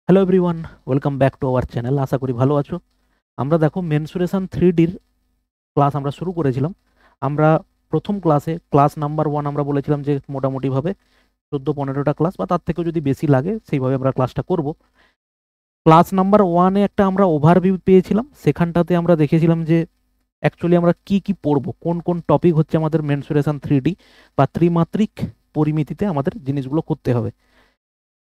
Hello everyone, welcome back to our channel. আশা করি ভালো আছো। আমরা দেখো মেনসুরেশন 3ডির ক্লাস আমরা শুরু করেছিলাম। আমরা প্রথম ক্লাসে ক্লাস নাম্বার 1 আমরা বলেছিলাম যে মোটামুটিভাবে 14-15টা ক্লাস বা তার থেকেও যদি বেশি লাগে সেইভাবে আমরা ক্লাসটা করব। ক্লাস নাম্বার 1-এ একটা আমরা ওভারভিউ পেয়েছিলাম। সেখানটাতে আমরা দেখেছিলাম যে অ্যাকচুয়ালি আমরা কি কি পড়বো, কোন কোন টপিক হচ্ছে আমাদের মেনসুরেশন 3ডি বা ত্রিমাত্রিক পরিমিতিতে আমাদের জিনিসগুলো করতে হবে।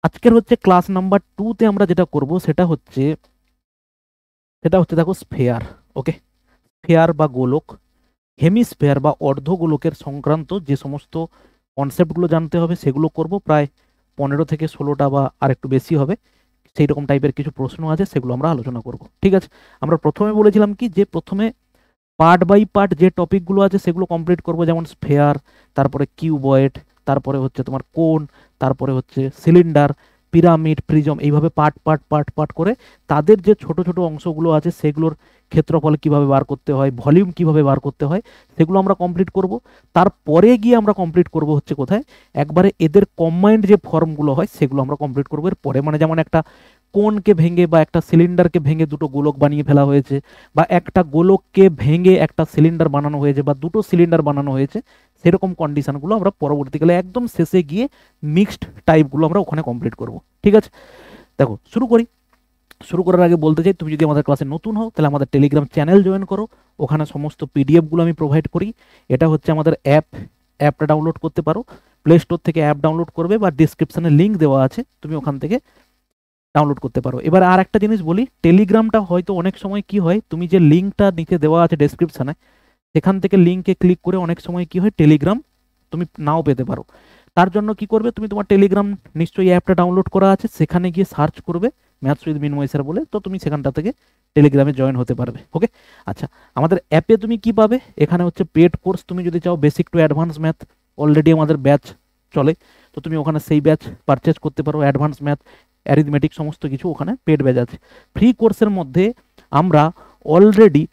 আজকের হচ্ছে ক্লাস নাম্বার 2-তে আমরা যেটা করব সেটা হচ্ছে দেখো স্ফেয়ার। ওকে, স্ফেয়ার বা গোলক, হেমিস্ফেয়ার বা অর্ধগোলকের সংক্রান্ত যে সমস্ত কনসেপ্টগুলো জানতে হবে সেগুলো করব। প্রায় 15 থেকে 16টা বা আর একটু বেশি হবে, সেই রকম টাইপের কিছু প্রশ্ন আছে, সেগুলো আমরা আলোচনা করব। ঠিক আছে, আমরা প্রথমে বলেছিলাম কি যে প্রথমে পার্ট বাই পার্ট যে টপিকগুলো আছে সেগুলো কমপ্লিট করব, যেমন স্ফেয়ার, তারপরে কিউবয়েড, তারপরে হচ্ছে তোমার কোন, তারপরে হচ্ছে সিলিন্ডার, পিরামিড, প্রিজম, এইভাবে পার্ট পার্ট পার্ট পার্ট করে তাদের যে ছোট ছোট অংশগুলো আছে সেগুলোর ক্ষেত্রফল কিভাবে বার করতে হয়, ভলিউম কিভাবে বার করতে হয়, সেগুলো আমরা কমপ্লিট করব। তারপরে গিয়ে আমরা কমপ্লিট করব হচ্ছে কোথায়, একবারে এদের কম্বাইন্ড যে ফর্মগুলো হয় সেগুলো আমরা কমপ্লিট করবো এর পরে। মানে যেমন একটা কোনকে ভেঙে বা একটা সিলিন্ডারকে ভেঙে দুটো গোলক বানিয়ে ফেলা হয়েছে, বা একটা গোলককে ভেঙে একটা সিলিন্ডার বানানো হয়েছে, বা দুটো সিলিন্ডার বানানো হয়েছে, সেরকম কন্ডিশনগুলো আমরা পরবর্তীকালে একদম শেষে গিয়ে মিক্সড টাইপগুলো আমরা ওখানে কমপ্লিট করব। ঠিক আছে, দেখো শুরু করি। শুরু করার আগে বলতে চাই, তুমি যদি আমাদের ক্লাসে নতুন হও তাহলে আমাদের টেলিগ্রাম চ্যানেল জয়েন করো। ওখানে সমস্ত পিডিএফগুলো আমি প্রোভাইড করি। এটা হচ্ছে আমাদের অ্যাপটা ডাউনলোড করতে পারো, প্লে স্টোর থেকে অ্যাপ ডাউনলোড করবে বা ডিসক্রিপশনে লিঙ্ক দেওয়া আছে, তুমি ওখান থেকে ডাউনলোড করতে পারো। এবার আর একটা জিনিস বলি, টেলিগ্রামটা হয়তো অনেক সময় কি হয়, তুমি যে লিঙ্কটা নিচে দেওয়া আছে ডেসক্রিপশনে, সেখান থেকে লিঙ্কে ক্লিক করে অনেক সময় কি হয় টেলিগ্রাম তুমি নাও পেতে পারো। তার জন্য কি করবে, তুমি তোমার টেলিগ্রাম নিশ্চয়ই অ্যাপটা ডাউনলোড করা আছে, সেখানে গিয়ে সার্চ করবে ম্যাথস উইথ মিনময় স্যার বলে, তো তুমি সেখানটা থেকে টেলিগ্রামে জয়েন হতে পারবে। ওকে, আচ্ছা, আমাদের অ্যাপে তুমি কি পাবে, এখানে হচ্ছে পেড কোর্স। তুমি যদি চাও basic to advance math, already আমাদের ব্যাচ চলে, তো তুমি ওখানে সেই ব্যাচ পারচেজ করতে পারো। অ্যাডভান্স ম্যাথ, অ্যারিথমেটিক সমস্ত কিছু ওখানে পেড ব্যাচ আছে। ফ্রি কোর্সের মধ্যে আমরা অলরেডি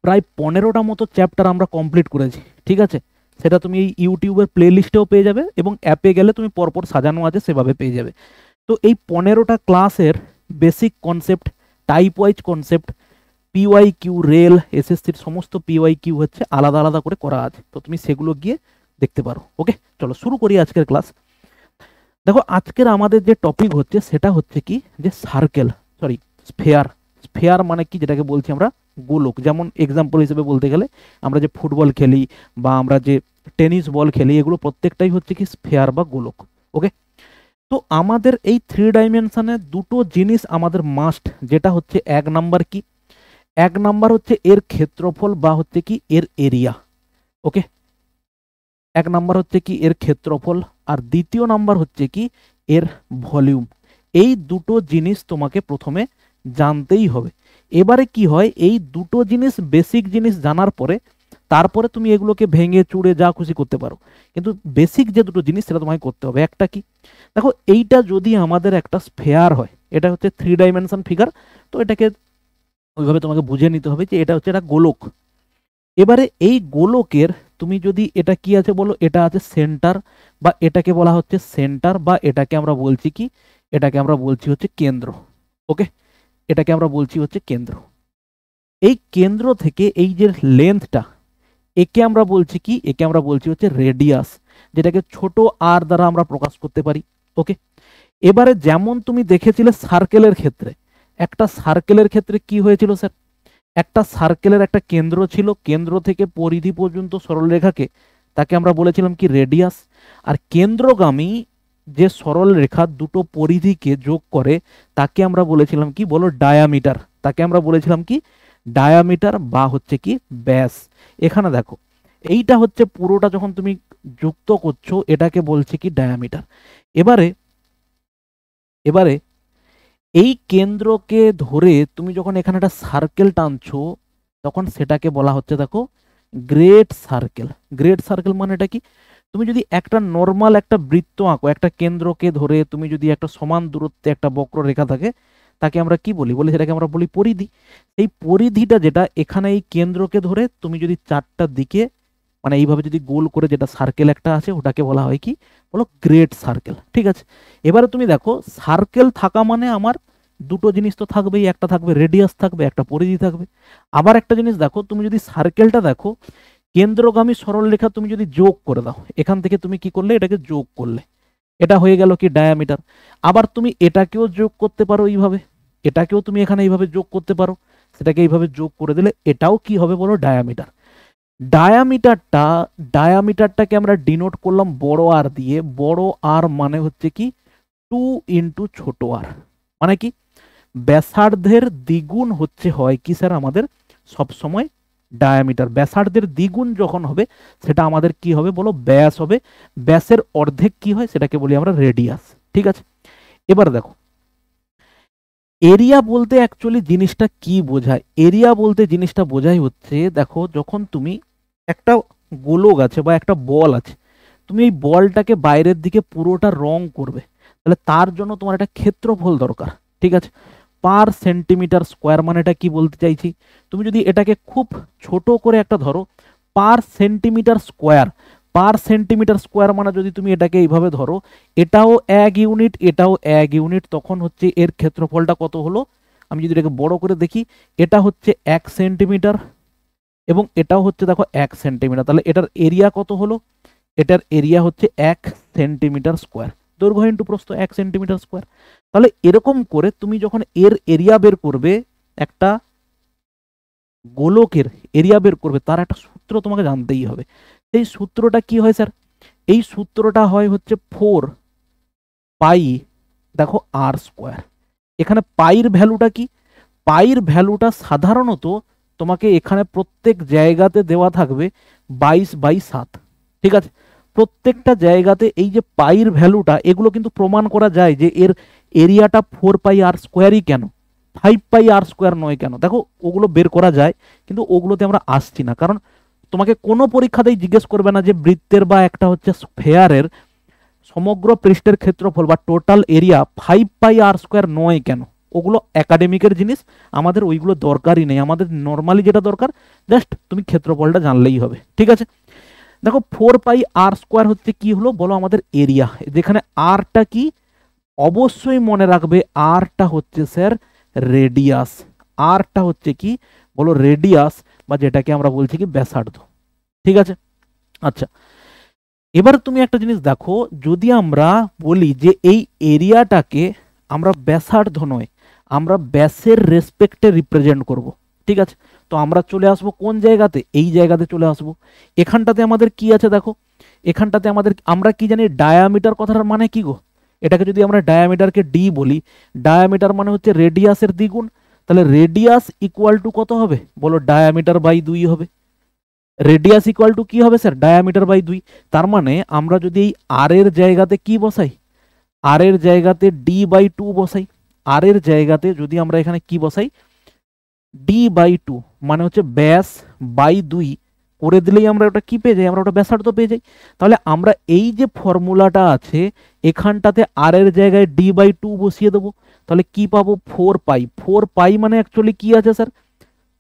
প্রায় 15টা মতো চ্যাপ্টার আমরা কমপ্লিট করেছি। ঠিক আছে, সেটা তুমি এই ইউটিউবের প্লে লিস্টেও পেয়ে যাবে, এবং অ্যাপে গেলে তুমি পরপর সাজানো আছে সেভাবে পেয়ে যাবে। তো এই 15টা ক্লাসের basic concept, type wise concept, PYQ, rail, এসএসসির সমস্ত পিওয়াই কিউ হচ্ছে আলাদা আলাদা করে করা আছে, তো তুমি সেগুলো গিয়ে দেখতে পারো। ওকে, চলো শুরু করি আজকের ক্লাস। দেখো আজকের আমাদের যে টপিক হচ্ছে সেটা হচ্ছে কি যে সার্কেল, সরি স্ফেয়ার। স্ফেয়ার মানে কি, যেটাকে বলছি আমরা গোলক। যেমন এক্সাম্পল হিসেবে বলতে গেলে আমরা যে ফুটবল খেলি বা আমরা যে টেনিস বল খেলি, এগুলো প্রত্যেকটাই হচ্ছে কি স্ফেয়ার বা গোলক। ওকে, তো আমাদের এই 3 ডাইমেনশনে দুটো জিনিস আমাদের মাস্ট, যেটা হচ্ছে এক নাম্বার কি, এক নাম্বার হচ্ছে এর ক্ষেত্রফল বা হচ্ছে কি এর এরিয়া। ওকে, এক নাম্বার হচ্ছে কি এর ক্ষেত্রফল, আর দ্বিতীয় নাম্বার হচ্ছে কি এর ভলিউম। এই দুটো জিনিস তোমাকে প্রথমে জানতেই হবে। এবারে কি হয়, এই দুটো জিনিস, বেসিক জিনিস জানার পরে তারপরে তুমি এগুলোকে ভেঙে চুড়ে যা খুশি করতে পারো, কিন্তু বেসিক যে দুটো জিনিস সেটা তোমাকে করতে হবে। একটা কি, দেখো এইটা যদি আমাদের একটা স্ফেয়ার হয়, এটা হচ্ছে 3 ডাইমেনশন ফিগার, তো এটাকে ওইভাবে তোমাকে বুঝে নিতে হবে যে এটা হচ্ছে একটা গোলক। এবারে এই গোলকের তুমি যদি, এটা কি আছে বলো, এটা আছে সেন্টার, বা এটাকে বলা হচ্ছে সেন্টার, বা এটাকে আমরা বলছি কি, এটাকে আমরা বলছি হচ্ছে কেন্দ্র। ওকে, এটাকে আমরা বলছি হচ্ছে কেন্দ্র। এই কেন্দ্র থেকে এই যে লেন্থটা, একে আমরা বলছি কি, একে আমরা বলছি হচ্ছে রেডিয়াস, যেটাকে ছোট আর দ্বারা আমরা প্রকাশ করতে পারি। ওকে, এবারে যেমন তুমি দেখেছিলে সার্কেলের ক্ষেত্রে, একটা সার্কেলের ক্ষেত্রে কি হয়েছিল স্যার, একটা সার্কেলের একটা কেন্দ্র ছিল, কেন্দ্র থেকে পরিধি পর্যন্ত সরলরেখাকে, তাকে আমরা বলেছিলাম কি রেডিয়াস। আর কেন্দ্রগামী যে সরল রেখা দুটো পরিধিকে যোগ করে, তাকে আমরা বলেছিলাম কি বলো, ডায়ামিটার। তাকে আমরা বলেছিলাম কি ডায়ামিটার বা হচ্ছে কি ব্যাস। এখানে দেখো এইটা হচ্ছে পুরোটা যখন তুমি যুক্ত করছো, এটাকে বলছে কি ডায়ামিটার। এবারে এবারে এই কেন্দ্রকে ধরে তুমি যখন এখানে একটা সার্কেল টানছো, তখন সেটাকে বলা হচ্ছে দেখো গ্রেট সার্কেল। গ্রেট সার্কেল মানে এটা কি, তুমি যদি একটা নর্মাল একটা বৃত্ত আঁকো, একটা কেন্দ্রকে ধরে তুমি যদি একটা সমান দূরত্বে একটা বক্ররেখা থাকে, তাকে আমরা কি বলি, সেটাকে আমরা বলি পরিধি। এই পরিধিটা যেটা এখানে এই কেন্দ্রকে ধরে তুমি যদি চারটা দিকে মানে এইভাবে যদি গোল করে যেটা সার্কেল একটা আছে ওটাকে বলা হয় কি, বলো গ্রেট সার্কেল। ঠিক আছে, এবারে তুমি দেখো সার্কেল থাকা মানে আমার দুটো জিনিস তো থাকবেই, একটা থাকবে রেডিয়াস থাকবে, একটা পরিধি থাকবে। আবার একটা জিনিস দেখো, তুমি যদি সার্কেলটা দেখো, কেন্দ্রগামী সরলরেখা তুমি যদি যোগ করে দাও, এখান থেকে তুমি কি করলে, এটাকে যোগ করলে, এটা হয়ে গেল কি ডায়ামিটার। আবার তুমি এটাকেও যোগ করতে পারো এইভাবে, এটাকেও তুমি এখানে এইভাবে যোগ করতে পারো, সেটাকে এইভাবে যোগ করে দিলে এটাও কি হবে বলো, ডায়ামিটার। ডায়ামিটারটা ডায়ামিটারটাকে আমরা ডিনোট করলাম বড় আর দিয়ে, বড় আর মানে হচ্ছে কি 2 ইন্টু ছোট আর, মানে কি ব্যাসার্ধের দ্বিগুণ হচ্ছে হয় কি স্যার আমাদের সব সময় ডায়ামিটার। ব্যাসার্ধের দ্বিগুণ যখন হবে সেটা আমাদের কি হবে বলো, ব্যাস হবে। ব্যাসের অর্ধেক কি হয় সেটাকে বলি আমরা রেডিয়াস। ঠিক আছে, এবার দেখো এরিয়া বলতে অ্যাকচুয়ালি জিনিসটা কি বোঝায়। এরিয়া বলতে জিনিসটা বোঝায় হচ্ছে, দেখো যখন তুমি একটা গোলক আছে বা একটা বল আছে, তুমি এই বলটাকে বাইরের দিকে পুরোটা রং করবে, তাহলে তার জন্য তোমার একটা ক্ষেত্রফল দরকার। ঠিক আছে, পার সেন্টিমিটার স্কোয়ার মানে এটা কি বলতে চাইছি, তুমি যদি এটাকে খুব ছোট করে একটা ধরো, পার সেন্টিমিটার স্কোয়ার, পার সেন্টিমিটার স্কোয়ার মানে যদি তুমি এটাকে এইভাবে ধরো, এটাও 1 ইউনিট, এটাও 1 ইউনিট, তখন হচ্ছে এর ক্ষেত্রফলটা কত হলো। আমি যদি এটাকে বড় করে দেখি, এটা হচ্ছে 1 সেন্টিমিটার এবং এটাও হচ্ছে দেখো 1 সেন্টিমিটার, তাহলে এটার এরিয়া কত হলো, এটার এরিয়া হচ্ছে 1 সেন্টিমিটার স্কোয়ার। দৈর্ঘ্য ইন্টু প্রস্থ 1 সেন্টিমিটার স্কোয়ার। তাহলে এরকম করে তুমি যখন এর এরিয়া বের করবে, একটা গোলকের এরিয়া বের করবে, তার একটা সূত্র তোমাকে জানতেই হবে। সেই সূত্রটা কি হয় স্যার, এই সূত্রটা হয় হচ্ছে 4 পাই দেখো আর স্কোয়ার। এখানে পাইর ভ্যালুটা কি, পাইর ভ্যালুটা সাধারণত তোমাকে এখানে প্রত্যেক জায়গাতে দেওয়া থাকবে 22/7। ঠিক আছে, প্রত্যেকটা জায়গাতে এই যে পাইর ভ্যালুটা, এগুলো কিন্তু প্রমাণ করা যায় যে এর এরিয়াটা 4 পাই আর স্কোয়ারই কেন, 5 পাই আর স্কোয়ার নয় কেন। দেখো ওগুলো বের করা যায়, কিন্তু ওগুলোতে আমরা আসছি না, কারণ তোমাকে কোনো পরীক্ষাতেই জিজ্ঞেস করবে না যে বৃত্তের বা একটা হচ্ছে স্ফেয়ারের সমগ্র পৃষ্ঠের ক্ষেত্রফল বা টোটাল এরিয়া 5 পাই আর স্কোয়ার নয় কেন। ওগুলো একাডেমিকের জিনিস, আমাদের ওইগুলো দরকারই নেই। আমাদের নর্মালি যেটা দরকার, জাস্ট তুমি ক্ষেত্রফলটা জানলেই হবে। ঠিক আছে, দেখো 4 পাই আর স্কোয়ার হচ্ছে কি হলো বলো, আমাদের এরিয়া। যেখানে আরটা কি, অবশ্যই মনে রাখবে আরটা হচ্ছে স্যার রেডিয়াস। আরটা হচ্ছে কি বলো, রেডিয়াস, বা যেটাকে আমরা বলছি কি ব্যাসার্ধ। ঠিক আছে, আচ্ছা এবার তুমি একটা জিনিস দেখো, যদি আমরা বলি যে এই এরিয়াটাকে আমরা ব্যাসার্ধ নয়, আমরা ব্যাসের রেসপেক্টে রিপ্রেজেন্ট করব। ঠিক আছে, তো আমরা চলে আসবো কোন জায়গাতে, এই জায়গাতে চলে আসবো। এখানটাতে আমাদের কি আছে দেখো, এখানটাতে আমাদের আমরা কি জানি, ডায়ামিটার কথাটার মানে কি গো, এটাকে যদি আমরা ডায়ামিটারকে ডি বলি, ডায়ামিটার মানে হচ্ছে রেডিয়াসের দ্বিগুণ, তাহলে রেডিয়াস ইকুয়াল টু কত হবে বলো, ডায়ামিটার বাই 2 হবে। রেডিয়াস ইকুয়াল টু কি হবে স্যার, ডায়ামিটার বাই 2। তার মানে আমরা যদি এই আর এর জায়গাতে কি বসাই, আর এর জায়গাতে d/2 বসাই, আর এর জায়গাতে যদি আমরা এখানে কি বসাই, d/2 মানে হচ্ছে ব্যাস বাই 2 করে দিলেই আমরা ওটা কি পেয়ে যাই, আমরা ওটা ব্যাসার্ধ পেয়ে যাই। তাহলে আমরা এই যে ফর্মুলাটা আছে, এখানটাতে আর এর জায়গায় d/2 বসিয়ে দেবো, তাহলে কি পাবো, 4 পাই। 4 পাই মানে অ্যাকচুয়ালি কি আছে স্যার,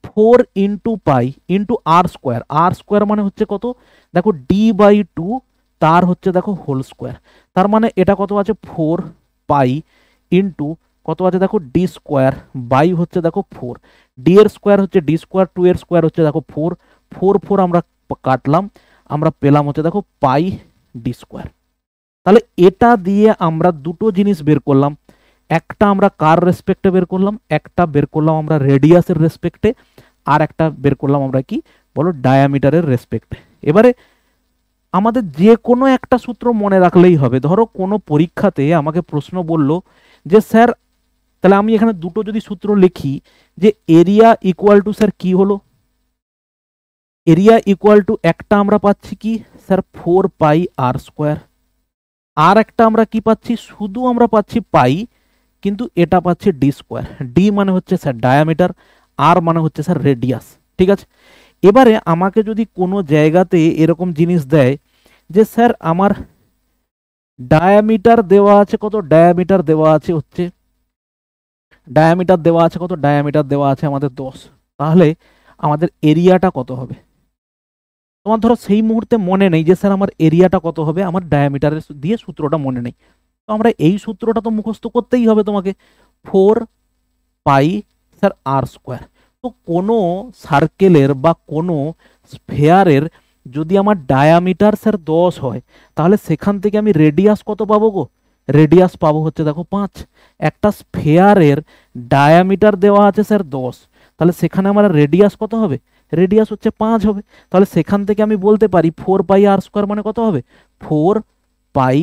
4 × পাই ইন্টু আর স্কোয়ার। আর স্কোয়ার মানে হচ্ছে কত দেখো, d/2 তার হচ্ছে দেখো হোল স্কোয়ার। তার মানে এটা কত আছে, 4 পাই ইন্টু কত আছে দেখো, ডি স্কোয়ার বাই হচ্ছে দেখো 4। ডি এর স্কোয়ার হচ্ছে ডি স্কোয়ার, 2 এর স্কোয়ার হচ্ছে দেখো 4, 4 আমরা কাটলাম, আমরা পেলাম হচ্ছে দেখো পাই ডি স্কোয়ার। তাহলে এটা দিয়ে আমরা দুটো জিনিস বের করলাম, একটা আমরা কার রেসপেক্টে বের করলাম, একটা বের করলাম আমরা রেডিয়াসের রেসপেক্টে, আর একটা বের করলাম আমরা কি বলো, ডায়ামিটারের রেসপেক্টে। এবারে আমাদের যে কোনো একটা সূত্র মনে রাখলেই হবে। ধরো কোনো পরীক্ষাতে আমাকে প্রশ্ন বলল যে স্যার, তাহলে আমি এখানে দুটো যদি সূত্র লিখি, যে এরিয়া ইকুয়াল টু স্যার কি হলো, এরিয়া ইকুয়াল টু একটা আমরা পাচ্ছি কি স্যার 4 পাই আর স্কোয়ার, আর একটা আমরা কি পাচ্ছি, শুধু আমরা পাচ্ছি পাই, কিন্তু এটা পাচ্ছি ডি স্কোয়ার। ডি মানে হচ্ছে স্যার ডায়ামিটার, আর মানে হচ্ছে স্যার রেডিয়াস। ঠিক আছে, এবারে আমাকে যদি কোনো জায়গাতে এরকম জিনিস দেয় যে স্যার আমার ডায়ামিটার দেওয়া আছে কত, ডায়ামিটার দেওয়া আছে হচ্ছে, ডায়ামিটার দেওয়া আছে কত, ডায়ামিটার দেওয়া আছে আমাদের 10, তাহলে আমাদের এরিয়াটা কত হবে, তোমার ধরো সেই মুহূর্তে মনে নেই যে স্যার আমার এরিয়াটা কত হবে, আমার ডায়ামিটারের দিয়ে সূত্রটা মনে নেই, তো আমরা এই সূত্রটা তো মুখস্থ করতেই হবে তোমাকে, 4 পাই স্যার আর স্কোয়ার। তো কোনো সার্কেলের বা কোনো স্ফেয়ারের যদি আমার ডায়ামিটার স্যার 10 হয়, তাহলে সেখান থেকে আমি রেডিয়াস কত পাবো গো? রেডিয়াস পাবো হচ্ছে দেখো 5। একটা স্ফেয়ারের ডায়ামিটার দেওয়া আছে স্যার 10, তাহলে সেখানে আমার রেডিয়াস কত হবে? রেডিয়াস হচ্ছে 5 হবে। তাহলে সেখান থেকে আমি বলতে পারি 4 পাই আর স্কোয়ার মানে কত হবে? 4 পাই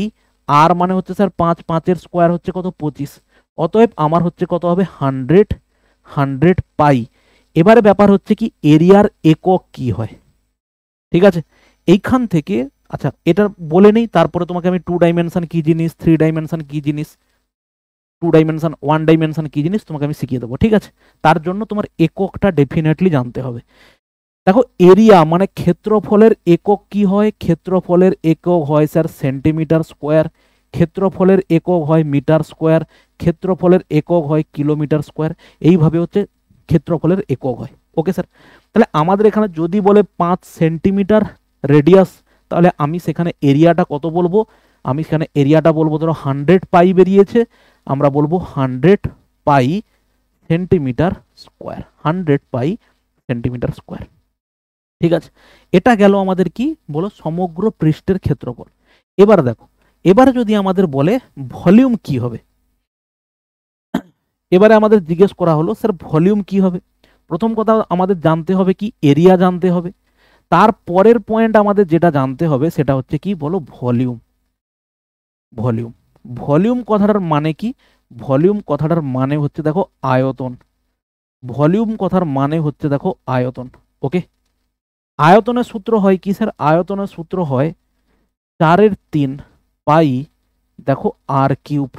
আর মানে হচ্ছে স্যার 5, 5-এর স্কোয়ার হচ্ছে কত? 25। অতএব আমার হচ্ছে কত হবে? 100 পাই। এবারে ব্যাপার হচ্ছে কি, এরিয়ার একক কি হয়, ঠিক আছে? এইখান থেকে আচ্ছা এটা বলে নেই, তারপরে তোমাকে আমি 2 ডাইমেনশন কি জিনিস, 3 ডাইমেনশন কি জিনিস, 2 ডাইমেনশন 1 ডাইমেনশন কি জিনিস তোমাকে আমি শিখিয়ে দেবো, ঠিক আছে? তার জন্য তোমার এককটা ডেফিনেটলি জানতে হবে। দেখো এরিয়া মানে ক্ষেত্রফলের একক কি হয়? ক্ষেত্রফলের একক হয় স্যার সেন্টিমিটার স্কোয়ার, ক্ষেত্রফলের একক হয় মিটার স্কোয়ার, ক্ষেত্রফলের একক হয় কিলোমিটার স্কোয়ার, এইভাবে হচ্ছে ক্ষেত্রফলের একক হয়। ওকে স্যার, তাহলে আমাদের এখানে যদি বলে 5 সেন্টিমিটার রেডিয়াস, তাহলে আমি সেখানে এরিয়াটা কত বলবো? আমি সেখানে এরিয়াটা বলবো, ধরো 100 পাই বেরিয়েছে, আমরা বলবো 100 পাই সেন্টিমিটার স্কোয়ার, 100 পাই সেন্টিমিটার স্কোয়ার, ঠিক আছে? এটা গেল আমাদের কি বলো, সমগ্র পৃষ্ঠের ক্ষেত্রফল। এবার দেখো, এবারে যদি আমাদের বলে ভলিউম কি হবে, এবারে আমাদের জিজ্ঞেস করা হলো স্যার ভলিউম কি হবে। প্রথম কথা আমাদের জানতে হবে কি, এরিয়া জানতে হবে। তার পরের পয়েন্ট আমাদের যেটা জানতে হবে সেটা হচ্ছে কি বলো, ভলিউম। ভলিউম, ভলিউম কথাটার মানে কি? ভলিউম কথাটার মানে হচ্ছে দেখো আয়তন। ভলিউম কথার মানে হচ্ছে দেখো আয়তন। ওকে, আয়তনের সূত্র হয় কি স্যার? আয়তনের সূত্র হয় 4/3 পাই দেখো আর কিউব।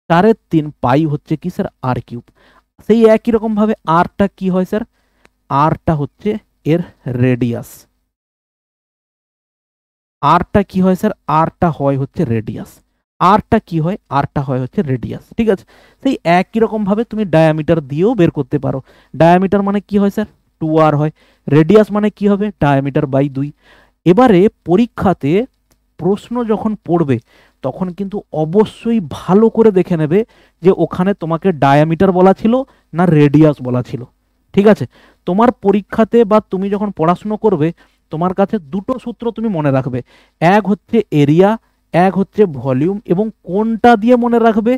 4/3 পাই হচ্ছে কি স্যার? আর কিউব। সেই একই রকম ভাবে আরটা কি হয় স্যার? আরটা হচ্ছে এর রেডিয়াস। আরটা কি হয় স্যার? আরটা হয় হচ্ছে রেডিয়াস। আরটা কি হয়? আরটা হয় হচ্ছে রেডিয়াস, ঠিক আছে? সেই একই রকম ভাবে তুমি ডায়ামিটার দিয়েও বের করতে পারো। ডায়ামিটার মানে কি হয় স্যার? 2r হয়। রেডিয়াস মানে কি হবে? Diameter by 2। এবারে পরীক্ষাতে প্রশ্ন যখন পড়বে তখন কিন্তু অবশ্যই ভালো করে দেখে নেবে যে ওখানে তোমাকে ডায়ামিটার বলা ছিল না রেডিয়াস বলা ছিল, ঠিক আছে? তোমার পরীক্ষাতে বা তুমি যখন পড়াশুনো করবে, তোমার কাছে দুটো সূত্র তুমি মনে রাখবে, এক হচ্ছে এরিয়া, এক হচ্ছে ভলিউম। এবং কোনটা দিয়ে মনে রাখবে?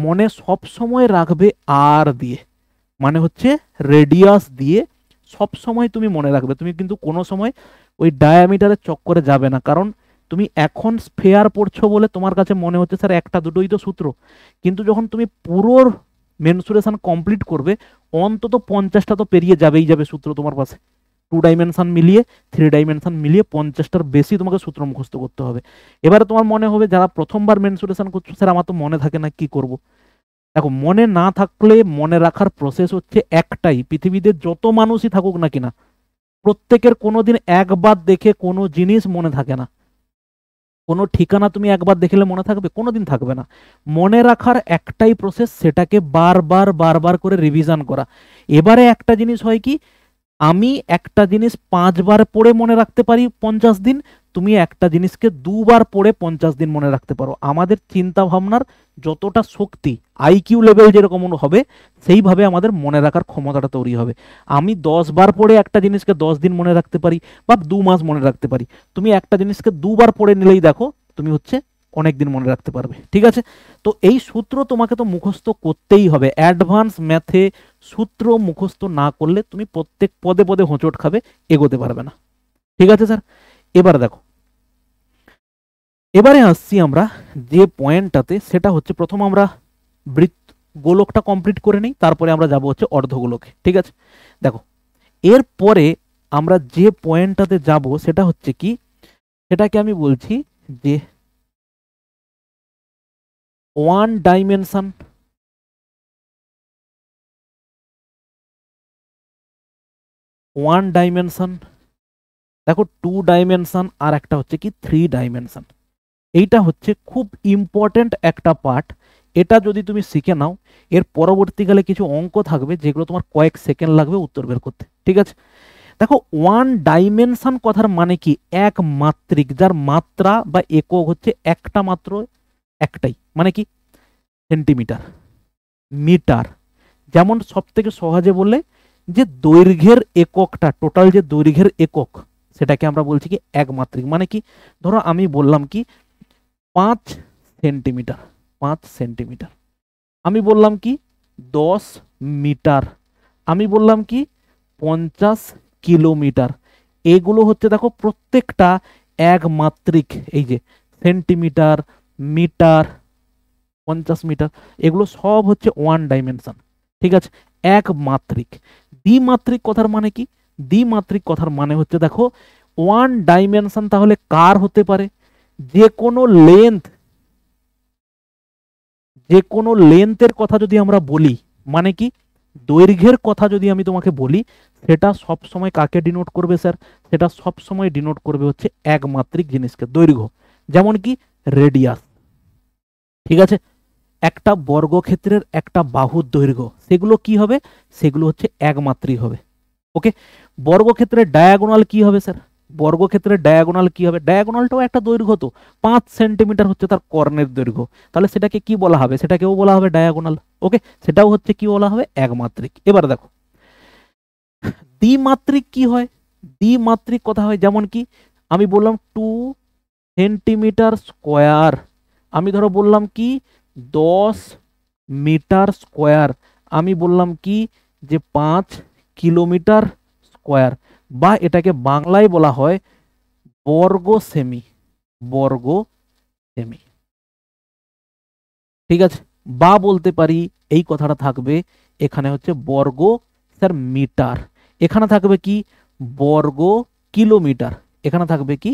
মনে সব সময় রাখবে আর দিয়ে, মানে হচ্ছে রেডিয়াস দিয়ে সব সময় তুমি মনে রাখবে। তুমি কিন্তু কোনো সময় ওই ডায়ামিটারের চক্করে যাবে না, কারণ তুমি এখন স্ফেয়ার পড়ছো বলে তোমার কাছে মনে হচ্ছে স্যার একটা দুটোই তো সূত্র, কিন্তু যখন তুমি পুরো মেনসুরেশন কমপ্লিট করবে অন্তত 50টা তো পেরিয়ে যাবেই যাবে সূত্র তোমার পাশে। 2 ডাইমেনশন মিলিয়ে 3 ডাইমেনশন মিলিয়ে 50টার বেশি তোমাকে সূত্র মুখস্থ করতে হবে। এবারে তোমার মনে হবে যারা প্রথমবার মেনসুরেশন করছো, স্যার আমার তো মনে থাকে না, কি করব? দেখো, মনে না থাকলে মনে রাখার প্রসেস হচ্ছে একটাই। পৃথিবীতে যত মানুষই থাকুক না কিনা, প্রত্যেকের কোনোদিন একবার দেখে কোনো জিনিস মনে থাকে না। কোনো ঠিকানা তুমি একবার দেখলে মনে থাকবে? কোনোদিন থাকবে না। মনে রাখার একটাই প্রসেস, সেটাকে বারবার বারবার করে রিভিশন করা। এবারে একটা জিনিস হয় কি, আমি একটা জিনিস 5বার পড়ে মনে রাখতে পারি 50 দিন, তুমি একটা জিনিসকে 2বার পড়ে 50 দিন মনে রাখতে পারো। আমাদের চিন্তা ভাবনার যতটা শক্তি, আইকিউ লেভেল যেরকম হবে, সেইভাবে আমাদের মনে রাখার ক্ষমতাটা তৈরি হবে। আমি 10বার পড়ে একটা জিনিসকে 10 দিন মনে রাখতে পারি বা 2 মাস মনে রাখতে পারি, তুমি একটা জিনিসকে 2বার পড়ে নিলেই দেখো তুমি হচ্ছে অনেক দিন মনে রাখতে পারবে, ঠিক আছে? তো এই সূত্র তোমাকে তো মুখস্থ করতেই হবে। অ্যাডভান্স ম্যাথে সূত্র মুখস্থ না করলে তুমি প্রত্যেক পদে পদে হোঁচট খাবে, এগোতে পারবে না, ঠিক আছে স্যার? এবার দেখো, এবারে আসছি আমরা যে পয়েন্টটাতে, সেটা হচ্ছে প্রথম আমরা বৃত্ত গোলকটা কমপ্লিট করে নিই, তারপরে আমরা যাব হচ্ছে অর্ধগোলকে, ঠিক আছে? দেখো, এরপরে আমরা যে পয়েন্টটাতে যাব সেটা হচ্ছে কি, সেটাকে আমি বলছি যে ওয়ান ডাইমেনশন, দেখো 2 ডাইমেনশন, আর একটা হচ্ছে কি 3 ডাইমেনশন। এইটা হচ্ছে খুব ইম্পর্টেন্ট একটা পার্ট। এটা যদি তুমি শিখে নাও, এর পরবর্তীকালে কিছু অঙ্ক থাকবে যেগুলো তোমার কয়েক সেকেন্ড লাগবে উত্তর বের করতে, ঠিক আছে? দেখো ওয়ান ডাইমেনশন কথার মানে কি, এক মাত্রিক, যার মাত্রা বা একক হচ্ছে একটা মাত্র, একটাই, মানে কি সেন্টিমিটার, মিটার। যেমন সব থেকে সহজে বললে যে দৈর্ঘ্যের এককটা, টোটাল যে দৈর্ঘ্যের একক, সেটাকে আমরা বলছি কি এক মাত্রিক। মানে কি, ধরো আমি বললাম কি 5 সেন্টিমিটার, 5 সেন্টিমিটার। আমি বললাম কি 10 মিটার। আমি বললাম কি 50 কিলোমিটার। এগুলো হচ্ছে দেখো প্রত্যেকটা এক মাত্রিক। এই যে সেন্টিমিটার, মিটার, 50 মিটার, এগুলো সব হচ্ছে ওয়ান ডাইমেনশন। ঠিক আছে, এক মাত্রিক। দ্বিমাত্রিক কথার মানে কি, দ্বিমাত্রিক কথার মানে হচ্ছে দেখো ওয়ান ডাইমেনশন তাহলে কার হতে পারে, যে কোনো লেন্থ, যে কোনো লেন্থের কথা যদি আমরা বলি, মানে কি দৈর্ঘ্যের কথা যদি আমি তোমাকে বলি, সেটা সব সময় কাকে ডিনোট করবে স্যার, সেটা সব সময় ডিনোট করবে হচ্ছে একমাত্রিক জিনিসকে, দৈর্ঘ্য। যেমন কি রেডিয়াস। ঠিক আছে, একটা বর্গক্ষেত্রের একটা বাহুর দৈর্ঘ্য, সেগুলো কি হবে, সেগুলো হচ্ছে একমাত্রিক হবে। ওকে, বর্গক্ষেত্রের ডায়াগোনাল কি হবে স্যার, বর্গক্ষেত্রের ডায়াগোনাল কি হবে, ডায়াগোনালটাও একটা দৈর্ঘ্য, তো 5 সেন্টিমিটার হচ্ছে তার কর্ণের দৈর্ঘ্য, তাহলে সেটাকে কি বলা হবে, সেটাকেও বলা হবে ডায়াগোনাল। ওকে, সেটাও হচ্ছে কি বলা হবে, একমাত্রিক। এবার দেখো দ্বিমাত্রিক কি হয়, দ্বিমাত্রিক কথা হয় যেমন কি আমি বললাম 2 সেন্টিমিটার স্কোয়ার, আমি ধরো বললাম কি 10 মিটার স্কোয়ার, আমি বললাম কি যে 5 কিলোমিটার স্কোয়ার, বা এটাকে বাংলায় বলা হয় বর্গ সেমি, বর্গ সেমি। ঠিক আছে, বা বলতে পারি এই কথাটা থাকবে এখানে হচ্ছে বর্গ স্যার মিটার, এখানে থাকবে কি বর্গ কিলোমিটার, এখানে থাকবে কি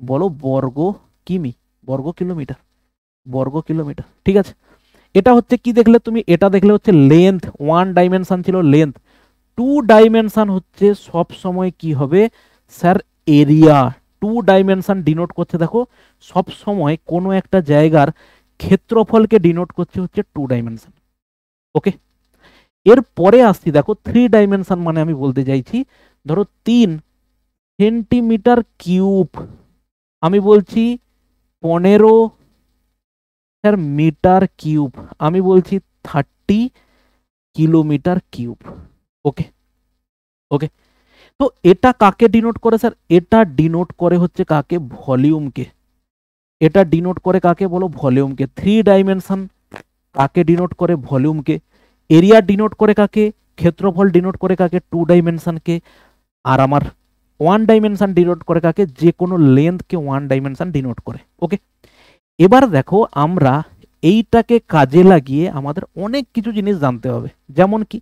বলো বর্গ কিমি, বর্গ কিলোমিটার, বর্গ কিলোমিটার। ঠিক আছে, এটা হচ্ছে কি দেখলে তুমি, এটা দেখলে হচ্ছে লেন্থ, ওয়ান ডাইমেনশন ছিল লেন্থ। টু ডাইমেনশন হচ্ছে সব সময় কি হবে sir area. Two dimension denote করছে দেখো সব সময় কোনো একটা জায়গার ক্ষেত্রফলকে ডিনোট করছে হচ্ছে টু ডাইমেনশন। ওকে, এর পরে আসছি দেখো থ্রি ডাইমেনশন, মানে আমি বলতে চাইছি ধরো 3 সেন্টিমিটার কিউব, আমি বলছি 15 মিটার কিউব, আমি বলছি 30 কিলোমিটার কিউব। ওকে, ওকে, তো এটা কাকে ডিনোট করে স্যার, এটা ডিনোট করে হচ্ছে কাকে, ভলিউমকে। এটা ডিনোট করে কাকে বলো, ভলিউমকে। থ্রি ডাইমেনশন কাকে ডিনোট করে, ভলিউমকে। এরিয়া ডিনোট করে কাকে, ক্ষেত্রফল ডিনোট করে কাকে, টু ডাইমেনশনকে। আর আমার ওয়ান ডাইমেনশন ডিনোট করে কাকে, যে কোনো লেন্থকে ওয়ান ডাইমেনশন ডিনোট করে। ওকে, এবার দেখো আমরা এইটাকে কাজে লাগিয়ে আমাদের অনেক কিছু জিনিস জানতে হবে। যেমন কি,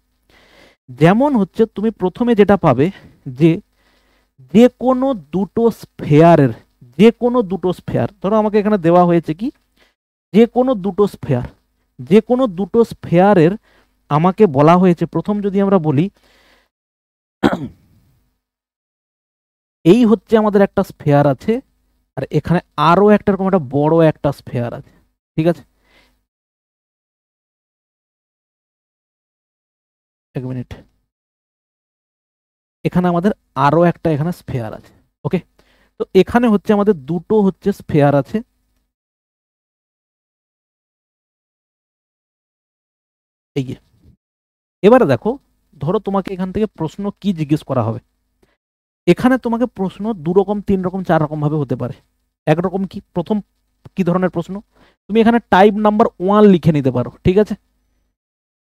যেমন হচ্ছে তুমি প্রথমে যেটা পাবে যে যে কোনো দুটো স্ফেয়ারের, যে কোনো দুটো স্ফেয়ার, ধরো আমাকে এখানে দেওয়া হয়েছে কি যে কোনো দুটো স্ফেয়ার, যে কোনো দুটো স্ফেয়ারের আমাকে বলা হয়েছে, প্রথম যদি আমরা বলি এই হচ্ছে আমাদের একটা স্ফেয়ার আছে, আর এখানে আরো একটা রকম একটা বড় একটা স্ফেয়ার আছে। ঠিক আছে, এক মিনিট, এখানে আমাদের আরো একটা এখানে স্ফেয়ার আছে। ওকে, তো এখানে হচ্ছে আমাদের দুটো হচ্ছে স্ফেয়ার আছে। এই যে, এবারে দেখো ধরো তোমাকে এখান থেকে প্রশ্ন কি জিজ্ঞেস করা হবে, এখানে তোমাকে প্রশ্ন দু রকম, তিন রকম, চার রকম ভাবে হতে পারে। একরকম কি, প্রথম কি ধরনের প্রশ্ন, তুমি এখানে টাইপ নাম্বার 1 লিখে নিতে পারো। ঠিক আছে,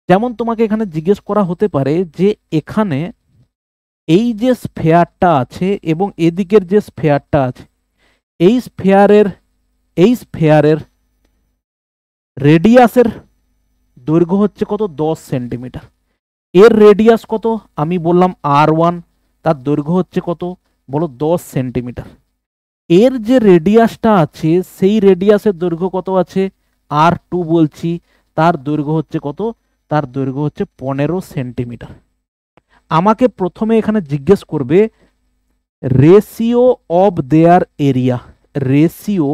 যেমন তোমাকে এখানে জিজ্ঞেস করা হতে পারে যে এখানে এই যে স্ফেয়ারটা আছে এবং এদিকের যে স্ফেয়ারটা আছে, এই স্ফেয়ারের, এই স্ফেয়ারের রেডিয়াসের দৈর্ঘ্য হচ্ছে কত, 10 সেন্টিমিটার। এর রেডিয়াস কত, আমি বললাম R1, তার দৈর্ঘ্য হচ্ছে কত বলো 10 সেন্টিমিটার। এর যে রেডিয়াসটা আছে সেই রেডিয়াসের দৈর্ঘ্য কত আছে, R2 বলছি, তার দৈর্ঘ্য হচ্ছে কত, তার দৈর্ঘ্য হচ্ছে 15 সেন্টিমিটার। আমাকে প্রথমে এখানে জিজ্ঞেস করবে ratio of their area, ratio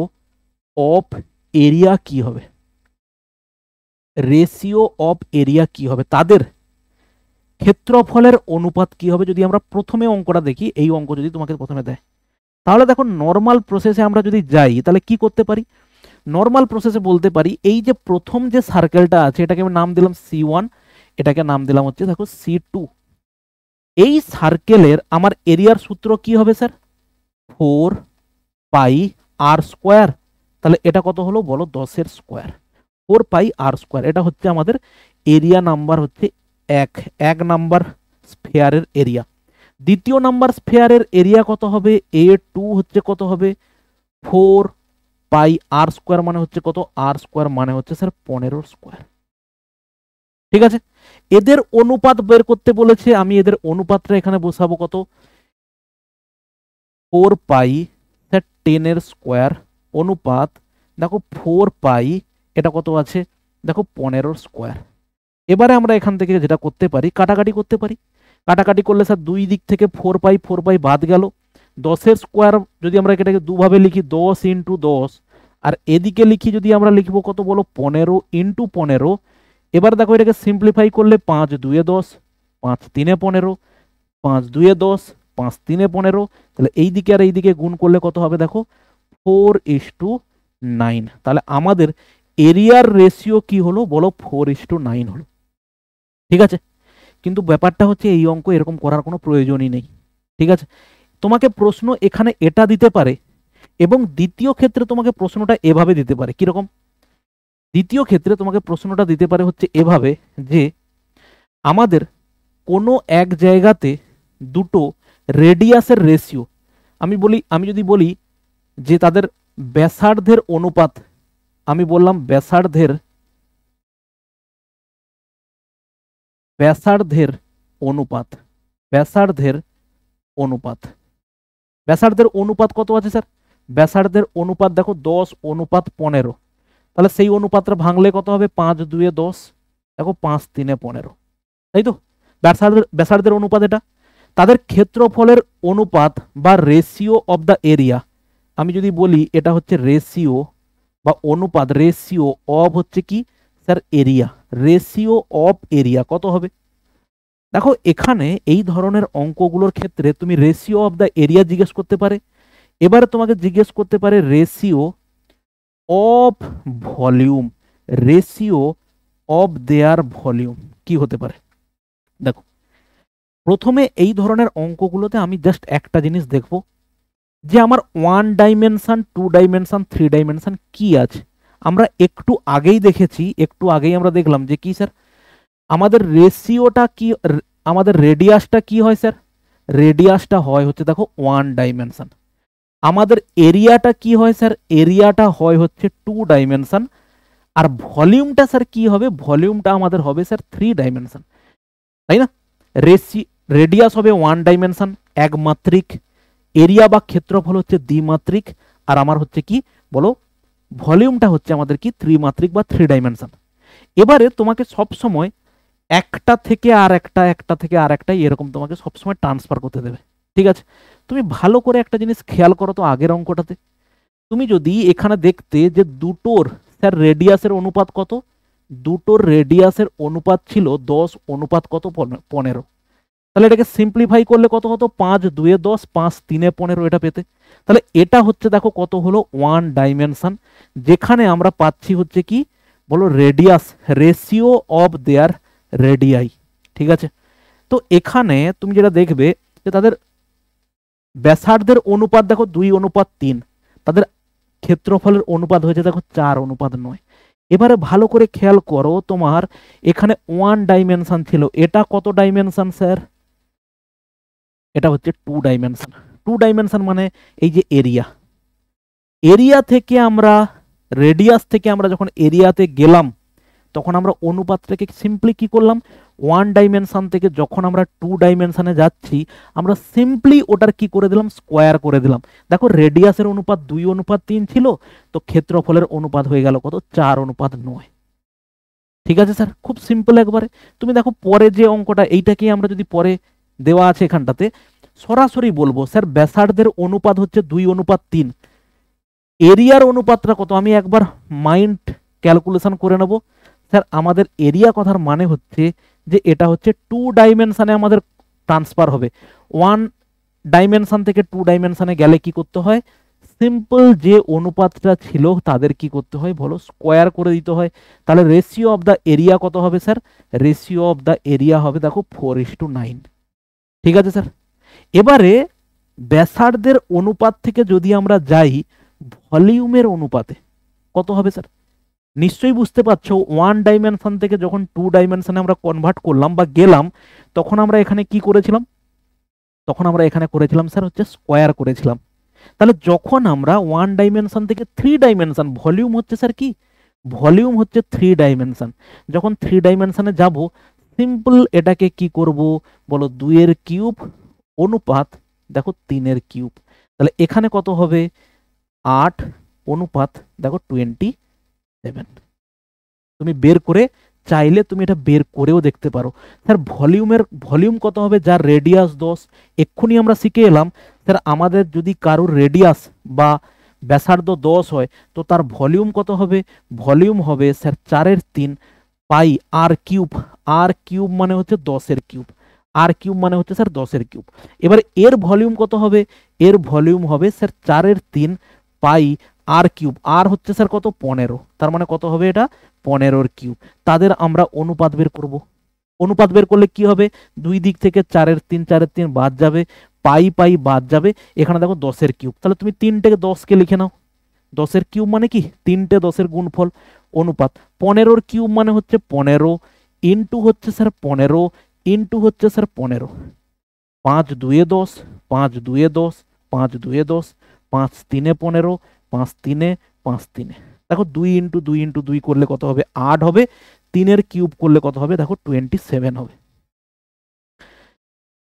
of area কি হবে, রেশিও অফ এরিয়া কি হবে তাদের ক্ষেত্রফলের অনুপাত কি হবে যদি আমরা প্রথমে অঙ্কটা দেখি, এই অঙ্ক যদি তোমাকে প্রথমে দেয়, তাহলে দেখো নর্মাল প্রসেসে আমরা যদি যাই তাহলে কি করতে পারি, নর্মাল প্রসেসে বলতে পারি এই যে প্রথম যে সার্কেলটা আছে এটাকে আমি নাম দিলাম C1, এটাকে নাম দিলাম হচ্ছে দেখো C2। এই সার্কেলের আমার এরিয়ার সূত্র কি হবে স্যার, 4πr²। তাহলে এটা কত হলো বলো, 10 এর স্কোয়ার, 4πr²। এটা হচ্ছে আমাদের এরিয়া নাম্বার হচ্ছে এক নাম্বার স্ফেয়ারের এরিয়া। দ্বিতীয় নাম্বার স্ফেয়ারের এরিয়া কত হবে, A2 হচ্ছে কত হবে 4πr² মানে হচ্ছে কত, r² মানে হচ্ছে স্যার 15 স্কোয়ার। ঠিক আছে, এদের অনুপাত বের করতে বলেছে, আমি এদের অনুপাতটা এখানে বসাবো কত, 4π স্যার 10 এর স্কোয়ার অনুপাত দেখো 4π, এটা কত আছে দেখো 15 স্কোয়ার। এবারে আমরা এখান থেকে যেটা করতে পারি, কাটাকাটি করতে পারি। কাটাকাটি করলে স্যার দুই দিক থেকে 4π বাদ গেল, 10 এর স্কোয়ার যদি আমরা এটাকে দুভাবে লিখি 10 × 10, আর এদিকে লিখি যদি আমরা লিখবো কত বলো 15 × 15। এবার দেখো এটাকে সিম্পলিফাই করলে 5 × 2 = 10, 5 × 3 = 15, 5 × 2 = 10, 5 × 3 = 15। তাহলে এই দিকে আর এই দিকে গুণ করলে কত হবে দেখো 4:9। তাহলে আমাদের এরিয়ার রেশিও কি হলো বলো, 4:9 হলো। ঠিক আছে, কিন্তু ব্যাপারটা হচ্ছে এই অঙ্ক এরকম করার কোনো প্রয়োজনই নেই। ঠিক আছে, তোমাকে প্রশ্ন এখানে এটা দিতে পারে, এবং দ্বিতীয় ক্ষেত্রে তোমাকে প্রশ্নটা এভাবে দিতে পারে। কিরকম, দ্বিতীয় ক্ষেত্রে তোমাকে প্রশ্নটা দিতে পারে হচ্ছে এভাবে যে আমাদের কোনো এক জায়গাতে দুটো রেডিয়াসের রেশিও, আমি যদি বলি যে তাদের ব্যাসার্ধের অনুপাত, আমি বললাম ব্যাসার্ধের অনুপাত, ব্যাসার্ধের অনুপাত কত আছে স্যার, ব্যাসার্ধের অনুপাত দেখো 10:15। তাহলে সেই অনুপাতটা ভাঙলে কত হবে, 5 × 2 = 10, দেখো 5 × 3 = 15, তাই তো ব্যাসার্ধের অনুপাত এটা। তাদের ক্ষেত্রফলের অনুপাত বা রেশিও অফ দ্য এরিয়া, আমি যদি বলি এটা হচ্ছে রেশিও বা অনুপাত, রেশিও অফ হচ্ছে কি sir area, ratio of area কত হবে। দেখো এখানে এই ধরনের অঙ্কগুলোর ক্ষেত্রে তুমি রেশিও অফ দ্য এরিয়া জিজ্ঞেস করতে পারে, এবারে তোমাকে জিজ্ঞেস করতে পারে ratio of volume, ratio of their volume কি হতে পারে। দেখো প্রথমে এই ধরনের অঙ্কগুলোতে আমি জাস্ট একটা জিনিস দেখব যে আমার 1 ডাইমেনশন, 2 ডাইমেনশন, 3 ডাইমেনশন কি আছে। আমরা একটু আগেই দেখেছি, একটু আগেই আমরা দেখলাম যে কি স্যার আমাদের রেশিওটা কি, আমাদের রেডিয়াসটা কি হয় স্যার, রেডিয়াসটা হয় হচ্ছে দেখো 1 ডাইমেনশন। আমাদের এরিয়াটা কি হয় স্যার, এরিয়াটা হয় হচ্ছে 2 ডাইমেনশন। আর ভলিউমটা স্যার কি হবে, ভলিউমটা আমাদের হবে স্যার 3 ডাইমেনশন, তাই না। রেডিয়াস হবে 1 ডাইমেনশন একমাত্রিক, এরিয়া বা ক্ষেত্রফল হচ্ছে দ্বিমাত্রিক, আর আমার হচ্ছে কি বলো ভলিউমটা হচ্ছে আমাদের কি ত্রিমাত্রিক বা 3 ডাইমেনশন। এবারে তোমাকে সব সময় একটা থেকে আর একটা এরকম তোমাকে সবসময় ট্রান্সফার করতে দেবে। ঠিক আছে, তুমি ভালো করে একটা জিনিস খেয়াল করো তো, আগের অঙ্কটাতে তুমি যদি এখানে দেখতে যে দুটোর স্যার রেডিয়াসের অনুপাত কত, দুটোর রেডিয়াসের অনুপাত ছিল 10 অনুপাত কত 15। তাহলে এটাকে সিম্পলিফাই করলে কত হতো, 5 × 2 = 10, 5 × 3 = 15 এটা পেতে। তাহলে এটা হচ্ছে দেখো কত হলো 1 ডাইমেনশন, যেখানে আমরা পাচ্ছি হচ্ছে কি বলো radius, ratio of their radii. ঠিক আছে, তো এখানে তুমি যেটা দেখবে যে তাদের ব্যাসার্ধের অনুপাত দেখো 2:3, তাদের ক্ষেত্রফলের অনুপাত হয়েছে দেখো 4:9। এবারে ভালো করে খেয়াল করো, তোমার এখানে 1 ডাইমেনশন ছিল, এটা কত ডাইমেনশন স্যার, এটা হচ্ছে 2 ডাইমেনশন। 2 ডাইমেনশন মানে এই যে এরিয়া, এরিয়া থেকে আমরা রেডিয়াস থেকে আমরা যখন এরিয়াতে গেলাম তখন আমরা অনুপাতটাকে সিম্পলি কি করলাম, 1 ডাইমেনশন থেকে যখন আমরা 2 ডাইমেনশনে যাচ্ছি আমরা সিম্পলি ওটার কি করে দিলাম, স্কোয়ার করে দিলাম। দেখো রেডিয়াসের অনুপাত 2:3 ছিল, তো ক্ষেত্রফলের অনুপাত হয়ে গেল কত 4:9। ঠিক আছে স্যার, খুব সিম্পল একবারে। তুমি দেখো পরে যে অঙ্কটা, এইটাকে আমরা যদি পরে দেওয়া আছে এখানটাতে সরাসরি বলবো স্যার ব্যাসার্ধের অনুপাত হচ্ছে 2:3, এরিয়ার অনুপাতটা কত, আমি একবার মাইন্ড ক্যালকুলেশন করে নেব। স্যার আমাদের এরিয়া কথার মানে হচ্ছে যে এটা হচ্ছে 2 ডাইমেনশনে আমাদের ট্রান্সফার হবে। 1 ডাইমেনশন থেকে 2 ডাইমেনশনে গেলে কি করতে হয়, সিম্পল যে অনুপাতটা ছিল তাদের কি করতে হয় বলো, স্কোয়ার করে দিতে হয়। তাহলে রেশিও অফ দ্য এরিয়া কত হবে sir, ratio of the area হবে দেখো 4:9। ঠিক আছে স্যার। এবারে ব্যাসার্ধের অনুপাত থেকে যদি আমরা যাই ভলিউমের অনুপাতে, কত হবে স্যার, নিশ্চয়ই বুঝতে পারছো 1 ডাইমেনশন থেকে যখন 2 ডাইমেনশনে আমরা কনভার্ট করলাম বা গেলাম, তখন আমরা এখানে কি করেছিলাম, তখন আমরা এখানে করেছিলাম স্যার হচ্ছে স্কোয়ার করেছিলাম। তাহলে যখন আমরা 1 ডাইমেনশন থেকে 3 ডাইমেনশন, ভলিউম হচ্ছে স্যার কি, ভলিউম হচ্ছে 3 ডাইমেনশন, যখন 3 ডাইমেনশনে যাব সিম্পল এটাকে কি করব বলো, 2 এর কিউব অনুপাত দেখো 3 এর কিউব। তাহলে এখানে কত হবে, 8 অনুপাত দেখো 27। তুমি বের করে চাইলে তুমি এটা বের করেও দেখতে পারো। স্যার ভলিউম কত হবে, যার রেডিয়াস 10, এক্ষুনি আমরা শিখে এলাম স্যার আমাদের যদি কারোর রেডিয়াস বা ব্যাসার্ধ 10 হয় তো তার ভলিউম কত হবে, ভলিউম হবে স্যার 4/3 পাই আর কিউব। আর কিউব মানে হচ্ছে 10 এর কিউব, আর কিউব মানে হচ্ছে স্যার 10 এর কিউব। এবার এর ভলিউম কত হবে, এর ভলিউম হবে স্যার 4/3 পাই আর কিউব। আর হচ্ছে স্যার কত, 15, তার মানে কত হবে এটা 15 কিউব। তাদের আমরা অনুপাত বের করব। অনুপাত বের করলে কি হবে, দুই দিক থেকে 4/3 বাদ যাবে, পাই পাই বাদ যাবে, এখানে দেখো 10 কিউব। তাহলে তুমি 3টেকে 10কে লিখে নাও, 10 কিউব মানে কি 3টে 10 গুণফল। অনুপাত 15 কিউব মানে হচ্ছে 15 ইন্টু হচ্ছে স্যার 15 ইন্টু হচ্ছে স্যার 15, 5 2 10, 5 2 10, 5 2 10, 5 3 15, 5 3 5 3। দেখো 2 ইন্টু 2 ইন্টু 2 করলে কত হবে, 8 হবে, 3 এর কিউব করলে কত হবে দেখো 27 হবে।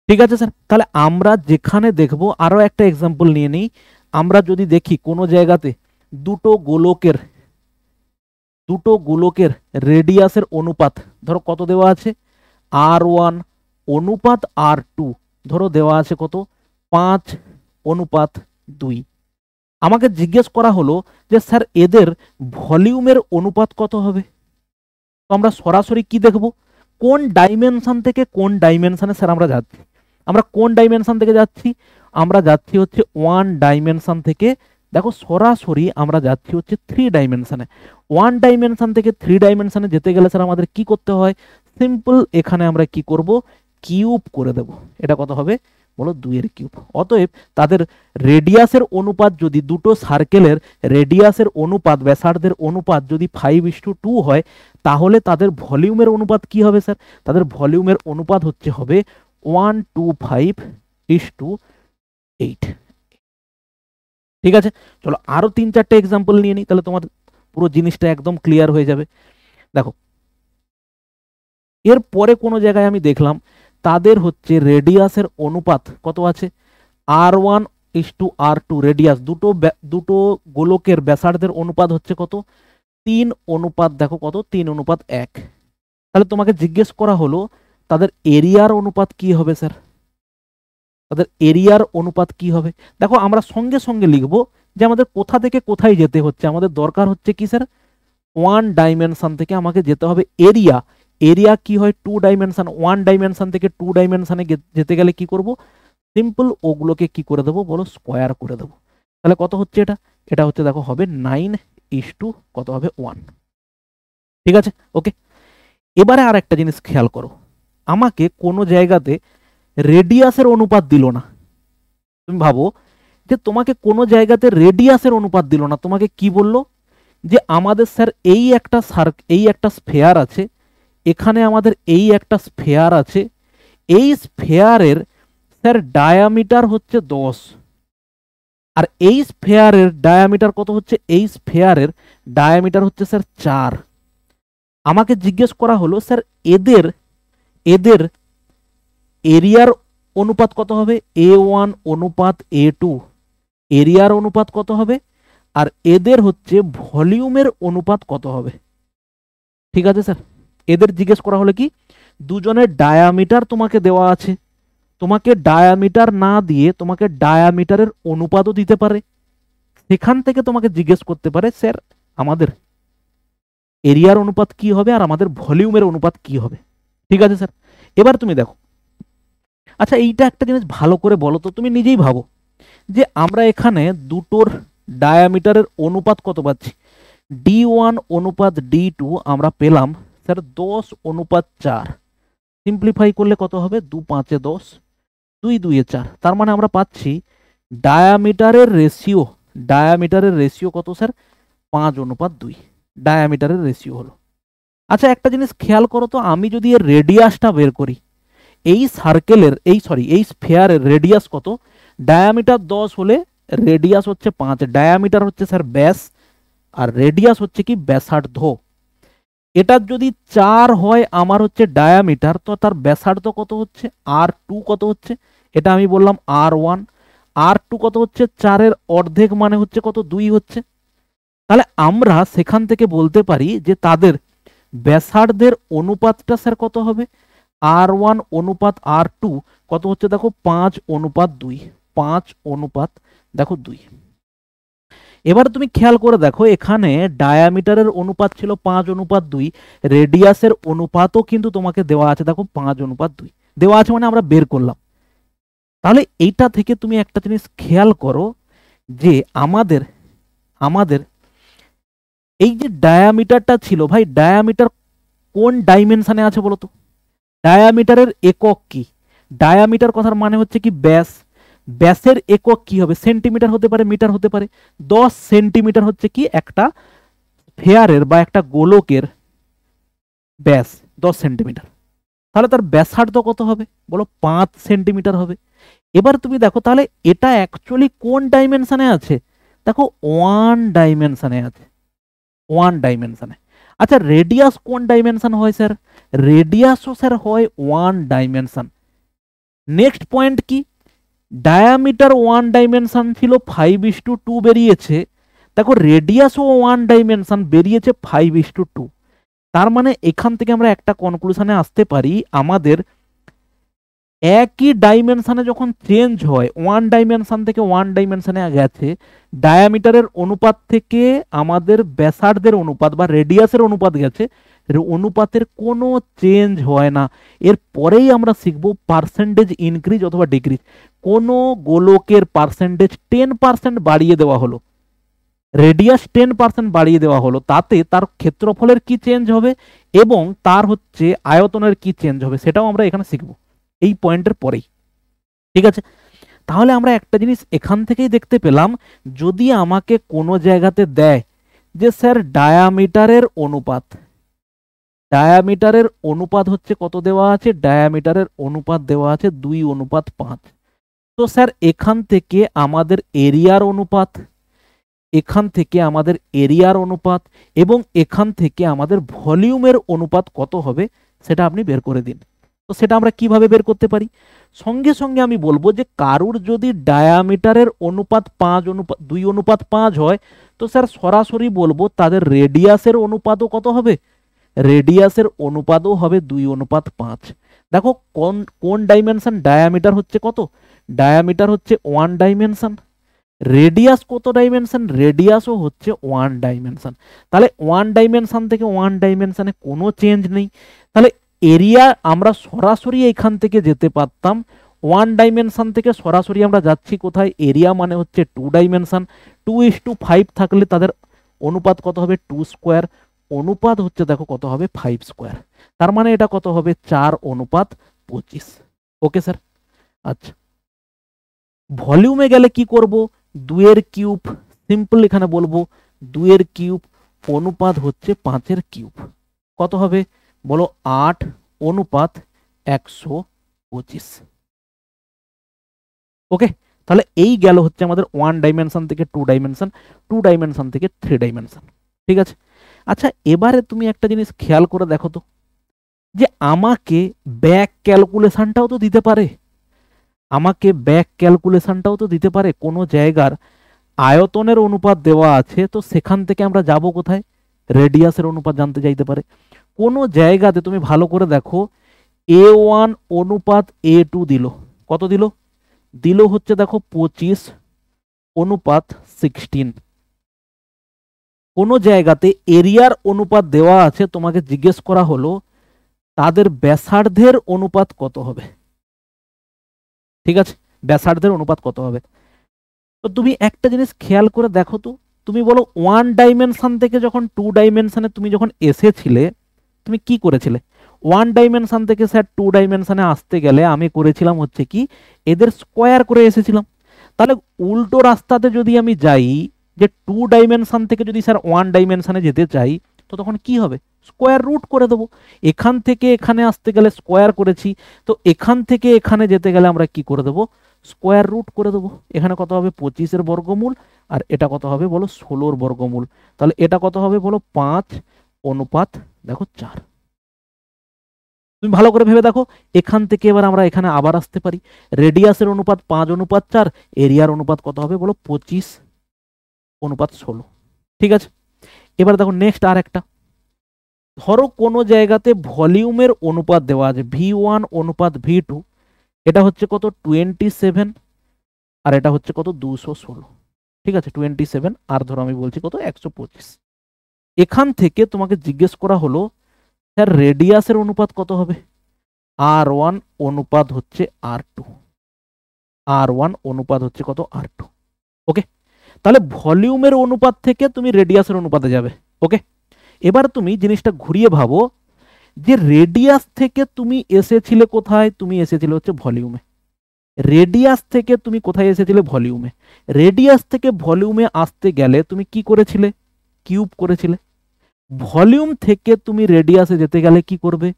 ঠিক আছে স্যার। তাহলে আমরা যেখানে দেখবো, আরো একটা এক্সাম্পল নিয়ে নিই। আমরা যদি দেখি কোনো জায়গাতে দুটো গোলকের রেডিয়াসের অনুপাত ধরো কত দেওয়া আছে, R1 অনুপাত R2 ধরো দেওয়া আছে কত, 5:2। আমাকে জিজ্ঞেস করা হলো যে স্যার এদের ভলিউমের অনুপাত কত হবে। তো আমরা সরাসরি কি দেখব, কোন ডাইমেনশন থেকে কোন ডাইমেনশনে স্যার আমরা যাচ্ছি, আমরা কোন ডাইমেনশন থেকে যাচ্ছি, আমরা যাচ্ছি হচ্ছে 1 ডাইমেনশন থেকে দেখো সরাসরি আমরা যাচ্ছি হচ্ছে 3 ডাইমেনশনে। 1 ডাইমেনশন থেকে 3 ডাইমেনশনে যেতে গেলে স্যার আমাদের কি করতে হয়, সিম্পল এখানে আমরা কি করব, কিউব করে দেব। এটা কত হবে বলো, 2 এর কিউব। অতএব তাদের রেডিয়াসের অনুপাত যদি দুটো সার্কেলের রেডিয়াসের অনুপাত ব্যাসার্ধের অনুপাত যদি 5:2 হয়, তাহলে তাদের ভলিউমের অনুপাত কি হবে স্যার, তাদের ভলিউমের অনুপাত হচ্ছে হবে 1:5:8। ঠিক আছে, চলো আরো 3-4টে এক্সাম্পল নিয়ে নিই, তাহলে তোমার পুরো জিনিসটা একদম ক্লিয়ার হয়ে যাবে। দেখো এর পরে কোনো জায়গায় আমি দেখলাম তাদের হচ্ছে রেডিয়াসের অনুপাত কত আছে, R1:R2 রেডিয়াস, দুটো গোলকের ব্যাসার্ধের অনুপাত হচ্ছে কত, 3 অনুপাত দেখো কত, 3:1। তাহলে তোমাকে জিজ্ঞেস করা হলো তাদের এরিয়ার অনুপাত কি হবে স্যার, তাদের এরিয়ার অনুপাত কি হবে। দেখো আমরা সঙ্গে সঙ্গে লিখব যে আমাদের কোথা থেকে কোথায় যেতে হচ্ছে, আমাদের দরকার হচ্ছে কি স্যার, 1 ডাইমেনশন থেকে আমাকে যেতে হবে এরিয়া। এরিয়া কি হয় 2 ডাইমেনশন, 1 ডাইমেনশন থেকে 2 ডাইমেনশনে যেতে গেলে কি করব, সিম্পল ওগুলোকে কি করে দেবো বলো, স্কোয়ার করে দেবো। তাহলে কত হচ্ছে এটা, এটা হচ্ছে দেখো হবে 9:, কত হবে 1। ঠিক আছে, ওকে। এবারে আর একটা জিনিস খেয়াল করো, আমাকে কোনো জায়গাতে রেডিয়াসের অনুপাত দিল না। তুমি ভাবো যে তোমাকে কোনো জায়গাতে রেডিয়াসের অনুপাত দিল না, তোমাকে কি বললো যে আমাদের স্যার এই একটা স্ফেয়ার আছে, এখানে আমাদের এই একটা স্ফেয়ার আছে, এই স্ফেয়ারের স্যার ডায়ামিটার হচ্ছে 10, আর এই স্ফেয়ারের ডায়ামিটার কত হচ্ছে, এই স্ফেয়ারের ডায়ামিটার হচ্ছে স্যার 4। আমাকে জিজ্ঞেস করা হলো স্যার এদের এদের এরিয়ার অনুপাত কত হবে, A1 অনুপাত A2 এরিয়ার অনুপাত কত হবে, আর এদের হচ্ছে ভলিউমের অনুপাত কত হবে। ঠিক আছে স্যার, এদের জিজ্ঞেস করা হলে কি, দুজনের ডায়ামিটার তোমাকে দেওয়া আছে, তোমাকে ডায়ামিটার না দিয়ে তোমাকে ডায়ামিটারের অনুপাতও দিতে পারে, সেখান থেকে তোমাকে জিজ্ঞেস করতে পারে স্যার আমাদের এরিয়ার অনুপাত কি হবে আর আমাদের ভলিউমের অনুপাত কি হবে। ঠিক আছে স্যার। এবার তুমি দেখো, আচ্ছা এইটা একটা জিনিস ভালো করে বলো তো, তুমি নিজেই ভাবো যে আমরা এখানে দুটোর ডায়ামিটারের অনুপাত কত পাচ্ছি। D1 অনুপাত D2 আমরা পেলাম স্যার 10:4। সিম্পলিফাই করলে কত হবে, 2 5 10, 2 2 4। তার মানে আমরা পাচ্ছি ডায়ামিটারের রেশিও কত স্যার, 5:2 ডায়ামিটারের রেশিও হলো। আচ্ছা একটা জিনিস খেয়াল করো তো, আমি যদি এর রেডিয়াসটা বের করি, এই সার্কেলের এই স্ফেয়ারের রেডিয়াস কত, ডায়ামিটার 10 হলে রেডিয়াস হচ্ছে 5, ডায়ামিটার হচ্ছে স্যার ব্যাস, আর রেডিয়াস হচ্ছে কি ব্যাসার্ধ। এটার যদি 4 হয় আমার হচ্ছে ডায়ামিটার, তো তার ব্যাসার্ধ কত হচ্ছে, R2 কত হচ্ছে, এটা আমি বললাম R1। R2 কত হচ্ছে, 4-এর অর্ধেক মানে হচ্ছে কত, 2 হচ্ছে। তাহলে আমরা সেখান থেকে বলতে পারি যে তাদের ব্যাসার্ধের অনুপাতটা স্যার কত হবে, R1 অনুপাত R2 কত হচ্ছে দেখো, 5:2, 5 দেখো 2। এবার তুমি খেয়াল করে দেখো, এখানে ডায়ামিটারের অনুপাত ছিল 5:2, রেডিয়াসের অনুপাতও কিন্তু তোমাকে দেওয়া আছে, দেখো 5:2 দেওয়া আছে, মানে আমরা বের করলাম। তাহলে এইটা থেকে তুমি একটা জিনিস খেয়াল করো যে আমাদের আমাদের এই যে ডায়ামিটারটা ছিল, ভাই ডায়ামিটার কোন ডাইমেনশনে আছে বলো তো, ডায়ামিটারের একক কি, ডায়ামিটার কথার মানে হচ্ছে কি ব্যাস, ব্যাসের একক কি হবে, সেন্টিমিটার হতে পারে, মিটার হতে পারে। 10 সেন্টিমিটার হচ্ছে কি একটা স্ফেয়ারের বা একটা গোলকের ব্যাস, 10 সেন্টিমিটার। তাহলে তার ব্যাসার্ধ কত হবে বলো, 5 সেন্টিমিটার হবে। এবার তুমি দেখো তাহলে এটা অ্যাকচুয়ালি কোন ডাইমেনশনে আছে, দেখো 1 ডাইমেনশনে আছে, 1 ডাইমেনশনে। আচ্ছা রেডিয়াস কোন ডাইমেনশন হয় স্যার, রেডিয়াসও স্যার হয় 1 ডাইমেনশন। নেক্সট পয়েন্ট কি, ডায়ামিটার 1 ডাইমেনশন ছিল, 5:2 বেরিয়েছে, দেখো রেডিয়াসও 1 ডাইমেনশন বেরিয়েছে, 5:2। তার মানে এখান থেকে আমরা একটা কনক্লুশনে আসতে পারি, আমাদের একই ডাইমেনশনে যখন চেঞ্জ হয়, 1 ডাইমেনশন থেকে 1 ডাইমেনশনে গেছে, ডায়ামিটারের অনুপাত থেকে আমাদের ব্যাসার্ধের অনুপাত বা রেডিয়াসের অনুপাত গেছে, অনুপাতের কোনো চেঞ্জ হয় না। এর পরেই আমরা শিখব পার্সেন্টেজ ইনক্রিজ অথবা ডিক্রিজ। কোনো গোলকের পার্সেন্টেজ 10% বাড়িয়ে দেওয়া হলো, রেডিয়াস 10% বাড়িয়ে দেওয়া হলো, তাতে তার ক্ষেত্রফলের কি চেঞ্জ হবে এবং তার হচ্ছে আয়তনের কি চেঞ্জ হবে, সেটাও আমরা এখানে শিখব এই পয়েন্টের পরেই। ঠিক আছে, তাহলে আমরা একটা জিনিস এখান থেকেই দেখতে পেলাম, যদি আমাকে কোনো জায়গাতে দেয় যে স্যার ডায়ামিটারের অনুপাত হচ্ছে কত দেওয়া আছে, ডায়ামিটারের অনুপাত দেওয়া আছে 2:5, তো স্যার এখান থেকে আমাদের এরিয়ার অনুপাত, এখান থেকে আমাদের এরিয়ার অনুপাত এবং এখান থেকে আমাদের ভলিউমের অনুপাত কত হবে সেটা আপনি বের করে দিন। তো সেটা আমরা কিভাবে বের করতে পারি, সঙ্গে সঙ্গে আমি বলবো যে কারুর যদি ডায়ামিটারের অনুপাত 2:5 হয়, তো স্যার সরাসরি বলবো তাদের রেডিয়াসের অনুপাতও কত হবে, রেডিয়াসের অনুপাতও হবে 2:5। দেখো কোন কোন ডাইমেনশন, ডায়ামিটার হচ্ছে কত, ডায়ামিটার হচ্ছে 1 ডাইমেনশন, রেডিয়াস কত ডাইমেনশন, রেডিয়াসও হচ্ছে 1 ডাইমেনশন। তাহলে 1 ডাইমেনশন থেকে 1 ডাইমেনশনে কোনো চেঞ্জ নেই, তাহলে এরিয়া আমরা সরাসরি এখান থেকে যেতে পারতাম, 1 ডাইমেনশন থেকে সরাসরি আমরা যাচ্ছি কোথায়, এরিয়া মানে হচ্ছে 2 ডাইমেনশন। 2:5 থাকলে তাদের অনুপাত কত হবে, 2 স্কোয়ার, অনুপাত হচ্ছে দেখো কত হবে, 5 স্কোয়ার। তার মানে এটা কত হবে, 4:25। Okay sir. আচ্ছা ভলিউমে গেলে কি করব, 2 কিউব, সিম্পল এখানে বলবো 2 কিউব অনুপাত হচ্ছে 5 কিউব, কত হবে বলো, 8:125। ওকে, তাহলে এই গেল হচ্ছে আমাদের 1 ডাইমেনশন থেকে 2 ডাইমেনশন, 2 ডাইমেনশন থেকে 3 ডাইমেনশন। ঠিক আছে, আচ্ছা এবারে তুমি একটা জিনিস খেয়াল করে দেখো তো, যে আমাকে ব্যাক ক্যালকুলেশনটাও তো দিতে পারে, কোনো জায়গার আয়তনের অনুপাত দেওয়া আছে, তো সেখান থেকে আমরা যাব কোথায়, রেডিয়াসের অনুপাত জানতে চাইতে পারে। কোনো জায়গাতে তুমি ভালো করে দেখো, A1 অনুপাত A2 দিল, কত দিল হচ্ছে দেখো 25:16। কোনো জায়গাতে এরিয়ার অনুপাত দেওয়া আছে, তোমাকে জিজ্ঞেস করা হলো তাদের ব্যাসার্ধের অনুপাত কত হবে? ঠিক আছে, ব্যাসার্ধের অনুপাত কত হবে? তো তুমি একটা জিনিস খেয়াল করে দেখো তো, তুমি বলো ওয়ান ডাইমেনশন থেকে যখন টু ডাইমেনশনে তুমি যখন এসেছিলে, তুমি কি করেছিলে? ওয়ান ডাইমেনশন থেকে স্যার টু ডাইমেনশনে আসতে গেলে আমি করেছিলাম হচ্ছে কি, এদের স্কোয়ার করে এসেছিলাম। তাহলে উল্টো রাস্তাতে যদি আমি যাই, যে টু ডাইমেনশন থেকে যদি স্যার ওয়ান ডাইমেনশনে যেতে চাই, তো তখন কি হবে? স্কোয়ার রুট করে দেবো। এখান থেকে এখানে আসতে গেলে স্কোয়ার করেছি, তো এখান থেকে এখানে যেতে গেলে আমরা কি করে দেবো? স্কোয়ার রুট করে দেবো। এখানে কত হবে? 25-এর বর্গমূল, আর এটা কত হবে বলো? 16-র বর্গমূল। তাহলে এটা কত হবে বলো? 5 অনুপাত দেখো 4। তুমি ভালো করে ভেবে দেখো, এখান থেকে এবার আমরা এখানে আবার আসতে পারি। রেডিয়াসের অনুপাত 5 অনুপাত 4, এরিয়ার অনুপাত কত হবে বলো? 25 অনুপাত 16। ঠিক আছে, এবার দেখো নেক্সট আর একটা। ধরো কোনো জায়গাতে ভলিউমের অনুপাত দেওয়া আছে V1 অনুপাত V2, এটা হচ্ছে কত? 27, আর এটা হচ্ছে কত? 216। ঠিক আছে, 27, আর ধরো আমি বলছি কত? 125। এখান থেকে তোমাকে জিজ্ঞেস করা হলো স্যার রেডিয়াসের অনুপাত কত হবে? R1 অনুপাত হচ্ছে R2, R1 অনুপাত হচ্ছে কত? R2। ওকে, তাহলে ভলিউমের অনুপাত থেকে তুমি রেডিয়াসের অনুপাতে যাবে। ওকে, এবার তুমি জিনিসটা ঘুরিয়ে ভাবো, যে রেডিয়াস থেকে তুমি এসেছিলে কোথায়? তুমি এসেছিলে হচ্ছে ভলিউমে। রেডিয়াস থেকে তুমি কোথায় এসেছিলে? ভলিউমে। রেডিয়াস থেকে ভলিউমে আসতে গেলে তুমি কি করেছিলে? কিউব করেছিলে। ভলিউম থেকে তুমি রেডিয়াসে যেতে গেলে কি করবে?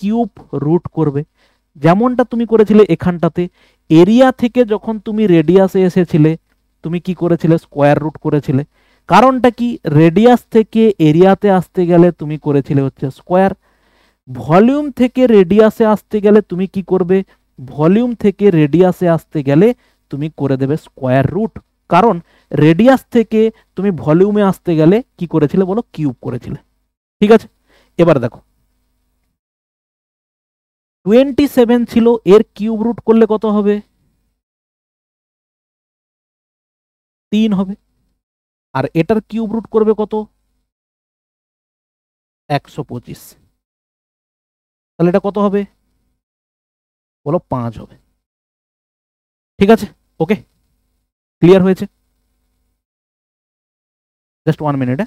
কিউব রুট করবে, যেমনটা তুমি করেছিলে এখানটাতে। এরিয়া থেকে যখন তুমি রেডিয়াসে এসেছিলে, তুমি কি করেছিলে? স্কোয়ার রুট করেছিলে। কারণটা কি? রেডিয়াস থেকে এরিয়াতে আসতে গেলে তুমি করেছিলে হচ্ছে স্কোয়ার। ভলিউম থেকে রেডিয়াসে আসতে গেলে তুমি কি করবে? ভলিউম থেকে রেডিয়াসে আসতে গেলে তুমি করে দেবে স্কোয়ার রুট। কারণ রেডিয়াস থেকে তুমি ভলিউমে আসতে গেলে কি করেছিলে বলো? কিউব করেছিলে। ঠিক আছে, এবার দেখো 27 ছিল, এর কিউব রুট করলে কত হবে? 3 হবে। আর এটার কিউব রুট করবে কত? 125। তাহলে এটা কত হবে বলো? 5 হবে। ঠিক আছে, ওকে, ক্লিয়ার হয়েছে? Just 1 minute.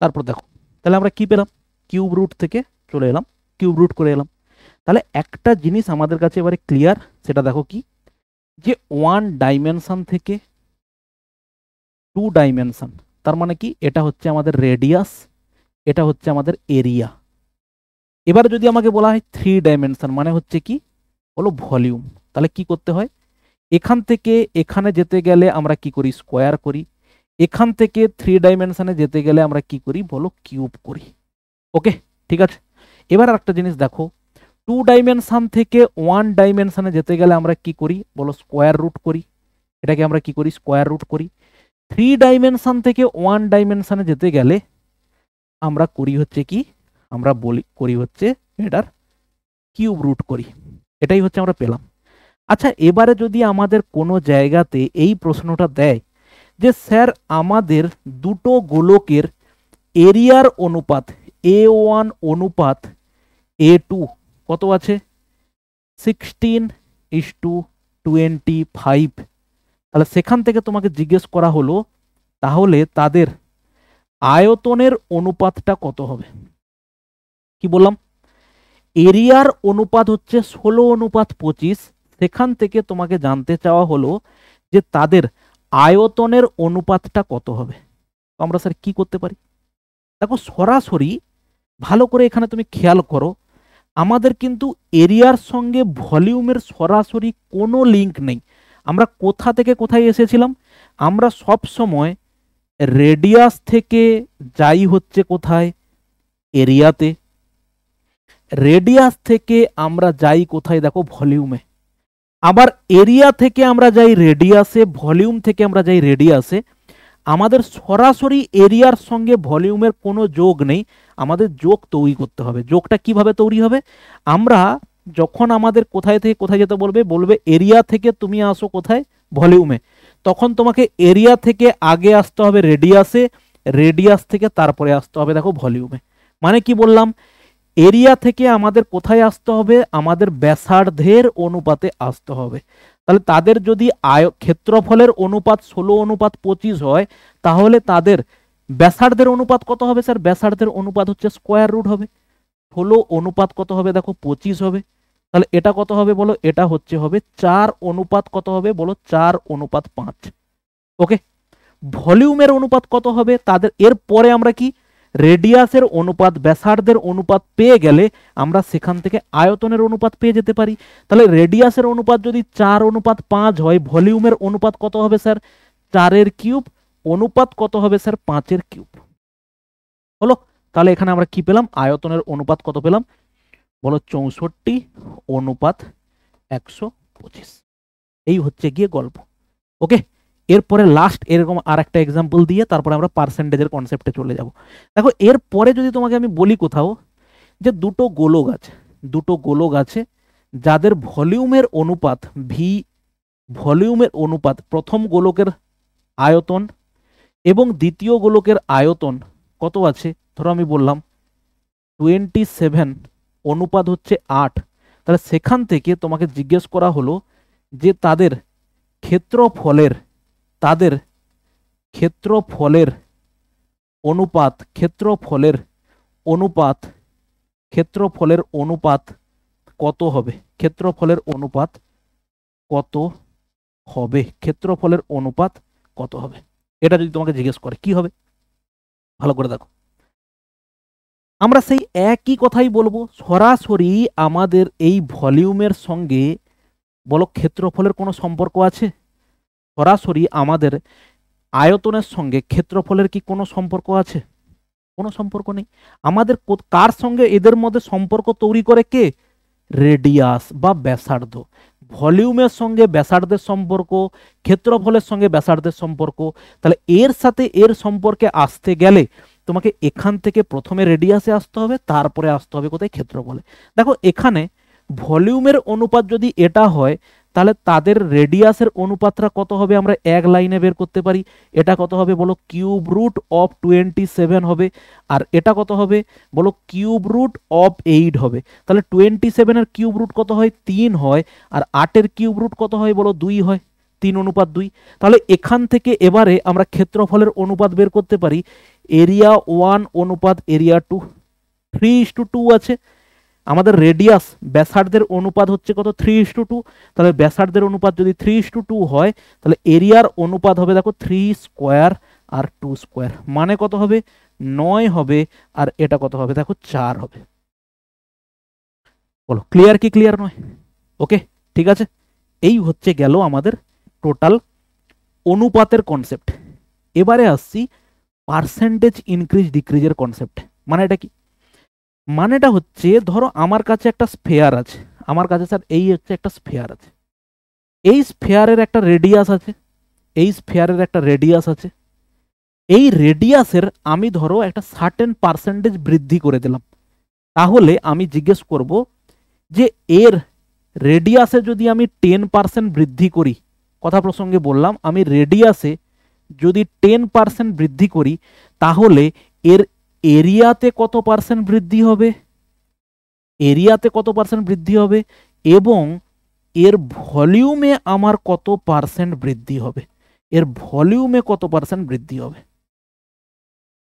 তারপর দেখো, তাহলে আমরা কি পেলাম? কিউব রুট থেকে চলে এলাম, কিউব রুট করে এলাম। তাহলে একটা জিনিস আমাদের কাছে এবারে ক্লিয়ার, সেটা দেখো কি, যে ওয়ান ডাইমেনশন থেকে টু ডাইমেনশন, তার মানে কি? এটা হচ্ছে আমাদের রেডিয়াস, এটা হচ্ছে আমাদের এরিয়া। এবার যদি আমাকে বলা হয় থ্রি ডাইমেনশন, মানে হচ্ছে কি বলো? ভলিউম। তাহলে কি করতে হয়? এখান থেকে এখানে যেতে গেলে আমরা কি করি? স্কোয়ার করি। এখান থেকে থ্রি ডাইমেনশনে যেতে গেলে আমরা কি করি বলো? কিউব করি। ওকে, ঠিক আছে। এবার একটা জিনিস দেখো, টু ডাইমেনশন থেকে ওয়ান ডাইমেনশনে যেতে গেলে আমরা কি করি বলো? স্কোয়ার রুট করি। এটাকে আমরা কি করি? স্কোয়ার রুট করি। থ্রি ডাইমেনশন থেকে ওয়ান ডাইমেনশনে যেতে গেলে আমরা করি হচ্ছে কি? আমরা বলি করি হচ্ছে এটার কিউব রুট করি। এটাই হচ্ছে আমরা পেলাম। আচ্ছা, এবারে যদি আমাদের কোনো জায়গাতে এই প্রশ্নটা দেয় যে স্যার আমাদের দুটো গোলকের এরিয়ার অনুপাত A1 অনুপাত A2 কত আছে? 16:25। তাহলে সেখান থেকে তোমাকে জিজ্ঞেস করা হলো তাহলে তাদের আয়তনের অনুপাতটা কত হবে? কি বললাম? এরিয়ার অনুপাত হচ্ছে 16:25। সেখান থেকে তোমাকে জানতে চাওয়া হলো যে তাদের আয়তনের অনুপাতটা কত হবে। তো আমরা স্যার কি করতে পারি? দেখো সরাসরি ভালো করে এখানে তুমি খেয়াল করো, আমাদের কিন্তু এরিয়ার সঙ্গে ভলিউমের সরাসরি কোনো লিঙ্ক নেই। আমরা কোথা থেকে কোথায় এসেছিলাম? আমরা সব সময় রেডিয়াস থেকে যাই হচ্ছে কোথায়? এরিয়াতে। রেডিয়াস থেকে আমরা যাই কোথায় দেখো ভলিউমে, আবার এরিয়া থেকে আমরা যাই রেডিয়াসে, ভলিউম থেকে আমরা যাই রেডিয়াসে। আমাদের সরাসরি এরিয়ার সঙ্গে ভলিউমের কোনো যোগ নেই, আমাদের যোগ তৈরি করতে হবে। যোগটা কিভাবে তৈরি হবে? আমরা যখন আমাদের কোথায় থেকে কোথায় যেতে বলবে, বলবে এরিয়া থেকে তুমি আসো কোথায় ভলিউমে, তখন তোমাকে এরিয়া থেকে আগে আসতে হবে রেডিয়াসে, রেডিয়াস থেকে তারপরে আসতে হবে দেখো ভলিউমে। মানে কি বললাম, এরিয়া থেকে আমাদের কোথায় আসতে হবে, আমাদের ব্যাসার্ধের অনুপাতে আসতে হবে। তাহলে তাদের যদি ক্ষেত্রফলের অনুপাত 16:25 হয়, তাহলে তাদের ব্যাসার্ধের অনুপাত কত হবে স্যার? ব্যাসার্ধের অনুপাত হচ্ছে স্কোয়ার রুট হবে। 16 অনুপাত কত হবে দেখো 25 হবে। তাহলে এটা কত হবে বলো? এটা হচ্ছে হবে 4 অনুপাত কত হবে বলো? 4:5। ওকে, ভলিউমের অনুপাত কত হবে তাদের? এর পরে আমরা কি রেডিয়াসের অনুপাত ব্যাসার্ধের অনুপাত পেয়ে গেলে আমরা সেখান থেকে আয়তনের অনুপাত পেয়ে যেতে পারি। তাহলে রেডিয়াসের অনুপাত যদি 4:5 হয়, ভলিউমের অনুপাত কত হবে স্যার? 4-এর কিউব। অনুপাত কত হবে স্যার? 5-এর কিউব। হলো? তাহলে এখানে আমরা কি পেলাম? আয়তনের অনুপাত কত পেলাম বলো? 64:125। এই হচ্ছে গিয়ে গল্প। ওকে, এরপরে লাস্ট এরকম আর একটা এক্সাম্পল দিয়ে তারপরে আমরা পার্সেন্টেজের কনসেপ্টে চলে যাব। দেখো, এরপরে যদি তোমাকে আমি বলি কোথাও যে দুটো গোলক আছে যাদের ভলিউমের অনুপাত ভি, ভলিউমের অনুপাত প্রথম গোলকের আয়তন এবং দ্বিতীয় গোলকের আয়তন কত আছে? ধরো আমি বললাম 27 অনুপাত হচ্ছে 8। তাহলে সেখান থেকে তোমাকে জিজ্ঞেস করা হলো যে তাদের ক্ষেত্রফলের অনুপাত কত হবে? ক্ষেত্রফলের অনুপাত কত হবে? এটা যদি তোমাকে জিজ্ঞেস করে কি হবে? ভালো করে দেখো, আমরা সেই একই কথাই বলবো। সরাসরি আমাদের এই ভলিউমের সঙ্গে বলো ক্ষেত্রফলের কোনো সম্পর্ক আছে? সরাসরি আমাদের আয়তনের সঙ্গে ক্ষেত্রফলের কি কোনো সম্পর্ক আছে? কোনো সম্পর্ক নেই। আমাদের কার সঙ্গে এদের মধ্যে সম্পর্ক তৈরি করে? কে? রেডিয়াস বা ব্যাসার্ধ। ভলিউমের সঙ্গে ব্যাসার্ধের সম্পর্ক, ক্ষেত্রফলের সঙ্গে ব্যাসার্ধের সম্পর্ক। তাহলে এর সাথে এর সম্পর্কে আসতে গেলে তোমাকে এখান থেকে প্রথমে রেডিয়াসে আসতে হবে, তারপরে আসতে হবে কোথায়? ক্ষেত্রফলে। দেখো, এখানে ভলিউমের অনুপাত যদি এটা হয়, তাহলে তাদের রেডিয়াসের অনুপাতটা কত হবে আমরা এক লাইনে বের করতে পারি। এটা কত হবে বলো? কিউব রুট অফ 27 হবে। আর এটা কত হবে বলো? কিউব রুট অফ 8 হবে। তাহলে 27-এর কিউব রুট কত হয়? 3 হয়। আর 8-এর কিউব রুট কত হয় বলো? 2 হয়। 3:2। তাহলে এখান থেকে এবারে আমরা ক্ষেত্রফলের অনুপাত বের করতে পারি। এরিয়া 1 অনুপাত এরিয়া 2, 3:2 আছে। আমাদের রেডিয়াস ব্যাসার্ধের অনুপাত হচ্ছে কত? 3:2। তাহলে ব্যাসার্ধের অনুপাত যদি 3:2 হয়, তাহলে এরিয়ার অনুপাত হবে দেখো 3 স্কোয়ার আর 2 স্কোয়ার, মানে কত হবে? 9 হবে। আর এটা কত হবে দেখো? 4 হবে। বলো ক্লিয়ার কি ক্লিয়ার নয়? ওকে, ঠিক আছে। এই হচ্ছে গেল আমাদের টোটাল অনুপাতের কনসেপ্ট। এবারে আসছি পার্সেন্টেজ ইনক্রিজ ডিক্রিজের কনসেপ্ট। মানে এটা কি? মানেটা হচ্ছে ধরো আমার কাছে একটা স্ফেয়ার আছে, আমার কাছে স্যার এই হচ্ছে একটা স্ফেয়ার আছে, এই স্ফেয়ারের একটা রেডিয়াস আছে, এই রেডিয়াসের আমি ধরো একটা সার্টেন পার্সেন্টেজ বৃদ্ধি করে দিলাম। তাহলে আমি জিজ্ঞেস করব যে এর রেডিয়াসে যদি আমি 10% বৃদ্ধি করি, কথা প্রসঙ্গে বললাম, আমি রেডিয়াসে যদি 10% বৃদ্ধি করি, তাহলে এর এরিয়াতে কত পার্সেন্ট বৃদ্ধি হবে? এবং এর ভলিউমে আমার কত পার্সেন্ট বৃদ্ধি হবে?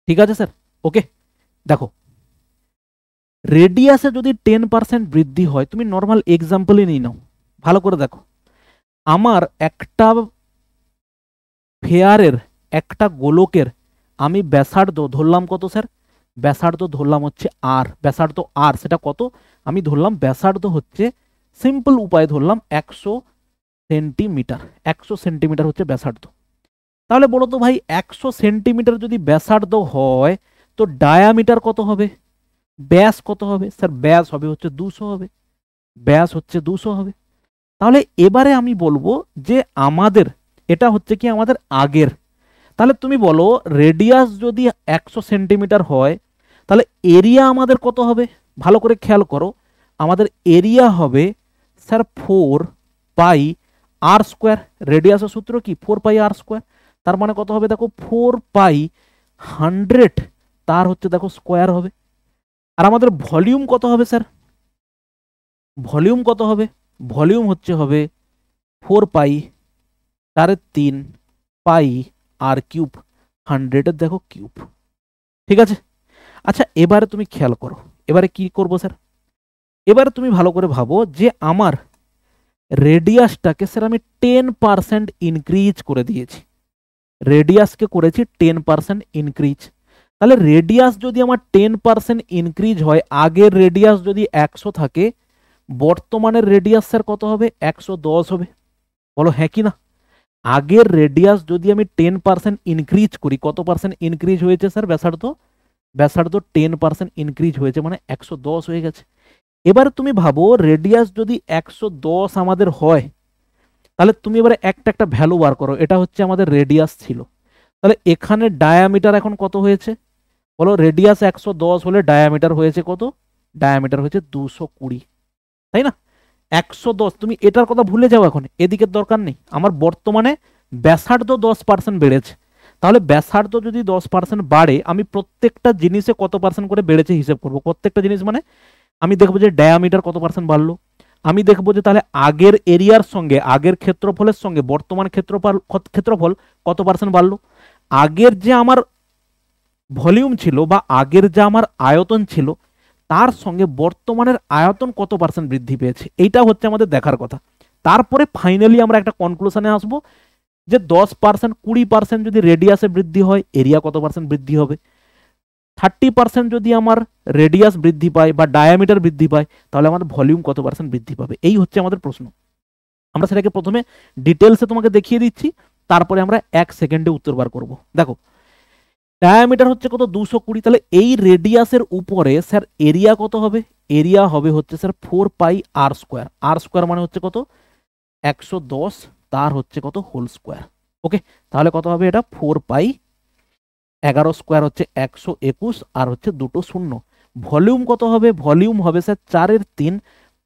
ঠিক আছে স্যার? ওকে, দেখো, রেডিয়াসে যদি 10% বৃদ্ধি হয়, তুমি নর্মাল এক্সাম্পলই নিয়ে নাও, ভালো করে দেখো। আমার একটা ফেয়ারের, একটা গোলকের আমি ব্যাসার্ধ ধরলাম কত স্যার? ব্যাসার্ধ ধরলাম হচ্ছে আর, ব্যাসার্ধ আর, সেটা কত? আমি ধরলাম ব্যাসার্ধ হচ্ছে, সিম্পল উপায় ধরলাম 100 সেন্টিমিটার। 100 সেন্টিমিটার হচ্ছে ব্যাসার্ধ। তাহলে বলো তো ভাই, 100 সেন্টিমিটার যদি ব্যাসার্ধ হয়, তো ডায়ামিটার কত হবে? ব্যাস কত হবে স্যার? ব্যাস হবে হচ্ছে 200 হবে, ব্যাস হচ্ছে 200 হবে। তাহলে এবারে আমি বলবো যে আমাদের এটা হচ্ছে কি আমাদের আগের, তাহলে তুমি বলো রেডিয়াস যদি 100 সেন্টিমিটার হয় তাহলে এরিয়া আমাদের কত হবে? ভালো করে খেয়াল করো, আমাদের এরিয়া হবে স্যার 4 পাই r²। রেডিয়াসের সূত্র কি 4 পাই r², তার মানে কত হবে দেখো 4 পাই 100, তার হচ্ছে দেখো স্কোয়ার হবে। আর আমাদের ভলিউম কত হবে স্যার? ভলিউম কত হবে? ভলিউম হচ্ছে হবে 4 পাই 3 পাই r³ 100-এর দেখো কিউব। ঠিক আছে, আচ্ছা এবারে তুমি খেয়াল করো, এবারে কি করবো স্যার? এবারে তুমি ভালো করে ভাবো যে আমার রেডিয়াসটাকে স্যার আমি 10% ইনক্রিজ করে দিয়েছি, রেডিয়াসকে করেছি 10% ইনক্রিজ। তাহলে রেডিয়াস যদি আমার 10% ইনক্রিজ হয়, আগের রেডিয়াস যদি 100 থাকে, বর্তমানের রেডিয়াস স্যার কত হবে? 110 হবে। বলো হ্যাঁ কি না? আগের রেডিয়াস যদি আমি 10% ইনক্রিজ করি, কত পার্সেন্ট ইনক্রিজ হয়েছে স্যার? ব্যাসার্ধ, ব্যাসার্ধ 10% ইনক্রিজ হয়েছে, মানে 110 হয়ে গেছে। এবার তুমি ভাবো রেডিয়াস যদি 110 আমাদের হয়, তাহলে তুমি এবারে একটা একটা ভ্যালু বার করো। এটা হচ্ছে আমাদের রেডিয়াস ছিল, তাহলে এখানে ডায়ামিটার এখন কত হয়েছে? বলো রেডিয়াস 110 হলে ডায়ামিটার হয়েছে কত? ডায়ামিটার হয়েছে 220, তাই না? 110, তুমি এটার কথা ভুলে যাও, এখন এদিকের দরকার নেই। আমার বর্তমানে ব্যাসার্ধ 10% বেড়েছে, তাহলে ব্যাসার্ধ যদি 10% বাড়ে, আমি প্রত্যেকটা জিনিসে কত পার্সেন্ট করে বেড়েছে হিসেব করবো। প্রত্যেকটা জিনিস মানে আমি দেখবো যে ডায়ামিটার কত পার্সেন্ট বাড়লো, আমি দেখবো যে তাহলে আগের এরিয়ার সঙ্গে, আগের ক্ষেত্রফলের সঙ্গে বর্তমান ক্ষেত্রফল কত পার্সেন্ট বাড়লো। আগের যে আমার ভলিউম ছিল বা আগের যে আমার আয়তন ছিল, তার সঙ্গে বর্তমানের আয়তন কত পার্সেন্ট বৃদ্ধি পেয়েছে, এইটা হচ্ছে আমাদের দেখার কথা। তারপরে ফাইনালি আমরা একটা কনক্লুশনে আসবো যে 10%, 20% যদি রেডিয়াসে বৃদ্ধি হয়, এরিয়া কত পার্সেন্ট বৃদ্ধি হবে। 30% যদি আমার রেডিয়াস বৃদ্ধি পায় বা ডায়ামিটার বৃদ্ধি পায়, তাহলে আমাদের ভলিউম কত পার্সেন্ট বৃদ্ধি পাবে। এই হচ্ছে আমাদের প্রশ্ন। আমরা সেটাকে প্রথমে ডিটেলসে তোমাকে দেখিয়ে দিচ্ছি, তারপরে আমরা 1 সেকেন্ডে উত্তর বার করব। দেখো ডায়ামিটার হচ্ছে কত? 220, তাহলে এই রেডিয়াসের উপরে স্যার এরিয়া কত হবে? এরিয়া হবে হচ্ছে স্যার 4 পাই r²। r² মানে হচ্ছে কত? 110, তার হচ্ছে কত? Whole square. ওকে, তাহলে কত হবে এটা? 4 পাই 11² হচ্ছে 121, আর হচ্ছে দুটো শূন্য। ভলিউম কত হবে? ভলিউম হবে স্যার 4/3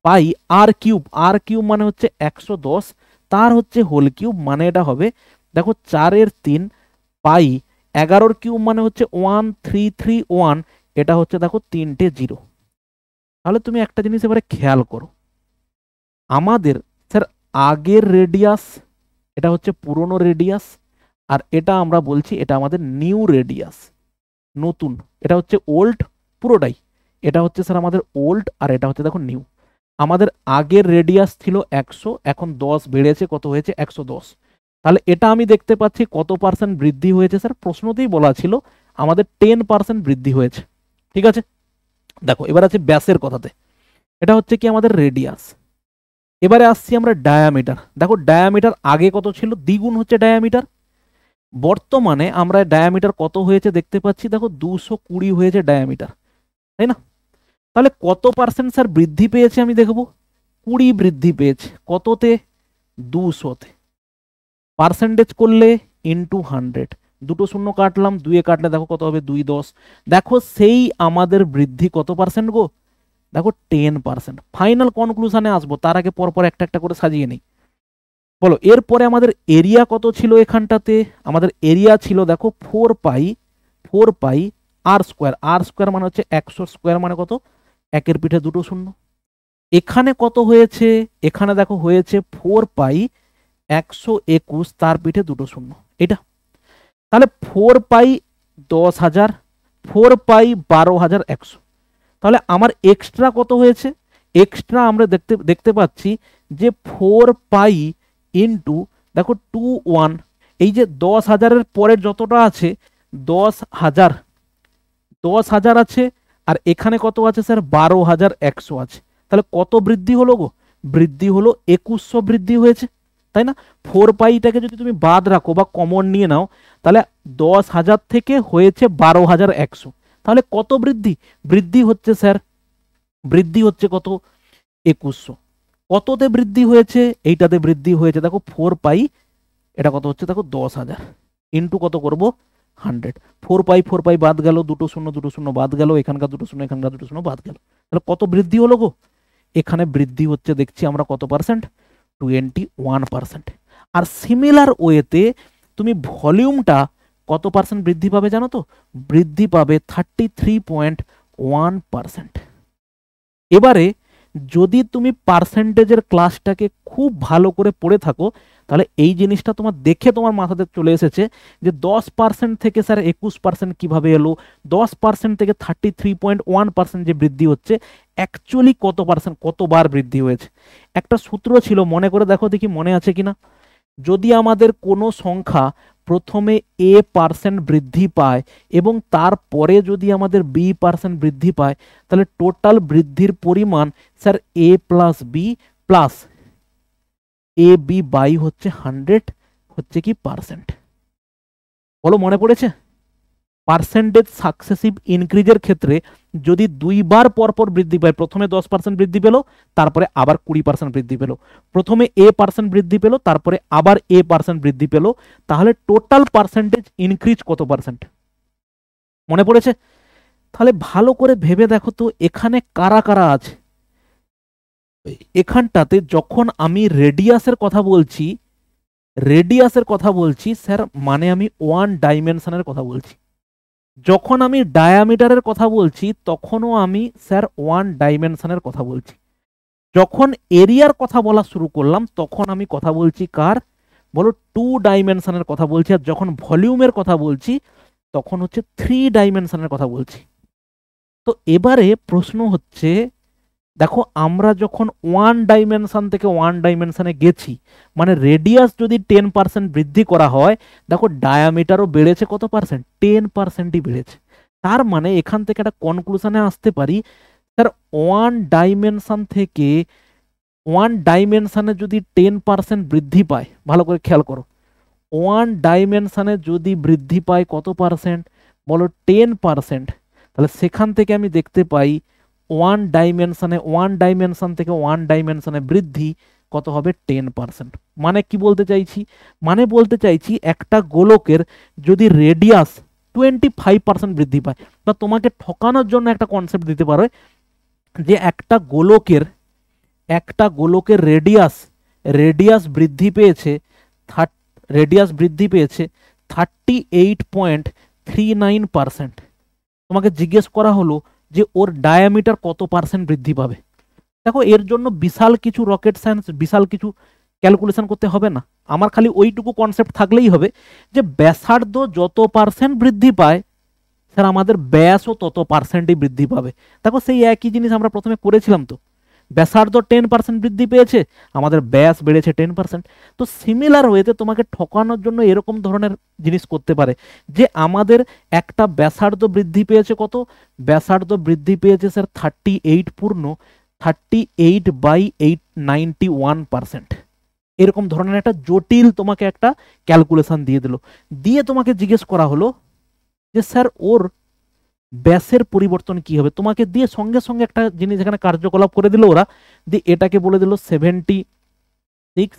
পাই r³ r³ মানে হচ্ছে 110, তার হচ্ছে হোল কিউব, মানে এটা হবে দেখো 4/3 পাই 11³ মানে হচ্ছে 1331, এটা হচ্ছে দেখো 3টে 0। তাহলে তুমি একটা জিনিস এবারে খেয়াল করো, আমাদের স্যার আগের রেডিয়াস, এটা হচ্ছে পুরনো রেডিয়াস, আর এটা আমরা বলছি এটা আমাদের নিউ রেডিয়াস, নতুন। এটা হচ্ছে ওল্ড পুরোটাই, এটা হচ্ছে স্যার আমাদের ওল্ড, আর এটা হচ্ছে দেখো নিউ। আমাদের আগের রেডিয়াস ছিল 100, এখন 10 বেড়েছে, কত হয়েছে? 110। তাহলে এটা আমি দেখতে পাচ্ছি কত পার্সেন্ট বৃদ্ধি হয়েছে স্যার? প্রশ্নতেই বলা ছিল আমাদের 10% বৃদ্ধি হয়েছে। ঠিক আছে, দেখো এবার আছে ব্যাসের কথাতে। এটা হচ্ছে কি আমাদের রেডিয়াস। এবারে আসছি আমরা ডায়ামিটার। দেখো ডায়ামিটার আগে কত ছিল? দ্বিগুণ হচ্ছে ডায়ামিটার। বর্তমানে আমরা ডায়ামিটার কত হয়েছে দেখতে পাচ্ছি, দেখো 220 হয়েছে ডায়ামিটার, তাই না? তাহলে কত পার্সেন্ট স্যার বৃদ্ধি পেয়েছে আমি দেখব? 20 বৃদ্ধি পেয়েছে। কততে? 200-তে। পার্সেন্টেজ করলে ইন্টু 100, দুটো শূন্য কাটলাম, 2 কাটলে দেখো কত হবে? 2×10। দেখো সেই আমাদের বৃদ্ধি কত পার্সেন্ট গো? দেখো 10%। ফাইনাল কনক্লুশনে আসবো, তার আগে পরপর একটা একটা করে সাজিয়ে নেই। বলো এরপরে আমাদের এরিয়া কত ছিল এখানটাতে? আমাদের এরিয়া ছিল দেখো 4 পাই r² মানে হচ্ছে 100² মানে কত? একের পিঠে দুটো শূন্য। এখানে কত হয়েছে? এখানে দেখো হয়েছে 4 পাই 121, তার পিঠে দুটো শূন্য, এটা। তাহলে 4 পাই 10,000, 4 পাই 12,100। তাহলে আমার এক্সট্রা কত হয়েছে? এক্সট্রা আমরা দেখতে পাচ্ছি যে 4 পাই ইন্টু দেখো 21, এই যে 10,000-এর পরের যতটা আছে 10,000, 10,000 আছে, আর এখানে কত আছে স্যার? 12,100 আছে। তাহলে কত বৃদ্ধি হলো গো? বৃদ্ধি হলো 2100 বৃদ্ধি হয়েছে, তাই না? 4 পাইটাকে যদি তুমি বাদ রাখো বা কমন নিয়ে নাও, তাহলে 10,000 থেকে হয়েছে 12,100, তাহলে কত বৃদ্ধি? বৃদ্ধি হচ্ছে স্যার, বৃদ্ধি হচ্ছে কত? 2100। কততে বৃদ্ধি হয়েছে? এইটাতে বৃদ্ধি হয়েছে দেখো 4 পাই, এটা কত হচ্ছে দেখো 10,000 ইন্টু কত করব 100। 4 পাই বাদ গেল, দুটো শূন্য বাদ গেল, এখানকার দুটো শূন্য এখানকার দুটো শূন্য বাদ গেল। তাহলে কত বৃদ্ধি হলো গো? এখানে বৃদ্ধি হচ্ছে দেখছি আমরা কত পার্সেন্ট? 21%। আর সিমিলার ওয়েতে তুমি ভলিউমটা কত পার্সেন্ট বৃদ্ধি পাবে জানো তো? বৃদ্ধি পাবে 33.1%। এবারে যদি তুমি পার্সেন্টেজের ক্লাসটাকে খুব ভালো করে পড়ে থাকো, তাহলে এই জিনিসটা তোমার দেখে তোমার মাথাতে চলে এসেছে যে 10% থেকে স্যার 21% কিভাবে এলো, 10% থেকে 33.1% যে বৃদ্ধি হচ্ছে, অ্যাকচুয়ালি কত পার্সেন্ট, কতবার বৃদ্ধি হয়েছে। একটা সূত্র ছিল, মনে করে দেখো দেখি মনে আছে কিনা। যদি আমাদের কোনো সংখ্যা প্রথমে a% বৃদ্ধি পায় এবং তারপরে যদি আমাদের b% বৃদ্ধি পায়, তাহলে টোটাল বৃদ্ধির পরিমাণ sir a plus b plus a b by হচ্ছে 100 হচ্ছে কি পার্সেন্ট। বলো মনে পড়েছে? পার্সেন্টেজ সাকসেসিভ ইনক্রিজের ক্ষেত্রে যদি দুইবার পরপর বৃদ্ধি পায়, প্রথমে 10% বৃদ্ধি পেল, তারপরে আবার 20% বৃদ্ধি পেল, প্রথমে a% বৃদ্ধি পেল, তারপরে আবার a% বৃদ্ধি পেল, তাহলে টোটাল পার্সেন্টেজ ইনক্রিজ কত পার্সেন্ট? মনে পড়েছে? তাহলে ভালো করে ভেবে দেখো তো এখানে কারা কারা আছে। এখানটাতে যখন আমি রেডিয়াসের কথা বলছি স্যার, মানে আমি ওয়ান ডাইমেনশনের কথা বলছি। যখন আমি ডায়ামিটারের কথা বলছি তখনও আমি স্যার ওয়ান ডাইমেনশনের কথা বলছি। যখন এরিয়ার কথা বলা শুরু করলাম তখন আমি কথা বলছি কার? বলো 2 ডাইমেনশনের কথা বলছি। আর যখন ভলিউমের কথা বলছি তখন হচ্ছে 3 ডাইমেনশনের কথা বলছি। তো এবারে প্রশ্ন হচ্ছে, দেখো আমরা যখন ওয়ান ডাইমেনশন থেকে ওয়ান ডাইমেনশনে গেছি, মানে রেডিয়াস যদি 10% বৃদ্ধি করা হয়, দেখো ডায়ামিটারও বেড়েছে কত পার্সেন্ট? 10%ই বেড়েছে। তার মানে এখান থেকে একটা কনক্লুশনে আসতে পারি, স্যার ওয়ান ডাইমেনশন থেকে ওয়ান ডাইমেনশনে যদি 10% বৃদ্ধি পায়, ভালো করে খেয়াল করো, ওয়ান ডাইমেনশনে যদি বৃদ্ধি পায় কত পার্সেন্ট? বলো 10%। তাহলে সেখান থেকে আমি দেখতে পাই ওয়ান ডাইমেনশন থেকে ওয়ান ডাইমেনশনে বৃদ্ধি কত হবে? 10%। মানে কি বলতে চাইছি? মানে বলতে চাইছি একটা গোলকের যদি রেডিয়াস 25% বৃদ্ধি পায়, বা তোমাকে ঠকানোর জন্য একটা কনসেপ্ট দিতে পারো যে একটা গোলকের রেডিয়াস বৃদ্ধি পেয়েছে 38.39%। তোমাকে জিজ্ঞেস করা হলো যে ওর ডায়ামিটার কত পার্সেন্ট বৃদ্ধি পাবে। দেখো এর জন্য বিশাল কিছু রকেট সায়েন্স, বিশাল কিছু ক্যালকুলেশন করতে হবে না। আমার খালি ওইটুকু কনসেপ্ট থাকলেই হবে যে ব্যাসার্ধ যত পার্সেন্ট বৃদ্ধি পায় স্যার আমাদের ব্যাসও তত পার্সেন্টই বৃদ্ধি পাবে। দেখো সেই একই জিনিস আমরা প্রথমে করেছিলাম তো, ব্যাসার্ধ 10% বৃদ্ধি পেয়েছে, আমাদের ব্যাস বেড়েছে 10%। তো সিমিলার ওয়েতে তোমাকে ঠকানোর জন্য এরকম ধরনের জিনিস করতে পারে যে আমাদের একটা ব্যাসার্ধ বৃদ্ধি পেয়েছে কত? ব্যাসার্ধ বৃদ্ধি পেয়েছে স্যার 38.91%। এরকম ধরনের একটা জটিল তোমাকে একটা ক্যালকুলেশন দিয়ে দিল, দিয়ে তোমাকে জিজ্ঞেস করা হলো যে স্যার ওর ব্যাসের পরিবর্তন কি হবে। তোমাকে দিয়ে সঙ্গে সঙ্গে একটা জিনিস এখানে কার্যকলাপ করে দিল ওরা, দিয়ে এটাকে বলে দিল 76,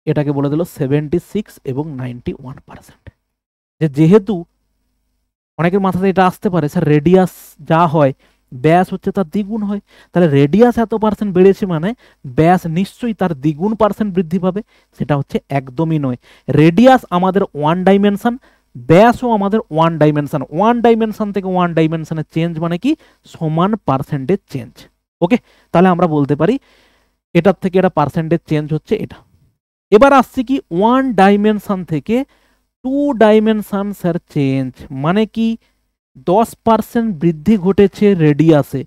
এটাকে বলে দিল 76 এবং 91%। যেহেতু অনেকের মাথাতে এটা আসতে পারে স্যার রেডিয়াস যা হয় ব্যাস হচ্ছে তার দ্বিগুণ হয়, তাহলে রেডিয়াস এত পার্সেন্ট বেড়েছে মানে ব্যাস নিশ্চয়ই তার দ্বিগুণ পার্সেন্ট বৃদ্ধি পাবে। সেটা হচ্ছে একদমই নয়। রেডিয়াস আমাদের ওয়ান ডাইমেনশন, ব্যাসও আমাদের ওয়ান ডাইমেনশন থেকে ওয়ান ডাইমেনশনে চেঞ্জ মানে কি? সমান পার্সেন্টেজ চেঞ্জ। ওকে, তাহলে আমরা বলতে পারি এটার থেকে এটা পার্সেন্টেজ চেঞ্জ হচ্ছে এটা। এবার আসছি কি ওয়ান ডাইমেনশন থেকে 2 ডাইমেনশন স্যার চেঞ্জ মানে কি? 10% বৃদ্ধি ঘটেছে রেডিয়াসে,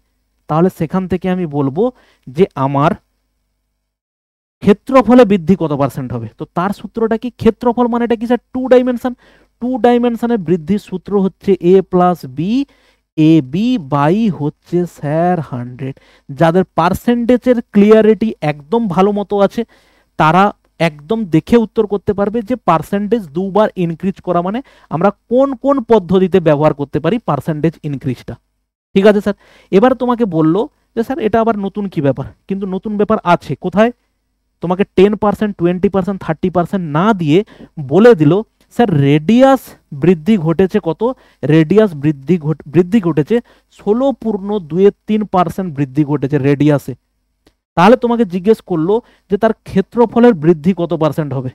তাহলে সেখান থেকে আমি বলবো যে আমার ক্ষেত্রফলে বৃদ্ধি কত পার্সেন্ট হবে। তো তার সূত্রটা কি? ক্ষেত্রফল মানে এটা কি স্যার? 2 ডাইমেনশন। 2 ডাইমেনশনে বৃদ্ধির সূত্র হচ্ছে a plus b, a b by হচ্ছে স্যার 100। যাদের পার্সেন্টেজের ক্লিয়ারিটি একদম ভালো মতো আছে তারা একদম দেখে উত্তর করতে পারবে যে পার্সেন্টেজ দুবার ইনক্রিজ করা মানে আমরা কোন কোন পদ্ধতিতে ব্যবহার করতে পারি পার্সেন্টেজ ইনক্রিজটা। ঠিক আছে স্যার, এবার তোমাকে বললো যে স্যার এটা আবার নতুন কি ব্যাপার, কিন্তু নতুন ব্যাপার আছে কোথায়, তোমাকে 10%, 20%, 30% না দিয়ে বলে দিল স্যার রেডিয়াস বৃদ্ধি ঘটেছে কত, রেডিয়াস বৃদ্ধি ঘটেছে 16.23% বৃদ্ধি ঘটেছে রেডিয়াসে। তাহলে তোমাকে জিজ্ঞেস করলো যে তার ক্ষেত্রফলের বৃদ্ধি কত পার্সেন্ট হবে।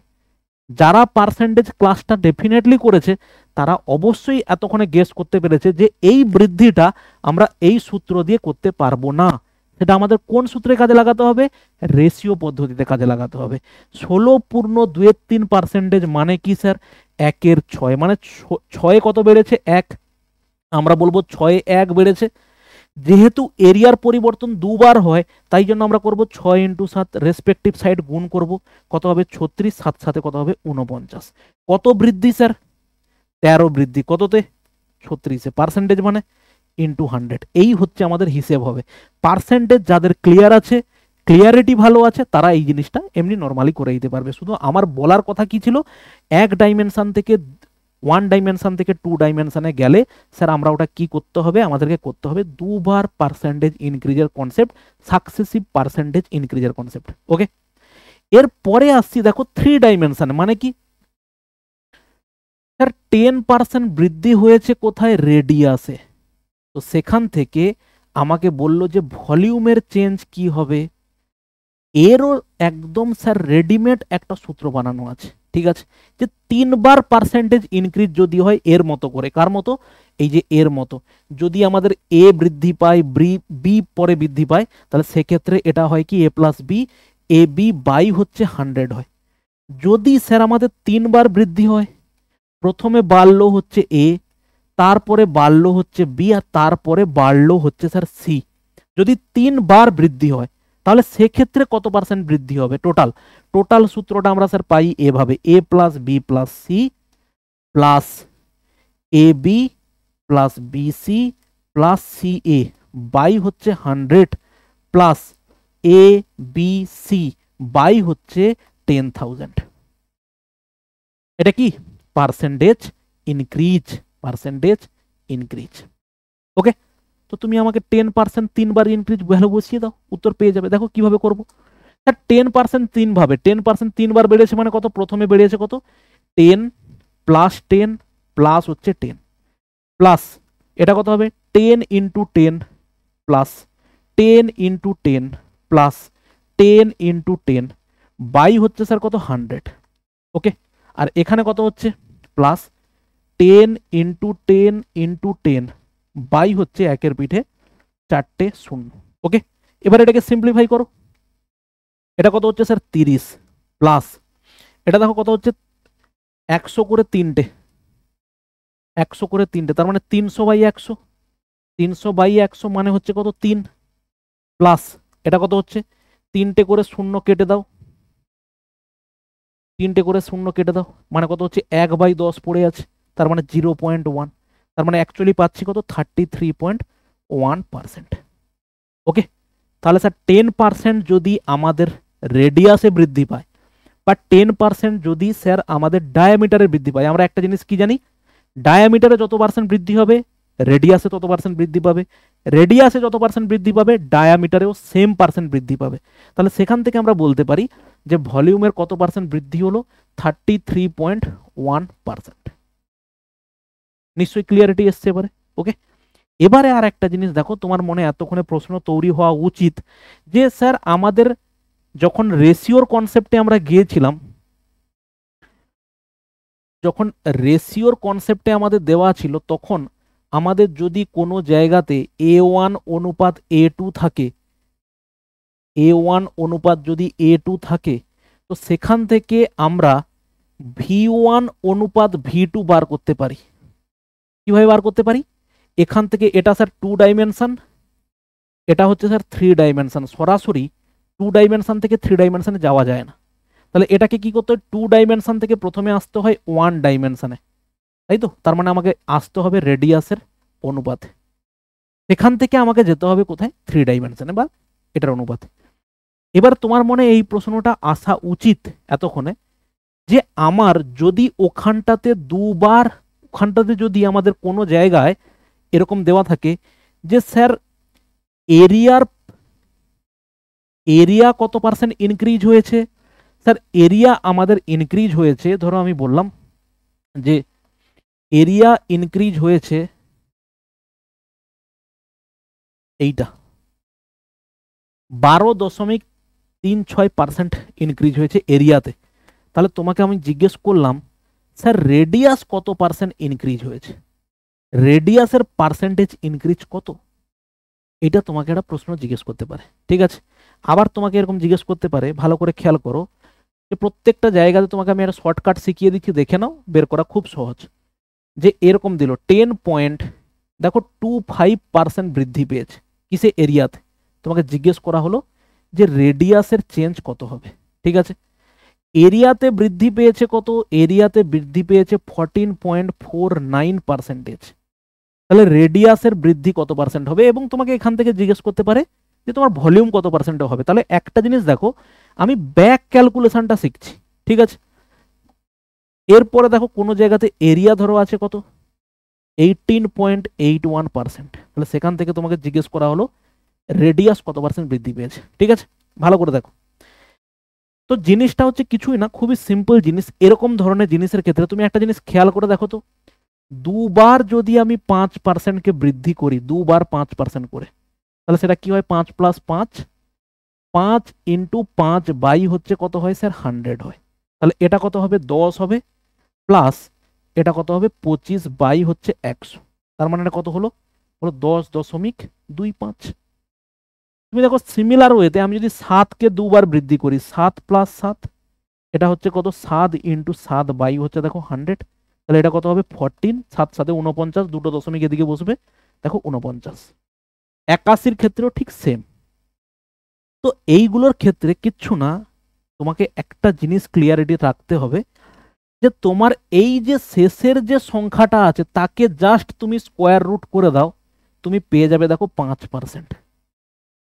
যারা পার্সেন্টেজ ক্লাসটা ডেফিনেটলি করেছে তারা অবশ্যই এতক্ষণে গেস করতে পেরেছে যে এই বৃদ্ধিটা আমরা এই সূত্র দিয়ে করতে পারবো না, সেটা আমাদের কোন সূত্রে কাজে লাগাতে হবে, রেশিও পদ্ধতিতে কাজে লাগাতে হবে। 16.23% মানে কি স্যার, 1/6, মানে 6 কত বেড়েছে, 1, আমরা বলবো 6 1 বেড়েছে। যেহেতু এরিয়ার পরিবর্তন দুবার হয় তাই জন্য আমরা করব 6 × 7, রেসপেক্টিভ সাইড গুণ করব, কত হবে 36, 7 সাথে কত হবে 49। কত বৃদ্ধি স্যার, 13 বৃদ্ধি, কততে 36-এ, পার্সেন্টেজ মানে ইন্টু 100। এই হচ্ছে আমাদের হিসেব হবে। পার্সেন্টেজ যাদের ক্লিয়ার আছে, ক্লিয়ারিটি ভালো আছে, তারা এই জিনিসটা এমনি নর্মালি করে দিতে পারবে। শুধু আমার বলার কথা কি ছিল, এক ডাইমেনশন থেকে 1 ডাইমেনশন থেকে 2 ডাইমেনশনে গেলে স্যার আমরা ওটা কি করতে হবে, আমাদেরকে করতে হবে দুবার পার্সেন্টেজ ইনক্রিজের কনসেপ্ট, সাকসেসিভ পার্সেন্টেজ ইনক্রিজের কনসেপ্ট। ওকে, এর পরে আসছি দেখো 3 ডাইমেনশন মানে কি, স্যার 10% বৃদ্ধি হয়েছে কোথায়, রেডিয়াসে। তো সেখান থেকে আমাকে বলল যে ভলিউমের চেঞ্জ কি হবে, এরও একদম স্যার রেডিমেড একটা সূত্র বানানো আছে। ঠিক আছে, যে 3 বার পার্সেন্টেজ ইনক্রিজ যদি হয় এর মতো করে, কার মতো, এই যে এর মতো, যদি আমাদের এ বৃদ্ধি পায়, বি পরে বৃদ্ধি পায়, তাহলে সেক্ষেত্রে এটা হয় কি a+b, এ বি বাই হচ্ছে 100 হয়। যদি স্যার আমাদের 3 বার বৃদ্ধি হয়, প্রথমে বাড়লো হচ্ছে এ, তারপরে বাড়লো হচ্ছে বি, আর তারপরে বাড়লো হচ্ছে স্যার সি, যদি 3 বার বৃদ্ধি হয় তাহলে সেক্ষেত্রে কত পার্সেন্ট বৃদ্ধি হবে, টোটাল। টোটাল সূত্রটা আমরা স্যার পাই এভাবে, a+b+c plus a b plus bc plus c a by হচ্ছে 100 plus a b c by হচ্ছে 10,000। এটা কি percentage increase, percentage increase. Okay, তো তুমি আমাকে 10% 3 বার ইনক্রিজ ভ্যালু বসিয়ে দাও, উত্তর পেয়ে যাবে। দেখো কিভাবে করবো, স্যার 10% 3 ভাবে, 10% 3 বার বেড়েছে মানে কত, প্রথমে বেড়েছে কত 10 প্লাস 10 প্লাস হচ্ছে 10 প্লাস এটা কত হবে 10 × 10 প্লাস 10 × 10 প্লাস 10 × 10 বাই হচ্ছে স্যার কত 100। ওকে, আর এখানে কত হচ্ছে প্লাস 10 × 10 × 10 বাই হচ্ছে একের পিঠে 4টে 0। ওকে, এবার এটাকে সিম্পলিফাই করো, এটা কত হচ্ছে স্যার 30 প্লাস এটা দেখো কত হচ্ছে 100 করে 3টে, 100 করে 3টে, তার মানে 300/100, 300/100 মানে হচ্ছে কত 3, প্লাস এটা কত হচ্ছে 3টে করে 0 কেটে দাও, 3টে করে 0 কেটে দাও, মানে কত হচ্ছে 1/10 পড়ে আছে, তার মানে 0.1, তার মানে অ্যাকচুয়ালি পাচ্ছি কত 33.1%। ওকে, তাহলে স্যার 10% যদি আমাদের রেডিয়াসে বৃদ্ধি পায় বা 10% যদি স্যার আমাদের ডায়ামিটারে বৃদ্ধি পায়, আমরা একটা জিনিস কি জানি, ডায়ামিটারে যত পার্সেন্ট বৃদ্ধি হবে রেডিয়াসে তত পার্সেন্ট বৃদ্ধি পাবে, রেডিয়াসে যত পার্সেন্ট বৃদ্ধি পাবে ডায়ামিটারেও সেম পার্সেন্ট বৃদ্ধি পাবে। তাহলে সেখান থেকে আমরা বলতে পারি যে ভলিউমের কত পার্সেন্ট বৃদ্ধি হলো, 33.1%। নিশ্চয়ই ক্লিয়ারিটি এসছে এবারে। ওকে, এবারে আর একটা জিনিস দেখো, তোমার মনে এতক্ষণে প্রশ্ন তৈরি হওয়া উচিত যে স্যার আমাদের যখন রেশিওর কনসেপ্টে আমরা গিয়েছিলাম, যখন রেশিওর কনসেপ্টে আমাদের দেওয়া ছিল, তখন আমাদের যদি কোনো জায়গাতে a1 অনুপাত a2 থাকে, a1 অনুপাত যদি a2 থাকে, তো সেখান থেকে আমরা v1 অনুপাত v2 বার করতে পারি। কিভাবে বার করতে পারি, এখান থেকে এটা স্যার 2 ডাইমেনশন, এটা হচ্ছে স্যার 3 ডাইমেনশন, সরাসরি 2 ডাইমেনশন থেকে 3 ডাইমেনশনে যাওয়া যায় না, তাহলে এটাকে কি করতে হয়, 2 ডাইমেনশন থেকে প্রথমে আসতে হয় 1 ডাইমেনশনে, তাই তো, তার মানে আমাকে আসতে হবে রেডিয়াসের অনুপাতে, সেখান থেকে আমাকে যেতে হবে কোথায় 3 ডাইমেনশনে বা এটার অনুপাতে। এবার তোমার মনে এই প্রশ্নটা আসা উচিত এতক্ষণে যে আমার যদি ওখানটাতে দুবার, ওখানটাতে যদি আমাদের কোনো জায়গায় এরকম দেওয়া থাকে যে স্যার এরিয়ার এরিয়া কত পার্সেন্ট ইনক্রিজ হয়েছে, স্যার এরিয়া আমাদের ইনক্রিজ হয়েছে, ধরো আমি বললাম যে এরিয়া ইনক্রিজ হয়েছে এইটা 12.36% ইনক্রিজ হয়েছে এরিয়াতে, তাহলে তোমাকে আমি জিজ্ঞেস করলাম স্যার রেডিয়াস কত পার্সেন্ট ইনক্রিজ হয়েছে, রেডিয়াসের পার্সেন্টেজ ইনক্রিজ কত, এটা তোমাকে একটা প্রশ্ন জিজ্ঞেস করতে পারে। ঠিক আছে, আবার তোমাকে এরকম জিজ্ঞেস করতে পারে, ভালো করে খেয়াল করো যে প্রত্যেকটা জায়গাতে তোমাকে আমি একটা শর্টকাট শিখিয়ে দিচ্ছি, দেখে নাও, বের করা খুব সহজ। যে এরকম দিল 10 পয়েন্ট, দেখো 25% বৃদ্ধি পেয়েছে কিসে, এরিয়াতে। তোমাকে জিজ্ঞেস করা হলো যে রেডিয়াসের চেঞ্জ কত হবে। ঠিক আছে, এরিয়াতে বৃদ্ধি পেয়েছে কত, এরিয়াতে বৃদ্ধি পেয়েছে 14.49%। তাহলে রেডিয়াসের বৃদ্ধি কত পার্সেন্ট হবে, এবং তোমাকে এখান থেকে জিজ্ঞেস করতে পারে যে তোমার ভলিউম কত পার্সেন্ট হবে। তাহলে একটা জিনিস দেখো, আমি ব্যাক ক্যালকুলেশনটা শিখছি। ঠিক আছে, এরপরে দেখো কোনো জায়গাতে এরিয়া ধরো আছে কত, 18.81%, তাহলে সেখান থেকে তোমাকে জিজ্ঞেস করা হলো রেডিয়াস কত পার্সেন্ট বৃদ্ধি পেয়েছে। ঠিক আছে, ভালো করে দেখো। তো জিনিসটা হচ্ছে কিছুই না, খুবই সিম্পল জিনিস। এরকম ধরনের জিনিসের ক্ষেত্রে তুমি একটা জিনিস খেয়াল করে দেখো তো, দুবার যদি আমি 5%কে বৃদ্ধি করি, দুবার 5% করে, তাহলে সেটা কি হয়, 5 + 5, 5 × 5 বাই হচ্ছে কত হয় স্যার, 100 হয়। তাহলে এটা কত হবে, 10 হবে, প্লাস এটা কত হবে, 25 বাই হচ্ছে 100। তার মানে এটা কত হলো, 10.25। তুমি দেখো সিমিলার ওয়েতে আমি যদি 7কে দুবার বৃদ্ধি করি, 7 + 7, এটা হচ্ছে কত, 7 × 7 বাই হচ্ছে দেখো 100, তাহলে এটা কত হবে 14, 7 × 7 = 49, দুটো দশমিক এদিকে বসবে, দেখো 49। 81 ক্ষেত্রেও ঠিক সেম। তো এইগুলোর ক্ষেত্রে কিচ্ছু না, তোমাকে একটা জিনিস ক্লিয়ারিটি রাখতে হবে যে তোমার এই যে শেষের যে সংখ্যাটা আছে তাকে জাস্ট তুমি স্কোয়ার রুট করে দাও, তুমি পেয়ে যাবে দেখো 5%।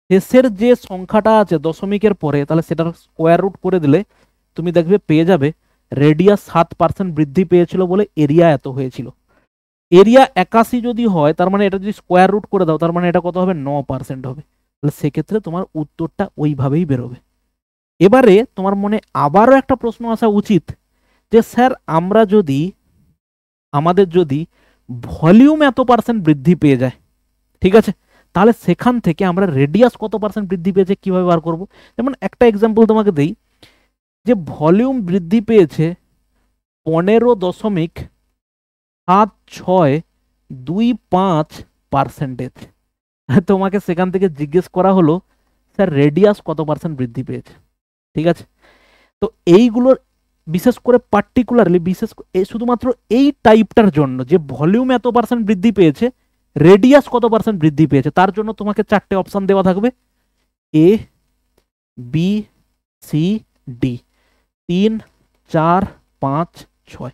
শেষের যে সংখ্যাটা আছে দশমিকের পরে, তাহলে সেটার স্কোয়ার রুট করে দিলে তুমি দেখবে পেয়ে যাবে রেডিয়াস 7% বৃদ্ধি পেয়েছিল বলে এরিয়া এত হয়েছিল। এরিয়া 81 যদি হয়, তার মানে এটা যদি স্কোয়ার রুট করে দাও, তার মানে এটা কত হবে, 9% হবে। তাহলে সেক্ষেত্রে তোমার উত্তরটা ওইভাবেই বেরোবে। এবারে তোমার মনে আবারও একটা প্রশ্ন আসা উচিত যে স্যার আমরা যদি, আমাদের যদি ভলিউম এত পার্সেন্ট বৃদ্ধি পেয়ে যায়, ঠিক আছে, তাহলে সেখান থেকে আমরা রেডিয়াস কত পার্সেন্ট বৃদ্ধি পেয়েছে কিভাবে বার করব। যেমন একটা এক্সাম্পল তোমাকে দেই, যে ভলিউম বৃদ্ধি পেয়েছে 15.7625%। তোমাকে সেখান থেকে জিজ্ঞেস করা হলো স্যার রেডিয়াস কত পার্সেন্ট বৃদ্ধি পেয়েছে। ঠিক আছে, তো এইগুলোর বিশেষ করে পার্টিকুলারলি, শুধুমাত্র এই টাইপটার জন্য যে ভলিউম এত পার্সেন্ট বৃদ্ধি পেয়েছে, রেডিয়াস কত পার্সেন্ট বৃদ্ধি পেয়েছে, তার জন্য তোমাকে 4টে অপশন দেওয়া থাকবে, এ, বি, সি, ডি, 3, 4, 5, 6।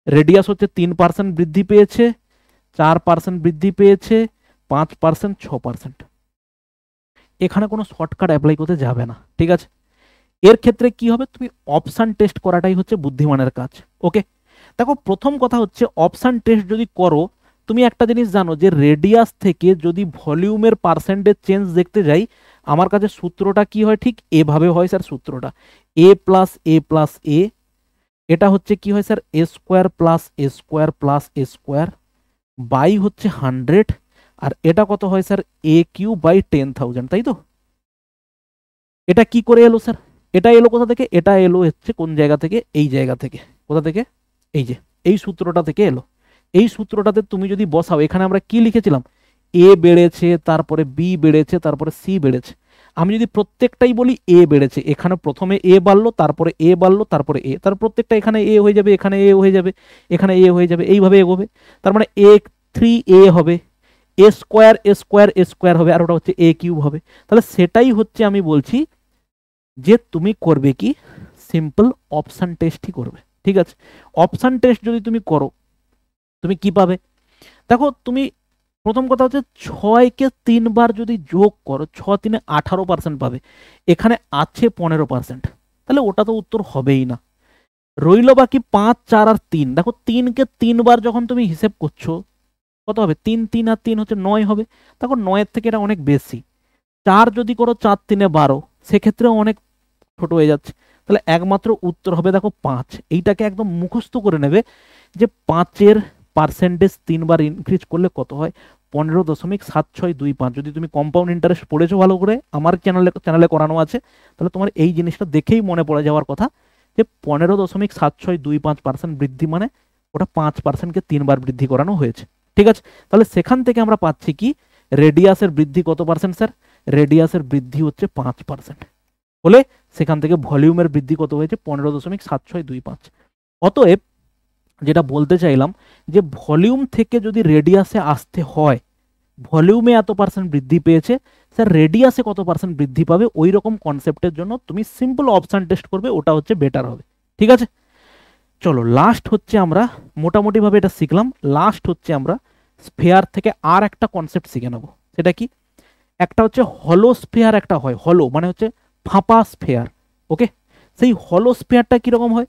রেডিয়াস হচ্ছে 3% বৃদ্ধি পেয়েছে, 4% বৃদ্ধি পেয়েছে, 5%, 6%। এখানে কোনো শর্টকাট অ্যাপ্লাই করতে যাবে না। ঠিক আছে, এর ক্ষেত্রে কি হবে, তুমি অপশন টেস্ট করাটাই হচ্ছে বুদ্ধিমানের কাজ। ওকে, দেখো প্রথম কথা হচ্ছে অপশন টেস্ট যদি করো, তুমি একটা জিনিস জানো যে রেডিয়াস থেকে যদি ভলিউমের পার্সেন্টেজ চেঞ্জ দেখতে যাই, আমার কাছে সূত্রটা কি হয়, ঠিক এভাবে হয় স্যার সূত্রটা, a + a + a, এটা হচ্ছে কি হয় sir, a² + a² + a² by হচ্ছে 100, আর এটা কত হয় স্যার, a³/10,000, তাই তো। এটা কি করে এলো স্যার, এটা এলো কোথা থেকে, এটা এলো হচ্ছে কোন জায়গা থেকে, এই জায়গা থেকে। কোথা থেকে, এই যে এই সূত্রটা থেকে এলো। এই সূত্রটাতে তুমি যদি বসাও, এখানে আমরা কি লিখেছিলাম, এ বেড়েছে, তারপরে বি বেড়েছে, তারপরে সি বেড়েছে। আমি যদি প্রত্যেকটাই বলি এ বেড়েছে, এখানে প্রথমে এ বাড়লো, তারপরে এ বাড়লো, তারপরে এ, তার প্রত্যেকটা এখানে এ হয়ে যাবে, এখানে এ হয়ে যাবে, এখানে এ হয়ে যাবে, এইভাবে এগোবে। তার মানে a3a হবে, a² হবে, আর ওটা হচ্ছে a³ হবে। তাহলে সেটাই হচ্ছে আমি বলছি যে তুমি করবে কি, সিম্পল অপশন টেস্টই করবে। ঠিক আছে, অপশন টেস্ট যদি তুমি করো, তুমি কি পাবে, দেখো তুমি প্রথম কথা হচ্ছে 6কে 3 বার যদি যোগ করো, 6 3 18% পাবে, এখানে আছে 15%, তাহলে ওটা তো উত্তর হবেই না। রইল বাকি 5 4 আর 3। দেখো 3কে 3 বার যখন তুমি হিসেব করছো কত হবে, 3 3 আর 3 হচ্ছে 9 হবে। দেখো 9-এর থেকে এটা অনেক বেশি। 4 যদি করো 4 3 12, সেক্ষেত্রেও অনেক ছোট হয়ে যাচ্ছে। তাহলে একমাত্র উত্তর হবে দেখো 5। এইটাকে একদম মুখস্থ করে নেবে যে 5-এর পার্সেন্টেজ 3 বার ইনক্রিজ করলে কত হয়, 15.7625। যদি তুমি কম্পাউন্ড ইন্টারেস্ট পড়েছো ভালো করে, আমার চ্যানেলে করানো আছে, তাহলে তোমার এই জিনিসটা দেখেই মনে পড়ে যাওয়ার কথা যে 15.7625% বৃদ্ধি মানে ওটা 5%কে 3 বার বৃদ্ধি করানো হয়েছে। ঠিক আছে, তাহলে সেখান থেকে আমরা পাচ্ছি কি, রেডিয়াসের বৃদ্ধি কত পার্সেন্ট স্যার, রেডিয়াসের বৃদ্ধি হচ্ছে 5%। হলে সেখান থেকে ভলিউমের বৃদ্ধি কত হয়েছে, 15.7625। অতএব যেটা বলতে চাইলাম যে ভলিউম থেকে যদি রেডিয়াসে আসতে হয়, ভলিউমে এত পার্সেন্ট বৃদ্ধি পেয়েছে, স্যার রেডিয়াসে কত পার্সেন্ট বৃদ্ধি পাবে, ওই রকম কনসেপ্টের জন্য তুমি সিম্পল অপশন টেস্ট করবে, ওটা হচ্ছে বেটার হবে। ঠিক আছে, চলো লাস্ট হচ্ছে আমরা মোটামুটিভাবে এটা শিখলাম। লাস্ট হচ্ছে আমরা স্ফেয়ার থেকে আর একটা কনসেপ্ট শিখে নেব। সেটা কি, একটা হচ্ছে হলো স্ফেয়ার, একটা হয় হলো মানে হচ্ছে ফাঁপা স্ফেয়ার। ওকে, সেই হলো স্ফেয়ারটা কিরকম হয়,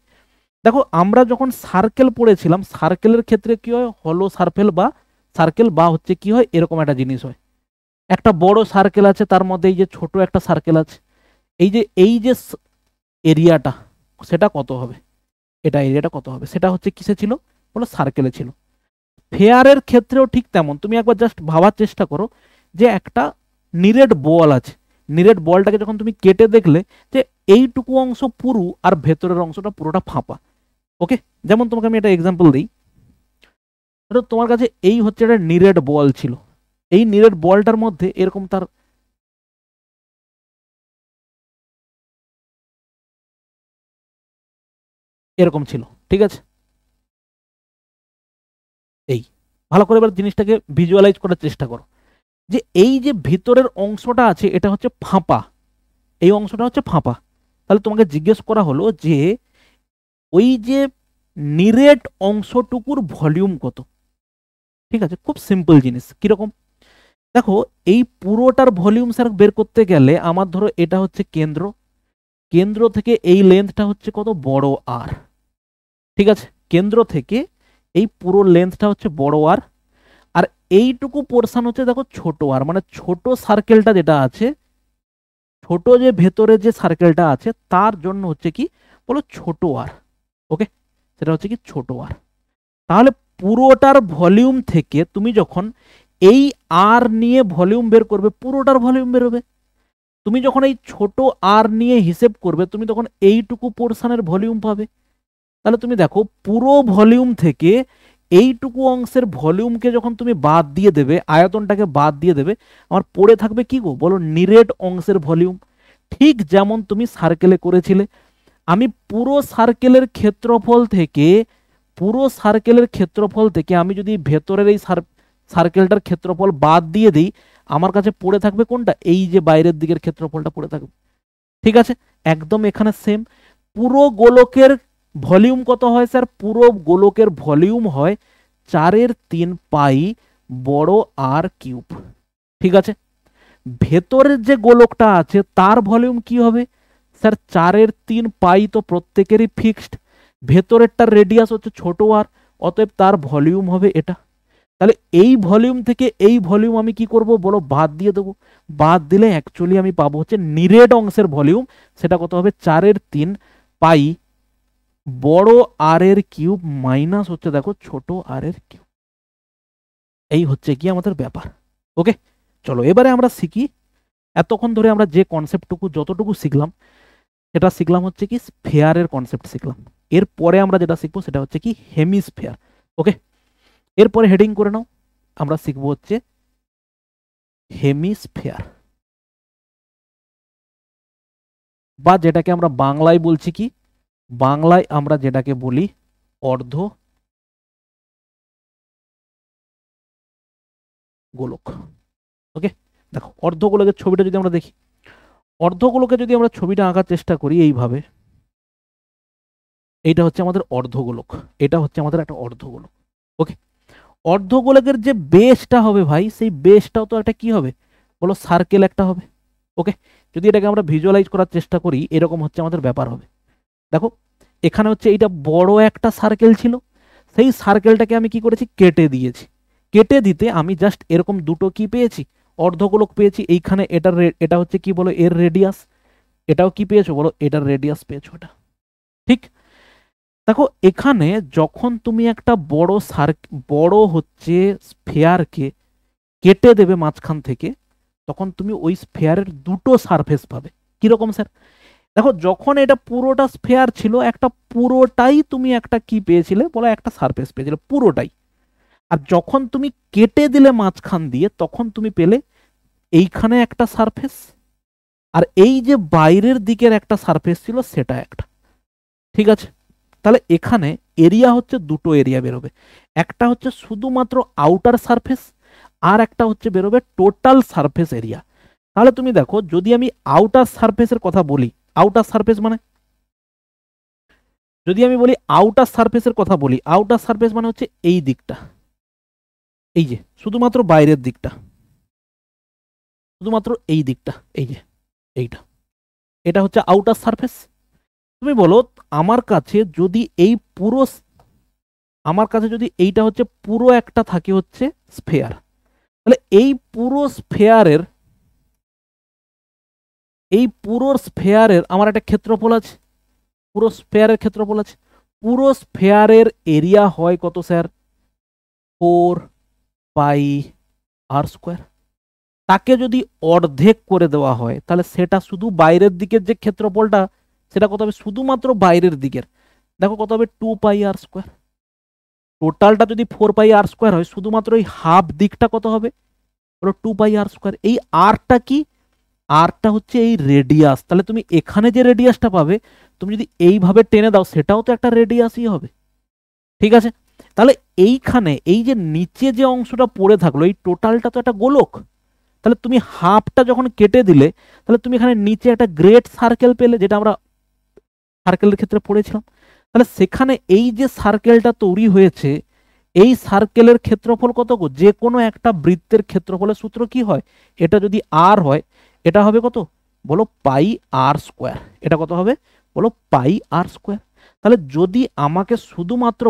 দেখো আমরা যখন সার্কেল পড়েছিলাম, সার্কেলের ক্ষেত্রে কি হয়, হলো সার্কেল বা হচ্ছে কি হয়, এরকম একটা জিনিস হয়, একটা বড় সার্কেল আছে, তার মধ্যে এই যে ছোট একটা সার্কেল আছে, এই যে এরিয়াটা সেটা কত হবে, এটা এরিয়াটা কত হবে, সেটা হচ্ছে কিসে ছিল, বলো সার্কেলে ছিল। ফেয়ারের ক্ষেত্রেও ঠিক তেমন, তুমি একবার জাস্ট ভাবার চেষ্টা করো যে একটা নিরেট বল আছে, নিরেট বলটাকে যখন তুমি কেটে দেখলে যে এইটুকু অংশ পুরু আর ভেতরের অংশটা পুরোটা ফাঁপা। ওকে, যেমন তোমাকে আমি একটা এক্সাম্পল দিই, তোমার কাছে এই হচ্ছে একটা নিরেট বল ছিল, এই নিরেট বলটার মধ্যে এরকম তার এরকম ছিল। ঠিক আছে, এই ভালো করে এবার জিনিসটাকে ভিজুয়ালাইজ করার চেষ্টা করো যে এই যে ভিতরের অংশটা আছে এটা হচ্ছে ফাঁপা, এই অংশটা হচ্ছে ফাঁপা। তাহলে তোমাকে জিজ্ঞেস করা হলো যে ওই যে নিরেট অংশটুকুর ভলিউম কত। ঠিক আছে, খুব সিম্পল জিনিস। কিরকম, দেখো এই পুরোটার ভলিউম স্যার বের করতে গেলে আমার ধরো এটা হচ্ছে কেন্দ্র, কেন্দ্র থেকে এই লেন্থটা হচ্ছে কত, বড় আর। ঠিক আছে, কেন্দ্র থেকে এই পুরো লেন্থটা হচ্ছে বড় আর, আর এইটুকু পোর্শন হচ্ছে দেখো ছোট আর, মানে ছোট সার্কেলটা যেটা আছে, ছোট যে ভেতরে যে সার্কেলটা আছে তার জন্য হচ্ছে কি বলো ছোট আর। ওকে, সেটা হচ্ছে কি ছোট আর। তাহলে পুরোটার ভলিউম থেকে তুমি যখন এই আর নিয়ে ভলিউম বের করবে, পুরোটার ভলিউম বেরোবে। তুমি যখন এই ছোট আর নিয়ে হিসেব করবে, তুমি তখন এইটুকু পোর্শনের ভলিউম পাবে। তাহলে তুমি দেখো পুরো ভলিউম থেকে এইটুকু অংশের ভলিউমকে যখন তুমি বাদ দিয়ে দেবে, আয়তনটাকে বাদ দিয়ে দেবে, আমার পড়ে থাকবে কি গো, বলো নিরেট অংশের ভলিউম। ঠিক যেমন তুমি সার্কেলে করেছিলে, আমি পুরো সার্কেলের ক্ষেত্রফল থেকে, আমি যদি ভেতরের এই সার্কেলটার ক্ষেত্রফল বাদ দিয়ে দিই, আমার কাছে পড়ে থাকবে কোনটা, এই যে বাইরের দিকের ক্ষেত্রফলটা পড়ে থাকবে। ঠিক আছে, একদম এখানে সেম। পুরো গোলকের ভলিউম কত হয় স্যার, পুরো গোলকের ভলিউম হয় 4/3 বড় আর কিউব। ঠিক আছে, ভেতরের যে গোলকটা আছে তার ভলিউম কি হবে, স্যার 4/3 তো প্রত্যেকেরই ফিক্সড, ভেতরেরটার রেডিয়াস হচ্ছে ছোট আর, অতএব তার ভলিউম হবে এটা। তাহলে এই ভলিউম থেকে এই ভলিউম আমি কি করব বলো, বাদ দিয়ে দেবো। বাদ দিলে অ্যাকচুয়ালি আমি পাবো হচ্ছে নিরেট অংশের ভলিউম, সেটা কত হবে 4/3 বড় আর এর কিউব মাইনাস হচ্ছে দেখো ছোট আর এর কিউব। এই হচ্ছে কি আমাদের ব্যাপার। ওকে, চলো এবারে আমরা শিখি, এতক্ষণ ধরে আমরা যে কনসেপ্টটুকু যতটুকু শিখলাম, এটা শিখলাম হচ্ছে কি স্ফেয়ারের কনসেপ্ট শিখলাম। এরপরে আমরা যেটা শিখবো সেটা হচ্ছে কি হেমিস্ফেয়ার। ওকে, এরপরে হেডিং করে নাও, আমরা শিখবো হচ্ছে হেমিস্ফেয়ার, বা যেটাকে আমরা বাংলায় বলছি কি, বাংলায় আমরা যেটাকে বলি অর্ধ গোলক। ওকে, দেখো অর্ধগোলকের ছবিটা যদি আমরা দেখি, অর্ধগোলকে যদি আমরা ছবিটা আঁকার চেষ্টা করি এইভাবে, এইটা হচ্ছে আমাদের অর্ধগোলক, এটা হচ্ছে আমাদের একটা অর্ধগোলক। ওকে, অর্ধগোলকের যে বেসটা হবে ভাই, সেই বেসটাও তো একটা কি হবে বলো, সার্কেল একটা হবে। ওকে, যদি এটাকে আমরা ভিজুয়ালাইজ করার চেষ্টা করি, এরকম হচ্ছে আমাদের ব্যাপার হবে। দেখো এখানে হচ্ছে এইটা বড় একটা সার্কেল ছিল, সেই সার্কেলটাকে আমি কি করেছি, কেটে দিয়েছি। কেটে দিতে আমি জাস্ট এরকম দুটো কি পেয়েছি, অর্ধগোলক পেয়েছি। এইখানে এটা হচ্ছে কি বলো, এর রেডিয়াস। এটাও কি পেয়েছো বলো, এটার রেডিয়াস পেয়েছো এটা। ঠিক, দেখো এখানে যখন তুমি একটা বড় হচ্ছে স্ফেয়ারকে কেটে দেবে মাঝখান থেকে, তখন তুমি ওই স্ফেয়ারের দুটো সারফেস পাবে। কিরকম স্যার? দেখো যখন এটা পুরোটা স্ফেয়ার ছিল, একটা পুরোটাই তুমি একটা কি পেয়েছিলে বলো, একটা সারফেস পেয়েছিলে পুরোটাই। আর যখন তুমি কেটে দিলে মাঝখান দিয়ে, তখন তুমি পেলে এইখানে একটা সারফেস, আর এই যে বাইরের দিকের একটা সারফেস ছিল সেটা একটা। ঠিক আছে, তাহলে এখানে এরিয়া হচ্ছে দুটো এরিয়া বেরোবে, একটা হচ্ছে শুধুমাত্র আউটার সারফেস, আর একটা হচ্ছে বেরোবে টোটাল সারফেস এরিয়া। তাহলে তুমি দেখো, যদি আমি আউটার সারফেসের কথা বলি, আউটার সারফেস মানে, যদি আমি বলি আউটার সারফেসের কথা বলি, আউটার সারফেস মানে হচ্ছে এই দিকটা, এই যে শুধুমাত্র বাইরের দিকটা, শুধুমাত্র এই দিকটা, এই যে এইটা, এটা হচ্ছে আউটার সারফেস। তুমি বলো আমার কাছে যদি এই পুরো, আমার কাছে যদি এইটা হচ্ছে পুরো একটা থাকে হচ্ছে স্ফেয়ার, তাহলে এই পুরো স্ফেয়ারের আমার একটা ক্ষেত্রফল আছে, পুরো স্ফেয়ারের ক্ষেত্রফল আছে। পুরো স্ফেয়ারের এরিয়া হয় কত স্যার, 4πr²। তাকে যদি অর্ধেক করে দেওয়া হয়, তাহলে সেটা শুধু বাইরের দিকের যে ক্ষেত্রফলটা, সেটা কত হবে, শুধুমাত্র বাইরের দিকের, দেখো কত হবে, 2πr²। টোটালটা যদি 4πr² হয়, শুধুমাত্র এই হাফ দিকটা কত হবে বলো, 2πr²। এই আরটা কি, আরটা হচ্ছে এই রেডিয়াস। তাহলে তুমি এখানে যে রেডিয়াসটা পাবে, তুমি যদি এইভাবে টেনে দাও, সেটাও তো একটা রেডিয়াসই হবে। ঠিক আছে, তাহলে এইখানে এই যে নিচে যে অংশটা পড়ে থাকলো, এই টোটালটা তো একটা গোলক। তাহলে তুমি হাফটা যখন কেটে দিলে, তাহলে তুমি এখানে নিচে একটা গ্রেট সার্কেল পেলে, যেটা আমরা সার্কেলের ক্ষেত্রে পড়েছিলাম। তাহলে সেখানে এই যে সার্কেলটা তৈরি হয়েছে, এই সার্কেলের ক্ষেত্রফল কত গো, যে কোনো একটা বৃত্তের ক্ষেত্রফলের সূত্র কি হয়, এটা যদি আর হয়, এটা হবে কত বলো, πr²। এটা কত হবে বলো, πr²। তাহলে যদি আমাকে শুধুমাত্র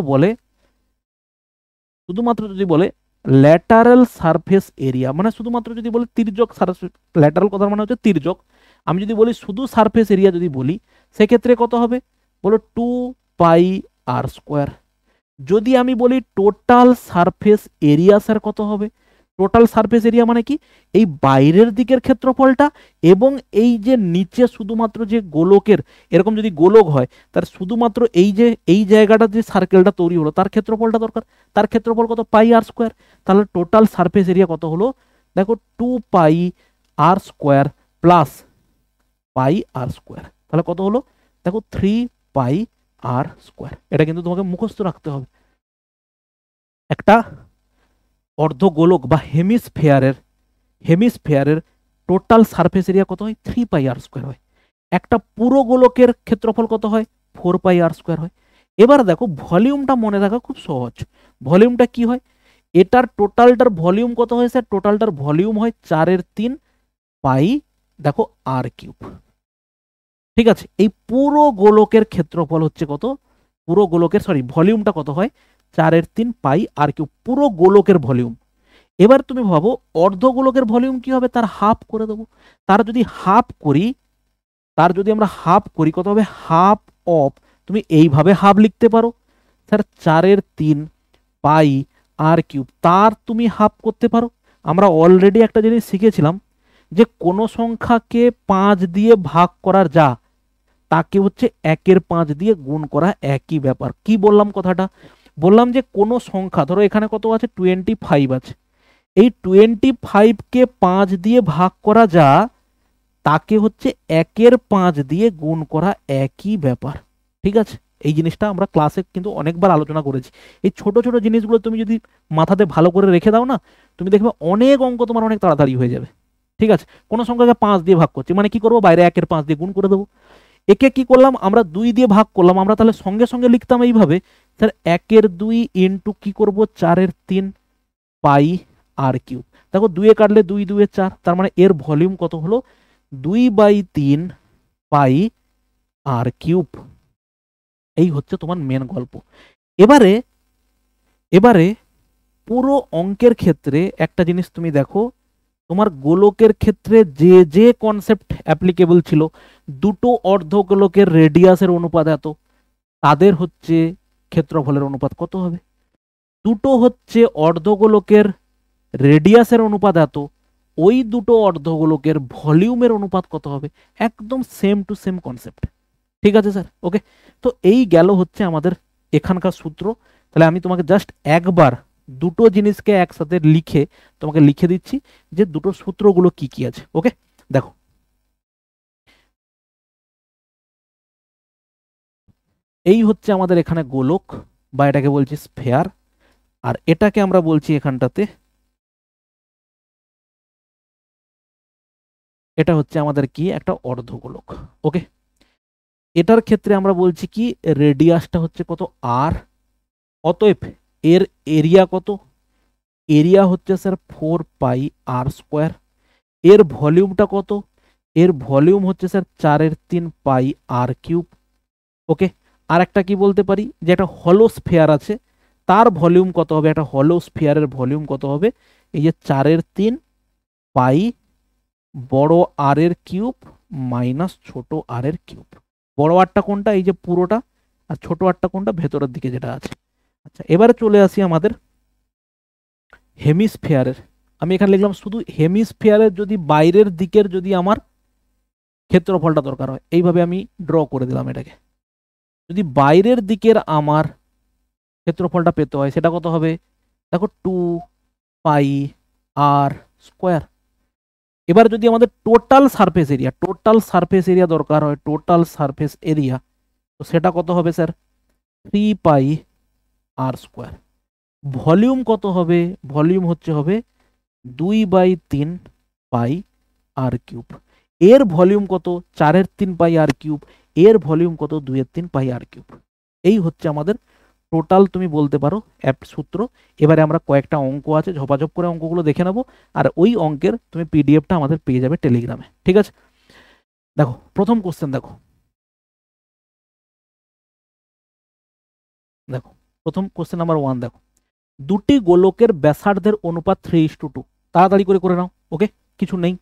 যদি বলে ল্যাটারাল সারফেস এরিয়া, মানে শুধুমাত্র যদি বলে তির্যক সারফেস, ল্যাটারাল কথার মানে হচ্ছে তির্যক, আমি যদি বলি শুধু সারফেস এরিয়া যদি বলি, সেক্ষেত্রে কত হবে বলো, 2πr²। যদি আমি বলি টোটাল সারফেস এরিয়া স্যার কত হবে, টোটাল সারফেস এরিয়া মানে কি, এই বাইরের দিকের ক্ষেত্রফলটা এবং এই যে নিচে শুধুমাত্র যে গোলকের, এরকম যদি গোলক হয় তার শুধুমাত্র এই যে এই জায়গাটা যে সার্কেলটা তৈরি হলো, তার ক্ষেত্রফলটা দরকার। তার ক্ষেত্রফল কত, πr²। তাহলে টোটাল সারফেস এরিয়া কত হলো, দেখো 2πr² প্লাস πr², তাহলে কত হলো দেখো 3πr²। এটা কিন্তু তোমাকে মুখস্থ রাখতে হবে। একটা অর্ধগোলক বা হেমিস্ফেয়ারের টোটাল সারফেস এরিয়া কত হয়, 3πr² হয়। একটা পুরো গোলকের ক্ষেত্রফল কত হয়, 4πr² হয়। এবার দেখো ভলিউমটা মনে রাখা খুব সহজ। ভলিউমটা কি হয়, এটার টোটালটার ভলিউম কত হয় স্যার, টোটালটার ভলিউম হয় 4/3 পাই দেখো r³। ঠিক আছে, এই পুরো গোলকের ক্ষেত্রফল হচ্ছে কত, পুরো গোলকের ভলিউমটা কত হয়, 4/3 পাই r³, পুরো গোলকের ভলিউম। এবার তুমি ভাবো অর্ধগোলকের ভলিউম কি হবে, তার হাফ করে দেবো। তার যদি আমরা হাফ করি, কত হবে, হাফ অফ, তুমি এইভাবে হাফ লিখতে পারো স্যার, 4/3 পাই r³, তার তুমি হাফ করতে পারো। আমরা অলরেডি একটা জিনিস শিখেছিলাম, যে কোনো সংখ্যাকে 5 দিয়ে ভাগ করার যা, তাকে হচ্ছে 1/5 দিয়ে গুণ করা, একই ব্যাপার। কি বললাম কথাটা, বললাম যে কোনো সংখ্যা, ধরো এখানে কত আছে, 25 আছে, এই 25কে 5 দিয়ে ভাগ করা যা, তাকে হচ্ছে 1/5 দিয়ে গুণ করা, একই ব্যাপার। ঠিক আছে, এই জিনিসটা আমরা ক্লাসে কিন্তু অনেকবার আলোচনা করেছি। এই ছোট ছোট জিনিসগুলো তুমি যদি মাথাতে ভালো করে রেখে দাও না, তুমি দেখবে অনেক অঙ্ক তোমার অনেক তাড়াতাড়ি হয়ে যাবে। ঠিক আছে, কোনো সংখ্যাকে 5 দিয়ে ভাগ করছি মানে কি করবো, বাইরে 1/5 দিয়ে গুণ করে দেবো। একে কি করলাম, আমরা 2 দিয়ে ভাগ করলাম, আমরা তাহলে সঙ্গে সঙ্গে লিখতাম এইভাবে, স্যার 1/2 ইন্টু কি করবো, 4/3 পাই আর কিউব। দেখো 2 এ কাটলে 2 2 এ 4, তার মানে এর ভলিউম কত হলো 2/3 পাই আর কিউব। এই হচ্ছে তোমার মেন গল্প। এবারে এবারে পুরো অঙ্কের ক্ষেত্রে একটা জিনিস তুমি দেখো, তোমার গোলকের ক্ষেত্রে যে যে কনসেপ্ট অ্যাপ্লিকেবল ছিল, দুটো অর্ধগোলকের রেডিয়াসের অনুপাত এত, তাদের হচ্ছে ক্ষেত্রফলের অনুপাত কত হবে। দুটো হচ্ছে অর্ধগোলকের রেডিয়াসের অনুপাত এত, ওই দুটো অর্ধগোলকের ভলিউমের অনুপাত কত হবে। একদম সেম টু সেম কনসেপ্ট। ঠিক আছে স্যার, ওকে। তো এই গেল হচ্ছে আমাদের এখানকার সূত্র। তাহলে আমি তোমাকে জাস্ট একবার দুটো জিনিসকে একসাথে লিখে তোমাকে লিখে দিচ্ছি যে দুটো সূত্রগুলো কি কি আছে। ওকে, দেখো এই হচ্ছে আমাদের এখানে গোলক, বা এটাকে বলছি স্ফেয়ার, আর এটাকে আমরা বলছি এখানটাতে, এটা হচ্ছে আমাদের কি একটা অর্ধগোলক। ওকে, এটার ক্ষেত্রে আমরা বলছি কি রেডিয়াসটা হচ্ছে কত আর, অতএব এর এরিয়া কত, এরিয়া হচ্ছে স্যার 4 পাই আর স্কোয়ার। এর ভলিউমটা কত, এর ভলিউম হচ্ছে স্যার 4/3 পাই আর কিউব। ওকে, আর একটা কি বলতে পারি যে একটা হলো স্ফেয়ার আছে, তার ভলিউম কত হবে, একটা হলো স্ফেয়ারের ভলিউম কত হবে, এই যে 4/3 পাই বড় আর এর কিউব মাইনাস ছোট আর এর কিউব। বড় আরটা কোনটা, এই যে পুরোটা, আর ছোট আরটা কোনটা, ভেতরের দিকে যেটা আছে। আচ্ছা, এবারে চলে আসি আমাদের হেমিস্ফিয়ারের। আমি এখানে লিখলাম শুধু হেমিস্ফিয়ারের যদি বাইরের দিকের যদি আমার ক্ষেত্রফলটা দরকার হয়, এইভাবে আমি ড্র করে দিলাম এটাকে। যদি বাইরের দিকের আমার ক্ষেত্রফলটা পেতে হয় সেটা কত হবে, দেখো 2 পাই আর স্কোয়ার। এবার যদি আমাদের টোটাল সারফেস এরিয়া দরকার হয়, টোটাল সারফেস এরিয়া, তো সেটা কত হবে স্যার 3 পাই আর স্কোয়ার। ভলিউম কত হবে, ভলিউম হচ্ছে হবে 2/3 পাই আর কিউব। এর ভলিউম কত 4/3 পাই আর কিউব, এর ভলিউম কত 2/3 পাই আর কিউব। এই হচ্ছে আমাদের টোটাল তুমি বলতে পারো সূত্র। এবারে আমরা কয়েকটা অঙ্ক আছে, ঝপাঝপ করে অঙ্কগুলো দেখে নেবো, আর ওই অঙ্কের তুমি পিডিএফটা আমাদের পেয়ে যাবে টেলিগ্রামে। ঠিক আছে, দেখো প্রথম কোশ্চেন, দেখো দেখো প্রথম কোশ্চেন নাম্বার 1, দেখো দুটি গোলকের ব্যাসার্ধের অনুপাত 3:2। তাড়াতাড়ি করে নাও। ওকে, কিছু নেই।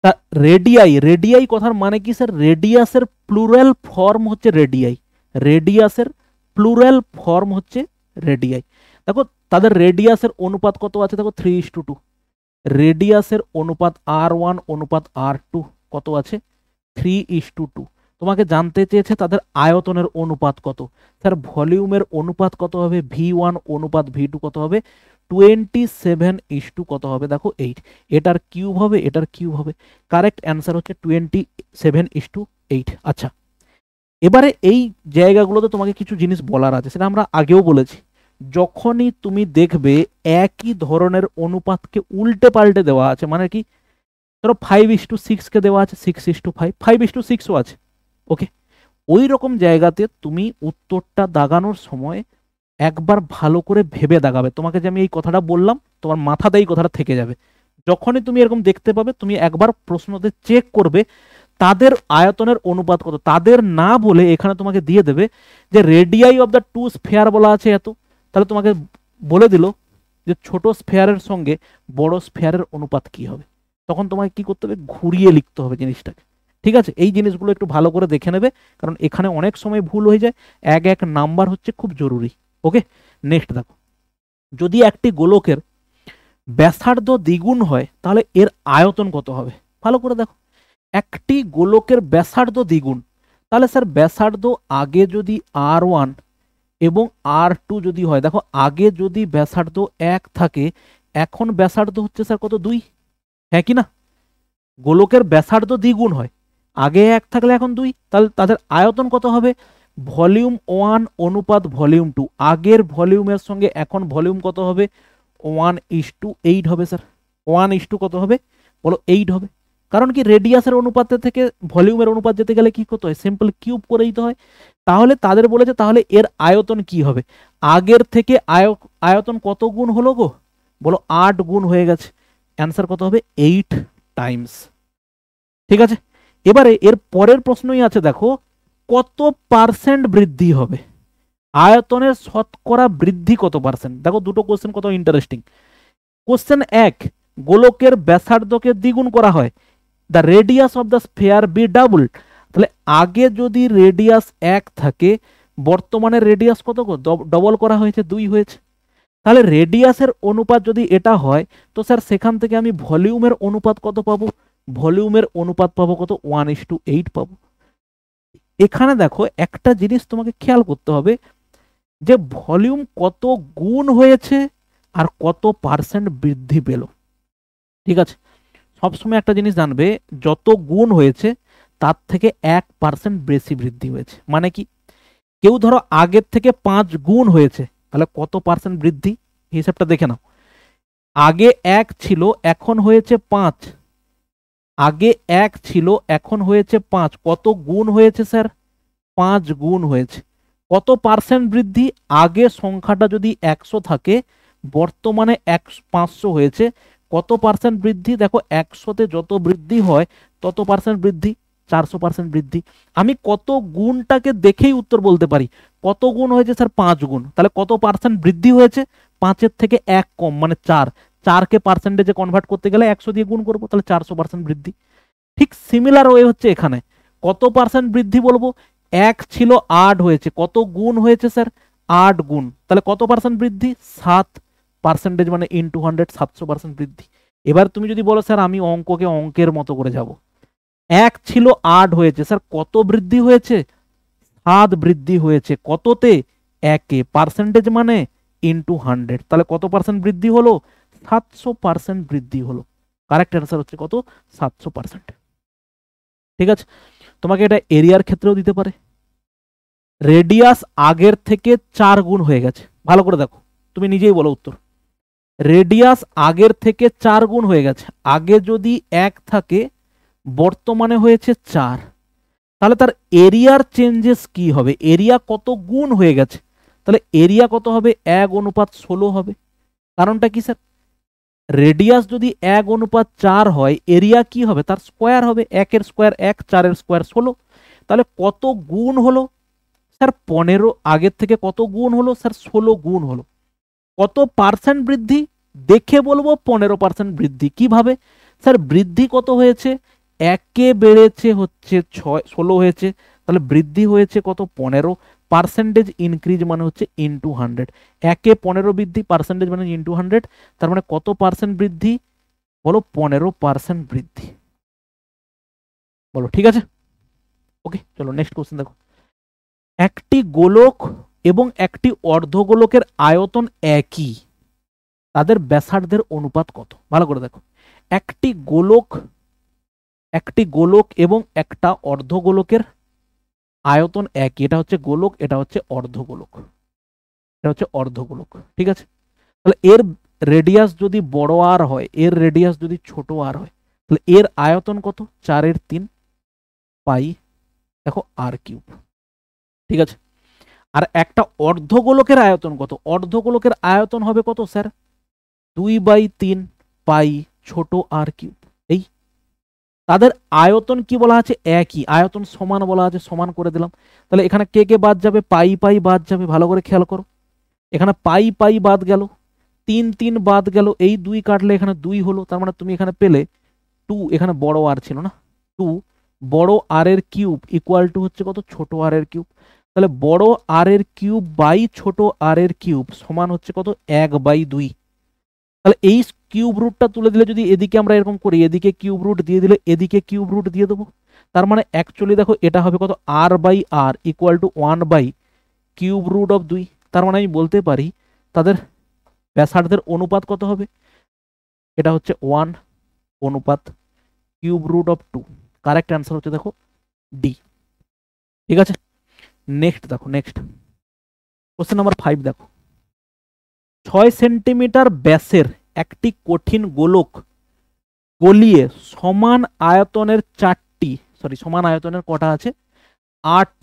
তা রেডিয়াই কথার মানে কি স্যার, রেডিয়াসের প্লুরাল ফর্ম হচ্ছে রেডিয়াই, রেডিয়াসের প্লুরাল ফর্ম হচ্ছে রেডিয়াই। দেখো তাদের রেডিয়াসের অনুপাত কত আছে, দেখো 3:2। রেডিয়াসের অনুপাত R1 অনুপাত R2 কত আছে 3:2। তোমাকে জানতে চেয়েছে তাদের আয়তনের অনুপাত কত। স্যার ভলিউমের অনুপাত কত হবে, V1 অনুপাত V2 কত হবে 27 কত হবে, দেখো 8। এটার কিউব হবে, এটার কিউব হবে। কারেক্ট অ্যান্সার হচ্ছে 27:8। আচ্ছা, এবারে এই জায়গাগুলোতে তোমাকে কিছু জিনিস বলার আছে, সেটা আমরা আগেও বলেছি। যখনই তুমি দেখবে একই ধরনের অনুপাতকে উল্টে পাল্টে দেওয়া আছে, মানে কি ধরো 5:6 কে দেওয়া আছে 6:5, 5:6ও আছে, ওকে, ওই রকম জায়গাতে তুমি উত্তরটা দাগানোর সময় একবার ভালো করে ভেবে দাগাবে। তোমাকে যে আমি এই কথাটা বললাম, তোমার মাথাতে এই কথাটা থেকে যাবে। যখনই তুমি এরকম দেখতে পাবে, তুমি একবার প্রশ্নতে চেক করবে তাদের আয়তনের অনুপাত কত। তাদের না বলে এখানে তোমাকে দিয়ে দেবে যে radii of the two sphere বলা আছে এত, তাহলে তোমাকে বলে দিল যে ছোট স্ফেয়ারের সঙ্গে বড় স্ফেয়ারের অনুপাত কি হবে। তখন তোমাকে কি করতে হবে, ঘুরিয়ে লিখতে হবে জিনিসটাকে। ঠিক আছে, এই জিনিসগুলো একটু ভালো করে দেখে নেবে, কারণ এখানে অনেক সময় ভুল হয়ে যায়। এক নাম্বার হচ্ছে খুব জরুরি। ওকে, নেক্সট দেখো, যদি একটি গোলকের ব্যাসার্ধ দ্বিগুণ হয় তাহলে এর আয়তন কত হবে। ভালো করে দেখো, একটি গোলকের ব্যাসার্ধ দ্বিগুণ, তাহলে স্যার ব্যাসার্ধ আগে যদি R1 এবং R2 যদি হয়, দেখো আগে যদি ব্যাসার্ধ 1 থাকে, এখন ব্যাসার্ধ হচ্ছে স্যার কত 2, হ্যাঁ কি না। গোলকের ব্যাসার্ধ দ্বিগুণ হয়, আগে 1 থাকলে এখন 2, তাহলে তাদের আয়তন কত হবে, ভলিউম 1 অনুপাত ভলিউম 2। আগের ভলিউমের সঙ্গে এখন ভলিউম কত হবে 1:8 হবে স্যার। 1:, কত হবে বলো 8 হবে। কারণ কি রেডিয়াসের অনুপাতের থেকে ভলিউমের অনুপাত যেতে গেলে কি করতে হয়, সিম্পল কিউব করে দিতে হয়। তাহলে তাদের বলেছে তাহলে এর আয়তন কি হবে, আগের থেকে আয়তন কত গুণ হলো গো, বলো 8 গুণ হয়ে গেছে, অ্যান্সার কত হবে 8 টাইমস। ঠিক আছে, এবারে এর পরের প্রশ্নই আছে, দেখো কত পার্সেন্ট বৃদ্ধি হবে, আয়তনের শতকরা বৃদ্ধি কত পার্সেন্ট। দেখো দুটো কোশ্চেন কত ইন্টারেস্টিং। কোশ্চেন 1, গোলকের ব্যাসার্ধকে দ্বিগুণ করা হয়, the radius of the sphere be double. তাহলে আগে যদি রেডিয়াস 1 থাকে, বর্তমানে রেডিয়াস কত ডবল করা হয়েছে, 2 হয়েছে। তাহলে রেডিয়াসের অনুপাত যদি এটা হয়, তো স্যার সেখান থেকে আমি ভলিউমের অনুপাত কত পাবো, ভলিউমের অনুপাত পাবো কত 1:8 পাবো। এখানে দেখো একটা জিনিস তোমাকে খেয়াল করতে হবে, যে ভলিউম কত গুণ হয়েছে আর কত পার্সেন্ট বৃদ্ধি পেল। ঠিক আছে, সবসময় একটা জিনিস জানবে, যত গুণ হয়েছে তার থেকে 1% বেশি বৃদ্ধি হয়েছে। মানে কি, কেউ ধরো আগের থেকে 5 গুণ হয়েছে, তাহলে কত পার্সেন্ট বৃদ্ধি, হিসাবটা দেখে নাও। আগে 1 ছিল, এখন হয়েছে 5, আগে 1 ছিল, এখন হয়েছে 5, কত গুণ হয়েছে স্যার, 5 গুণ হয়েছে। কত পার্সেন্ট বৃদ্ধি, আগে সংখ্যাটা যদি 100 থাকে, বর্তমানে 500 হয়েছে, কত পার্সেন্ট বৃদ্ধি, দেখো 100তে যত বৃদ্ধি হয় তত পার্সেন্ট বৃদ্ধি, 400% বৃদ্ধি। আমি কত গুণটাকে দেখেই উত্তর বলতে পারি। কত গুণ হয়েছে স্যার, 5 গুণ, তাহলে কত পার্সেন্ট বৃদ্ধি হয়েছে, 5-এর থেকে 1 কম মানে 4, 4কে পার্সেন্টেজে কনভার্ট করতে গেলে 100 দিয়ে গুণ করবো, তাহলে 400% বৃদ্ধি। ঠিক সিমিলার ওয়ে হচ্ছে এখানে, কত পার্সেন্ট বৃদ্ধি বলবো, 1 ছিল 8 হয়েছে, কত গুণ হয়েছে স্যার, 8 গুণ, তাহলে কত পার্সেন্ট বৃদ্ধি, 7%, মানে ইনটু 100, 700% বৃদ্ধি। এবার তুমি যদি বলো স্যার আমি অঙ্ককে অঙ্কের মতো করে যাব, 1 ছিল 8 হয়েছে, স্যার কত বৃদ্ধি হয়েছে, 7 বৃদ্ধি হয়েছে, কততে, 1-এ, পার্সেন্টেজ মানে ইনটু 100, তাহলে কত পার্সেন্ট বৃদ্ধি হলো, 700% বৃদ্ধি হলো। কারেক্ট অ্যান্সার হচ্ছে কত, 700%। ঠিক আছে, তোমাকে এটা এরিয়ার ক্ষেত্রেও দিতে পারে। রেডিয়াস আগের থেকে 4 গুণ হয়ে গেছে, ভালো করে দেখো, তুমি নিজেই বলো উত্তর। রেডিয়াস আগের থেকে 4 গুণ হয়ে গেছে, আগে যদি 1 থাকে, বর্তমানে হয়েছে 4, তাহলে তার এরিয়ার চেঞ্জেস কি হবে, এরিয়া কত গুণ হয়ে গেছে, তাহলে এরিয়া কত হবে, 1:16 হবে। কারণটা কি স্যার, রেডিয়াস যদি 1:4 হয়, এরিয়া কি হবে, তার স্কোয়ার হবে, 1-এর স্কোয়ার 1, 4-এর স্কোয়ার 16, তাহলে কত গুণ হলো স্যার, 15, আগের থেকে কত গুণ হলো স্যার, 16 গুণ হলো। কত পার্সেন্ট বৃদ্ধি, দেখে বলবো 15% বৃদ্ধি। কিভাবে স্যার, বৃদ্ধি কত হয়েছে, 1-এ বেড়েছে হচ্ছে 16 হয়েছে, তাহলে বৃদ্ধি হয়েছে কত, 15, পার্সেন্টেজ ইনক্রিজ মানে হচ্ছে ইনটু 100, 1-এ 15 বৃদ্ধি, পার্সেন্টেজ মানে ইনটু 100, তার মানে কত পার্সেন্ট বৃদ্ধি, বলো 15% বৃদ্ধি, বলো। ঠিক আছে, ওকে, চলো নেক্সট কোশ্চেন দেখো। একটি গোলক এবং একটি অর্ধগোলকের আয়তন একই, তাদের ব্যাসার্ধের অনুপাত কত, ভালো করে দেখো। একটি গোলক এবং একটা অর্ধগোলকের আয়তন একই, এটা হচ্ছে গোলক, এটা হচ্ছে অর্ধগোলক, এটা হচ্ছে অর্ধগোলক। ঠিক আছে, তাহলে এর রেডিয়াস যদি বড় আর হয়, এর রেডিয়াস যদি ছোট আর হয়, তাহলে এর আয়তন কত, 4/3 পাই, দেখো আর কিউব। ঠিক আছে, আর একটা অর্ধগোলকের আয়তন কত, অর্ধগোলকের আয়তন হবে কত স্যার, 2/3 পাই ছোট আর কিউব। এই তাদের আয়তন কি বলা আছে, একই, আয়তন সমান বলা আছে, সমান করে দিলাম। তাহলে এখানে কে কে বাদ যাবে, পাই পাই বাদ যাবে, ভালো করে খেয়াল করো, এখানে পাই পাই বাদ গেল, 3 বাদ গেল, এই 2 কাটলে এখানে 2 হলো, তার মানে তুমি এখানে পেলে 2, এখানে বড় আর ছিল না, 2 বড় আর এর কিউব ইকুয়াল টু হচ্ছে কত, ছোট আর এর কিউব। তাহলে বড় আর এর কিউব বাই ছোট আর এর কিউব সমান হচ্ছে কত, 1/2। তাহলে এই কিউব রুটটা তুলে দিলে, যদি এদিকে আমরা এরকম করি, এদিকে কিউব রুট দিয়ে দিলে এদিকে কিউব রুট দিয়ে দেবো, তার মানে অ্যাকচুয়ালি দেখো এটা হবে কত, r/r ইকুয়াল টু 1/কিউব রুট অফ 2। তার মানে আমি বলতে পারি তাদের ব্যাসার্ধের অনুপাত কত হবে, এটা হচ্ছে 1/কিউব রুট অফ 2। কারেক্ট অ্যান্সার হচ্ছে দেখো ডি। ঠিক আছে, নেক্সট দেখো, নেক্সট কোশ্চেন নাম্বার 5 দেখো। 6 সেন্টিমিটার ব্যাসের একটি কঠিন গোলক গলিয়ে সমান আয়তনের সমান আয়তনের কটা আছে, 8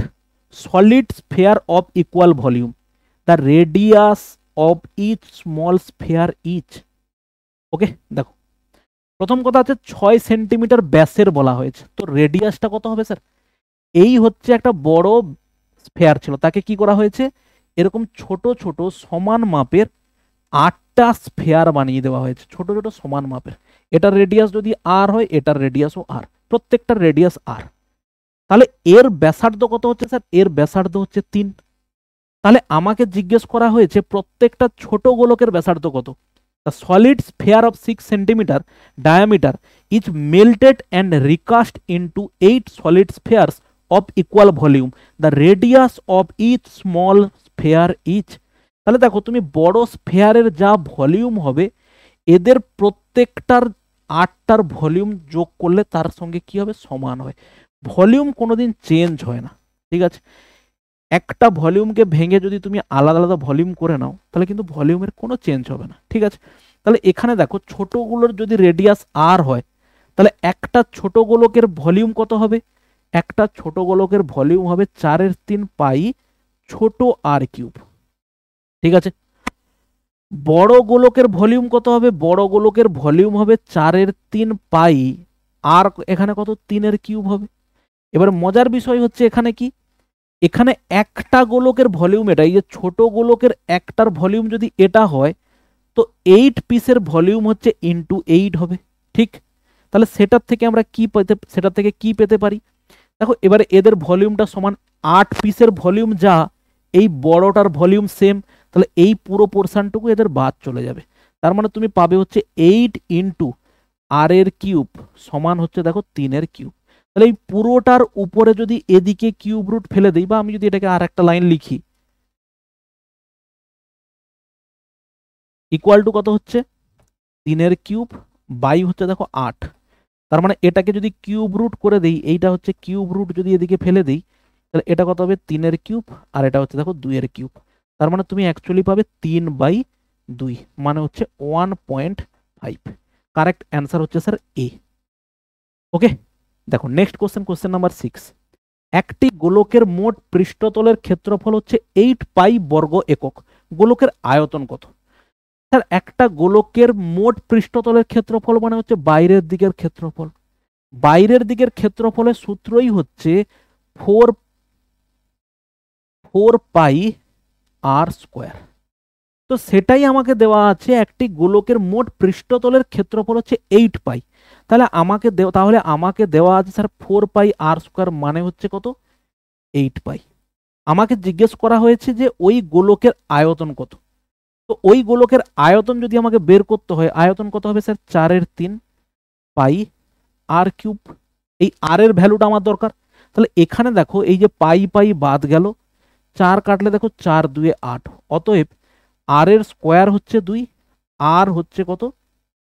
solid sphere of equal volume, the radius of each small sphere each. Okay, দেখো প্রথম কথা আছে 6 সেন্টিমিটার ব্যাসের বলা হয়েছে, তো রেডিয়াসটা কত হবে স্যার? এই হচ্ছে একটা বড় স্ফেয়ার ছিল, তাকে কি করা হয়েছে, এরকম ছোট ছোট সমান মাপের 8টা স্ফেয়ার বানিয়ে দেওয়া হয়েছে, ছোট ছোট সমান মাপের। এটার রেডিয়াস যদি আর হয়, এটার রেডিয়াসও আর, প্রত্যেকটার রেডিয়াস আর। তাহলে এর ব্যাসার্ধ কত হচ্ছে স্যার? এর ব্যাসার্ধ হচ্ছে 3। তাহলে আমাকে জিজ্ঞেস করা হয়েছে প্রত্যেকটা ছোট গোলকের ব্যাসার্ধ কত। The solid sphere of 6 centimeter diameter is melted and recast into 8 solid spheres of equal volume. The radius of each small sphere is, তাহলে দেখো তুমি বড় স্ফেয়ারের যা ভলিউম হবে, এদের প্রত্যেকটার 8টার ভলিউম যোগ করলে তার সঙ্গে কি হবে, সমান হয়। ভলিউম কোনোদিন চেঞ্জ হয় না, ঠিক আছে? একটা ভলিউমকে ভেঙে যদি তুমি আলাদা আলাদা ভলিউম করে নাও, তাহলে কিন্তু ভলিউমের কোনো চেঞ্জ হবে না, ঠিক আছে? তাহলে এখানে দেখো ছোটগুলোর যদি রেডিয়াস আর হয়, তাহলে একটা ছোট গোলকের ভলিউম কত হবে? একটা ছোট গোলকের ভলিউম হবে 4/3 পাই ছোট আর কিউব, ঠিক আছে? বড় গোলকের ভলিউম কত হবে? বড় গোলকের ভলিউম হবে 4/3 পাই, আর এখানে কত, 3 কিউব হবে। এবার মজার বিষয় হচ্ছে এখানে কি, এখানে একটা গোলকের ভলিউম এটা, এই যে ছোট গোলকের একটার ভলিউম যদি এটা হয়, তো 8 পিসের ভলিউম হচ্ছে ইনটু 8 হবে, ঠিক? তাহলে সেটার থেকে আমরা কি পেতে পারি? দেখো এবারে এদের ভলিউমটা সমান 8 পিসের ভলিউম যা, এই বড়টার ভলিউম সেম, তাহলে এই পুরো পোর্শনটুকু এদের বাদ চলে যাবে। তার মানে তুমি পাবে হচ্ছে 8 ইন্টু আর এর কিউব সমান হচ্ছে দেখো 3 কিউব। তাহলে এই পুরোটার উপরে যদি এদিকে কিউব রুট ফেলে দিই, বা আমি যদি এটাকে আর একটা লাইন লিখি, ইকুয়াল টু কত হচ্ছে, 3 কিউব বাই হচ্ছে দেখো 8। তার মানে এটাকে যদি কিউব রুট করে দেই, এইটা হচ্ছে কিউব রুট যদি এদিকে ফেলে দিই, তাহলে এটা কত হবে, 3 কিউব, আর এটা হচ্ছে দেখো 2 কিউব। তার মানে তুমি অ্যাকচুয়ালি পাবে 3/2, মানে হচ্ছে 1.5। কারেক্ট অ্যান্সার হচ্ছে স্যার এ। ওকে, দেখো নেক্সট কোশ্চেন নাম্বার 6। একটি গোলকের মোট পৃষ্ঠতলের ক্ষেত্রফল হচ্ছে 8 পাই বর্গ একক। গোলকের আয়তন কত? স্যার একটা গোলকের মোট পৃষ্ঠতলের ক্ষেত্রফল মানে হচ্ছে বাইরের দিকের ক্ষেত্রফল। বাইরের দিকের ক্ষেত্রফলের সূত্রই হচ্ছে 4 পাই আর স্কোয়ার। তো সেটাই আমাকে দেওয়া আছে, একটি গোলকের মোট পৃষ্ঠতলের ক্ষেত্রফল হচ্ছে 8 পাই। তাহলে আমাকে দেওয়া আছে স্যার 4 পাই আর স্কোয়ার, মানে হচ্ছে কত, 8 পাই। আমাকে জিজ্ঞেস করা হয়েছে যে ওই গোলকের আয়তন কত। তো ওই গোলকের আয়তন যদি আমাকে বের করতে হয়, আয়তন কত হবে স্যার, 4/3 পাই আর কিউব। এই আর এর ভ্যালুটা আমার দরকার। তাহলে এখানে দেখো এই যে পাই পাই বাদ গেল, 4 কাটলে দেখো 4 2 8, অতএব আর এর স্কোয়ার হচ্ছে 2, আর হচ্ছে কত,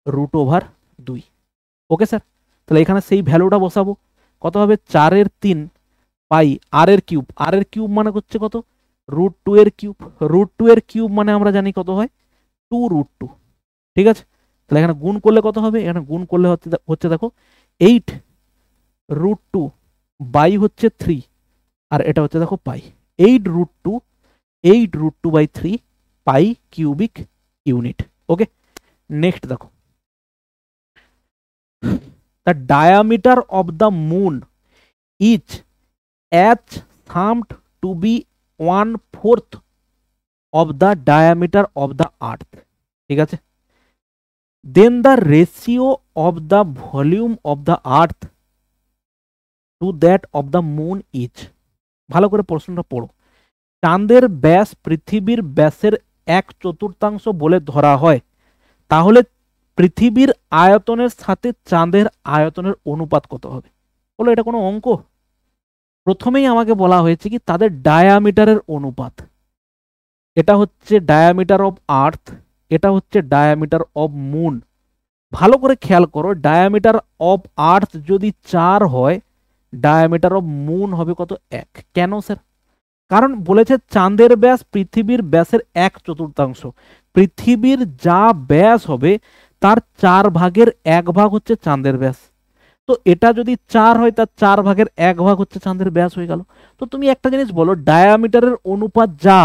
√2। ওকে স্যার, তাহলে এখানে সেই ভ্যালুটা বসাবো, কত হবে, 4/3 পাই আর এর কিউব। আর এর কিউব মানে হচ্ছে কত, √2 এর কিউব। √2 এর কিউব মানে আমরা জানি কত হয়, 2√2, ঠিক আছে? তাহলে এখানে গুণ করলে কত হবে, এখানে গুণ করলে হচ্ছে দেখো 8√2 বাই হচ্ছে 3, আর এটা হচ্ছে দেখো পাই, 8√2/3 পাই কিউবিক ইউনিট। ওকে, নেক্সট দেখো, the diameter of the moon is as thumbed to be 1/4 of the diameter of the earth, ঠিক আছে? Then the ratio of the volume of the earth to that of the moon is, ভালো করে প্রশ্নটা পড়ো। চাঁদের ব্যাস পৃথিবীর ব্যাসের 1/4 বলে ধরা হয়, তাহলে পৃথিবীর আয়তনের সাথে চাঁদের আয়তনের অনুপাত কত হবে? বলো, এটা কোনো অঙ্ক? প্রথমেই আমাকে বলা হয়েছে কি, তাদের ডায়ামিটারের অনুপাত। এটা হচ্ছে ডায়ামিটার অফ আর্থ, এটা হচ্ছে ডায়ামিটার অফ মুন। ভালো করে খেয়াল করো, ডায়ামিটার অফ আর্থ যদি 4 হয়, ডায়ামিটার অফ মুন হবে কত, 1। কেন স্যার? কারণ বলেছে চাঁদের ব্যাস পৃথিবীর ব্যাসের 1/4। পৃথিবীর যা ব্যাস হবে তার 4/1 হচ্ছে চাঁদের ব্যাস। তো এটা যদি 4 হয়, তার 4/1 হচ্ছে চাঁদের ব্যাস হয়ে গেল। তো তুমি একটা জিনিস বলো, ডায়ামিটারের অনুপাত যা,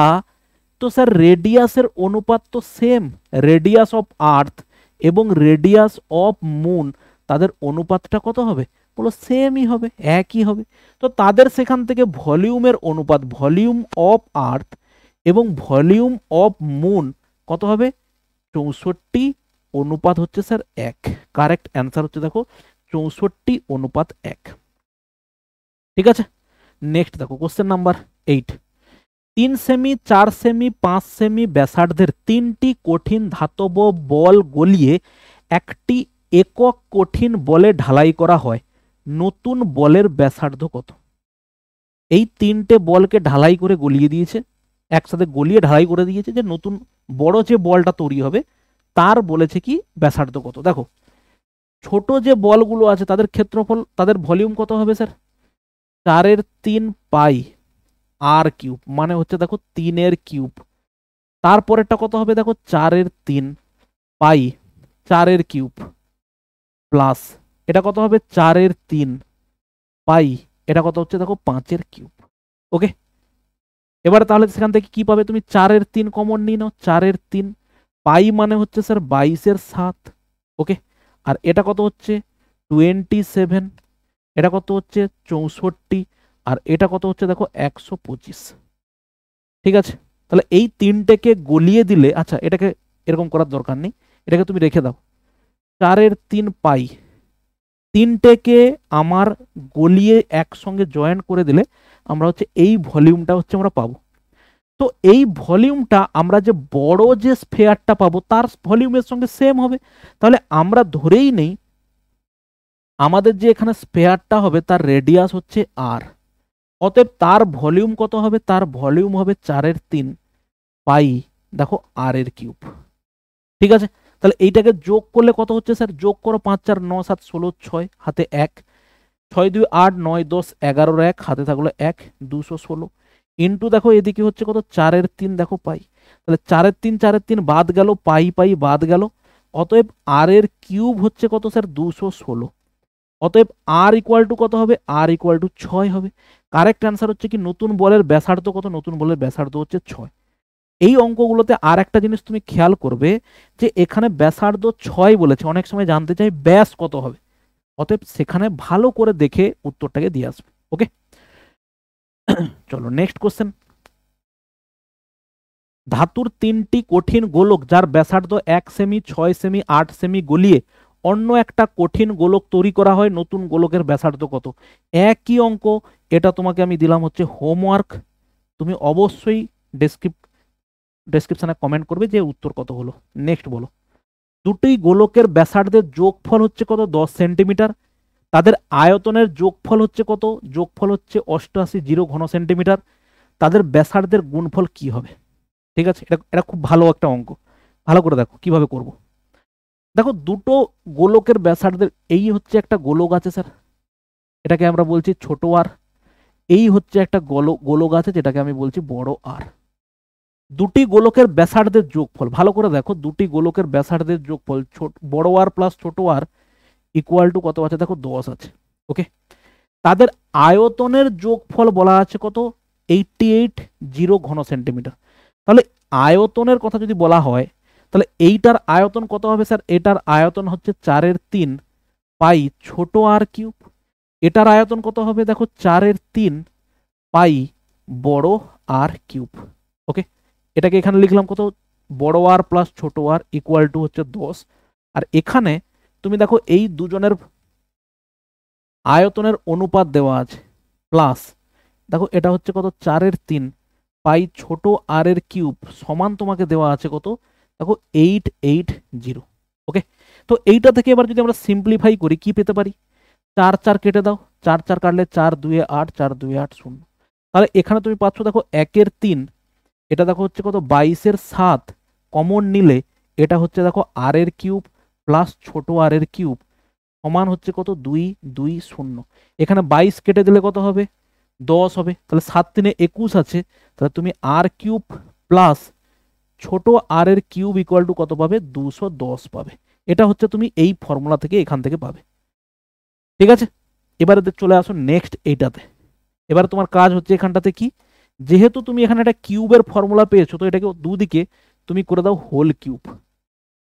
তো স্যার রেডিয়াসের অনুপাত তো সেম। রেডিয়াস অফ আর্থ এবং রেডিয়াস অফ মুন তাদের অনুপাতটা কত হবে? বলো সেমই হবে, একই হবে। তো তাদের সেখান থেকে ভলিউমের অনুপাত, ভলিউম অফ আর্থ এবং ভলিউম অফ মুন কত হবে? 64 অনুপাত হচ্ছে স্যার 1। কারেক্ট অ্যান্সার হচ্ছে দেখো 64:1। ঠিক আছে, নেক্সট দেখো question number 8। 3 semi, 4 semi, 5 semi ব্যাসার্ধের 3টি কঠিন ধাতব বল গলিয়ে একটি একক কঠিন বলে ঢালাই করা হয়, নতুন বলের ব্যাসার্ধ কত? এই 3টে বলকে ঢালাই করে গলিয়ে দিয়েছে, একসাথে গলিয়ে ঢালাই করে দিয়েছে, যে নতুন বড় যে বলটা তৈরি হবে তার বলেছে কি ব্যাসার্ধ কত। দেখো ছোট যে বলগুলো আছে তাদের ক্ষেত্রফল, তাদের ভলিউম কত হবে স্যার? 4/3 পাই আর কিউব, মানে হচ্ছে দেখো 3 কিউব। তারপরেরটা কত হবে? দেখো 4/3 পাই 4 কিউব প্লাস এটা কত হবে? 4/3 পাই, এটা কত হচ্ছে? দেখো 5 কিউব। ওকে, এবারে তাহলে সেখান থেকে কি পাবে তুমি? 4/3 কমন নিয়ে নাও, 4/3 পাই মানে হচ্ছে স্যার 22/7। ওকে, আর এটা কত হচ্ছে? 27, এটা কত হচ্ছে? 64, আর এটা কত হচ্ছে? দেখো 125। ঠিক আছে, তাহলে এই তিনটেকে গলিয়ে দিলে, আচ্ছা এটাকে এরকম করার দরকার নেই, এটাকে তুমি রেখে দাও। 4/3 পাই, তিনটেকে আমার গলিয়ে একসঙ্গে জয়েন করে দিলে আমরা হচ্ছে এই ভলিউমটা হচ্ছে আমরা পাবো। তো এই ভলিউমটা আমরা যে বড় যে স্ফেয়ারটা পাবো তার ভলিউমের সঙ্গে সেম হবে। তাহলে আমরা ধরেই নেই আমাদের যে এখানে স্ফেয়ারটা হবে তার রেডিয়াস হচ্ছে আর, অতএব তার ভলিউম কত হবে? তার ভলিউম হবে 4/3 পাই দেখো আর এর কিউব। ঠিক আছে, তাহলে এইটাকে যোগ করলে কত হচ্ছে স্যার? যোগ করো, 5 4 9 7 16 6 হাতে 1, 6 2 8 9 10 11 1 হাতে থাকলো 1, 216 ইন্টু দেখো এদিকে হচ্ছে কত? 4/3 দেখো পাই, তাহলে 4/3 4/3 বাদ গেল, পাই পাই বাদ গেল, অতএব আর এর কিউব হচ্ছে কত স্যার? 216। অতএব আর ইকুয়াল টু কত হবে? আর ইকুয়াল টু 6 হবে। কারেক্ট অ্যান্সার হচ্ছে কি নতুন বলের ব্যাসার্ধ কত? নতুন বলের ব্যাসার্ধ হচ্ছে 6। এই অঙ্কগুলোতে আর একটা জিনিস তুমি খেয়াল করবে যে এখানে ব্যাসার্ধ 6 বলেছে, অনেক সময় জানতে চাই ব্যাস কত হবে, অতএব সেখানে ভালো করে দেখে উত্তরটাকে দিয়ে আসবে। ওকে, চলো নেক্সট কোশ্চেন। ধাতুর 3টি কঠিন গোলক যার ব্যাসার্ধ 1 সেমি, 6 সেমি, 8 সেমি গলিয়ে অন্য একটা কঠিন গোলক তৈরি করা হয়, নতুন গোলকের ব্যাসার্ধ কত? একই অঙ্ক, এটা তোমাকে আমি দিলাম হচ্ছে হোমওয়ার্ক, তুমি অবশ্যই ডেসক্রিপশনে কমেন্ট করবে যে উত্তর কত হলো। নেক্সট বলো, দুটি গোলকের ব্যাসার্ধের যোগফল হচ্ছে কত? 10 সেন্টিমিটার। তাদের আয়তনের যোগফল হচ্ছে কত? যোগফল হচ্ছে 88 ঘন সেন্টিমিটার। তাদের ব্যাসার্ধের গুণফল কি হবে? ঠিক আছে, এটা এটা খুব ভালো একটা অঙ্ক, ভালো করে দেখো কিভাবে করব। দেখো দুটো গোলকের ব্যাসার্ধের, এই হচ্ছে একটা গোলক আছে স্যার, এটাকে আমরা বলছি ছোট আর, এই হচ্ছে একটা গোলক আছে যেটাকে আমি বলছি বড় আর। দুটি গোলকের ব্যাসার্ধের যোগফল, ভালো করে দেখো, দুটি গোলকের ব্যাসার্ধের যোগফল বড় আর প্লাস ছোট আর ইকুয়াল টু কত আছে? দেখো 10 আছে। ওকে, তাদের আয়তনের যোগফল বলা আছে কত? 88 ঘন সেন্টিমিটার। তাহলে আয়তনের কথা যদি বলা হয় তাহলে এইটার আয়তন কত হবে স্যার? এটার আয়তন হচ্ছে 4/3 পাই ছোট আর কিউব। এটার আয়তন কত হবে? দেখো 4/3 পাই বড় আর কিউব। ওকে, এটাকে এখানে লিখলাম কত? বড় আর প্লাস ছোট আর ইকুয়াল টু হচ্ছে 10। আর এখানে তুমি দেখো এই দুজনের আয়তনের অনুপাত দেওয়া আছে, প্লাস দেখো এটা হচ্ছে কত? 4/3 পাই ছোট আর এর কিউব সমান তোমাকে দেওয়া আছে কত? দেখো 880। ওকে, তো এইটা থেকে এবার যদি আমরা সিম্পলিফাই করি কি পেতে পারি? 4 4 কেটে দাও, 4 4 কাটলে 4 2 8, 4 2 8 0। তাহলে এখানে তুমি পাচ্ছ দেখো 1/3, এটা দেখো হচ্ছে কত? 22/7 কমন নিলে এটা হচ্ছে দেখো আর এর কিউব প্লাস ছোট আর এর কিউব সমান হচ্ছে কত? 2 2 0। এখানে 22 কেটে দিলে কত হবে? 10 হবে। তাহলে 7 3 21 আছে, তাহলে তুমি আর কিউব প্লাস ছোট আর এর কিউব ইকুয়াল টু কত পাবে? 210 পাবে। এটা হচ্ছে তুমি এই ফর্মুলা থেকে এখান থেকে পাবে। ঠিক আছে, এবারে চলে আসো নেক্সট এইটাতে। এবারে তোমার কাজ হচ্ছে এখানটাতে কি, যেহেতু তুমি এখানে একটা কিউবের ফর্মুলা পেয়েছো তো এটাকে দুদিকে তুমি করে দাও হোল কিউব।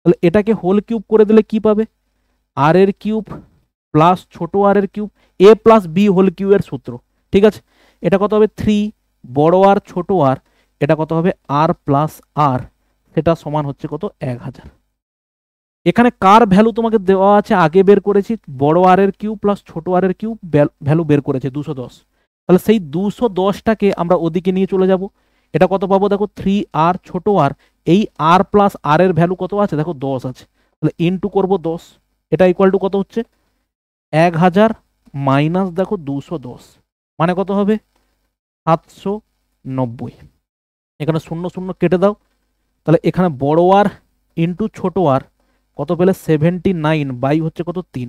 তাহলে এটাকে হোল কিউব করে দিলে কি পাবে, আর এর কিউব প্লাস ছোট আর এর কিউব, এ প্লাস বি হোল কিউবের সূত্র। ঠিক আছে, এটা কত হবে 3 বড় আর ছোট আর, এটা কত হবে আর প্লাস আর, সেটা সমান হচ্ছে কত 1000। এখানে কার ভ্যালু তোমাকে দেওয়া আছে আগে বের করেছি, বড় আর এর কিউব প্লাস ছোট আর এর কিউব ভ্যালু বের করেছে 210। তাহলে সেই 210টাকে আমরা ওদিকে নিয়ে চলে যাব, এটা কত পাবো দেখো 3 আর ছোট আর, এই আর প্লাস আর এর ভ্যালু কত আছে দেখো 10 আছে, তাহলে ইনটু করবো 10, এটা ইকুয়াল টু কত হচ্ছে 1000 মাইনাস দেখো 210, মানে কত হবে 790। এখানে শূন্য শূন্য কেটে দাও, তাহলে এখানে বড় আর ইন্টু ছোট আর কত পেলে 79 বাই হচ্ছে কত 3,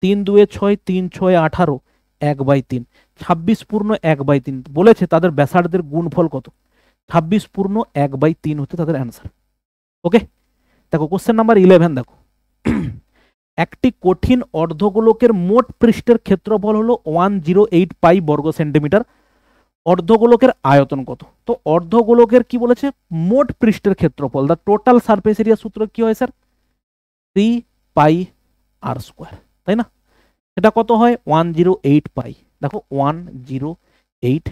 3 2 6, 3 6 18, 1/3, 26 পূর্ণ 1/3 বলেছে তাদের ব্যাসার্ধের গুণফল কত, 26 পূর্ণ 1/3 হচ্ছে তাদের অ্যান্সার। ওকে, দেখো কোশ্চেন নাম্বার 11 দেখো, একটি কঠিন অর্ধগোলকের মোট পৃষ্ঠের ক্ষেত্রফল হলো 108 পাই বর্গ সেন্টিমিটার, অর্ধগোলকের আয়তন কত। তো অর্ধগোলকের কি বলেছে, মোট পৃষ্ঠের ক্ষেত্রফল, দা টোটাল সারফেস এরিয়া সূত্র কি হয় স্যার 3 পাই আর স্কোয়ার, তাই না। এটা কত হয় 108 পাই, দেখো 108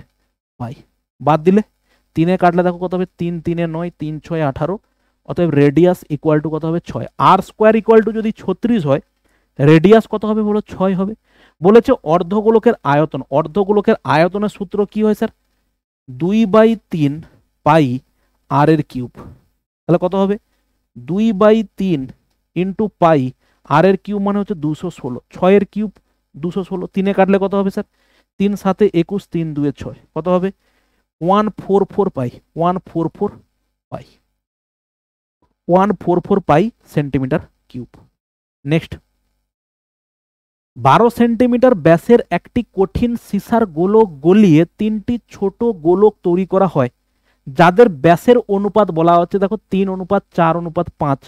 পাই, বাদ দিলে 3 কাটলে দেখো কত হবে 3 3 9, 3 6 18, অতএব রেডিয়াস ইকুয়াল টু কত হবে 6, আর স্কোয়ার ইকুয়াল টু যদি 36 হয়, রেডিয়াস কত হবে বলো 6 হবে। বলেছে অর্ধগোলকের আয়তন, অর্ধগোলকের আয়তনের সূত্র কি হয় স্যার 2/3 পাই আর এর কিউব, তাহলে কত হবে 2/3 ইন্টু পাই আর এর কিউব মানে হচ্ছে 216, 6 এর কিউব 216, 3 কাটলে কত হবে স্যার 3 7 21, 3 2 6, কত হবে 144 পাই, 144 পাই, 144 পাই সেন্টিমিটার কিউব। নেক্সট, 12 সেন্টিমিটার ব্যাসের একটি কঠিন সীসার গোলক গলিয়ে 3টি ছোট গোলক তৈরি করা হয়, যাদের ব্যাসের অনুপাত বলা হচ্ছে দেখো 3:4:5,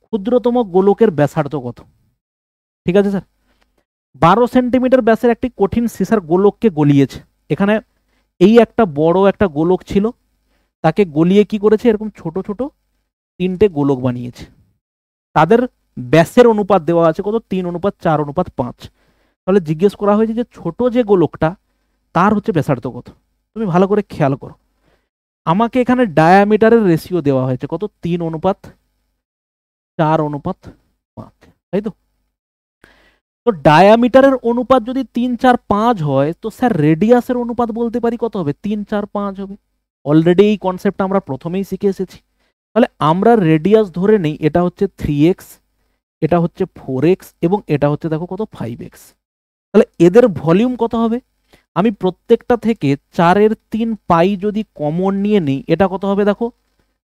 ক্ষুদ্রতম গোলকের ব্যাসার্ধ কত। ঠিক আছে স্যার, 12 সেন্টিমিটার ব্যাসের একটি কঠিন সীসার গোলককে গলিয়েছে, এখানে এই একটা বড় একটা গোলক ছিল, তাকে গলিয়ে কি করেছে এরকম ছোট ছোট 3টে গোলক বানিয়েছে, তাদের ব্যাসের অনুপাত দেওয়া আছে কত 3:4:5। তাহলে জিজ্ঞেস করা হয়েছে যে ছোট যে গোলকটা তার হচ্ছে ব্যাসার্ধ কত। তুমি ভালো করে খেয়াল করো, আমাকে এখানে ডায়ামিটারের রেশিও দেওয়া হয়েছে কত 3:4:5, তাই তো। তো ডায়ামিটারের অনুপাত যদি 3 4 5 হয়, তো স্যার রেডিয়াসের অনুপাত বলতে পারি কত হবে 3 4 5 হবে। অলরেডি এই কনসেপ্টটা আমরা প্রথমেই শিখে এসেছি। তাহলে আমরা রেডিয়াস ধরে নেই এটা হচ্ছে 3x, এটা হচ্ছে 4x এবং এটা হচ্ছে দেখো কত 5x। তাহলে এদের ভলিউম কত হবে, আমি প্রত্যেকটা থেকে 4/3 পাই যদি কমন নিয়ে নিই, এটা কত হবে দেখো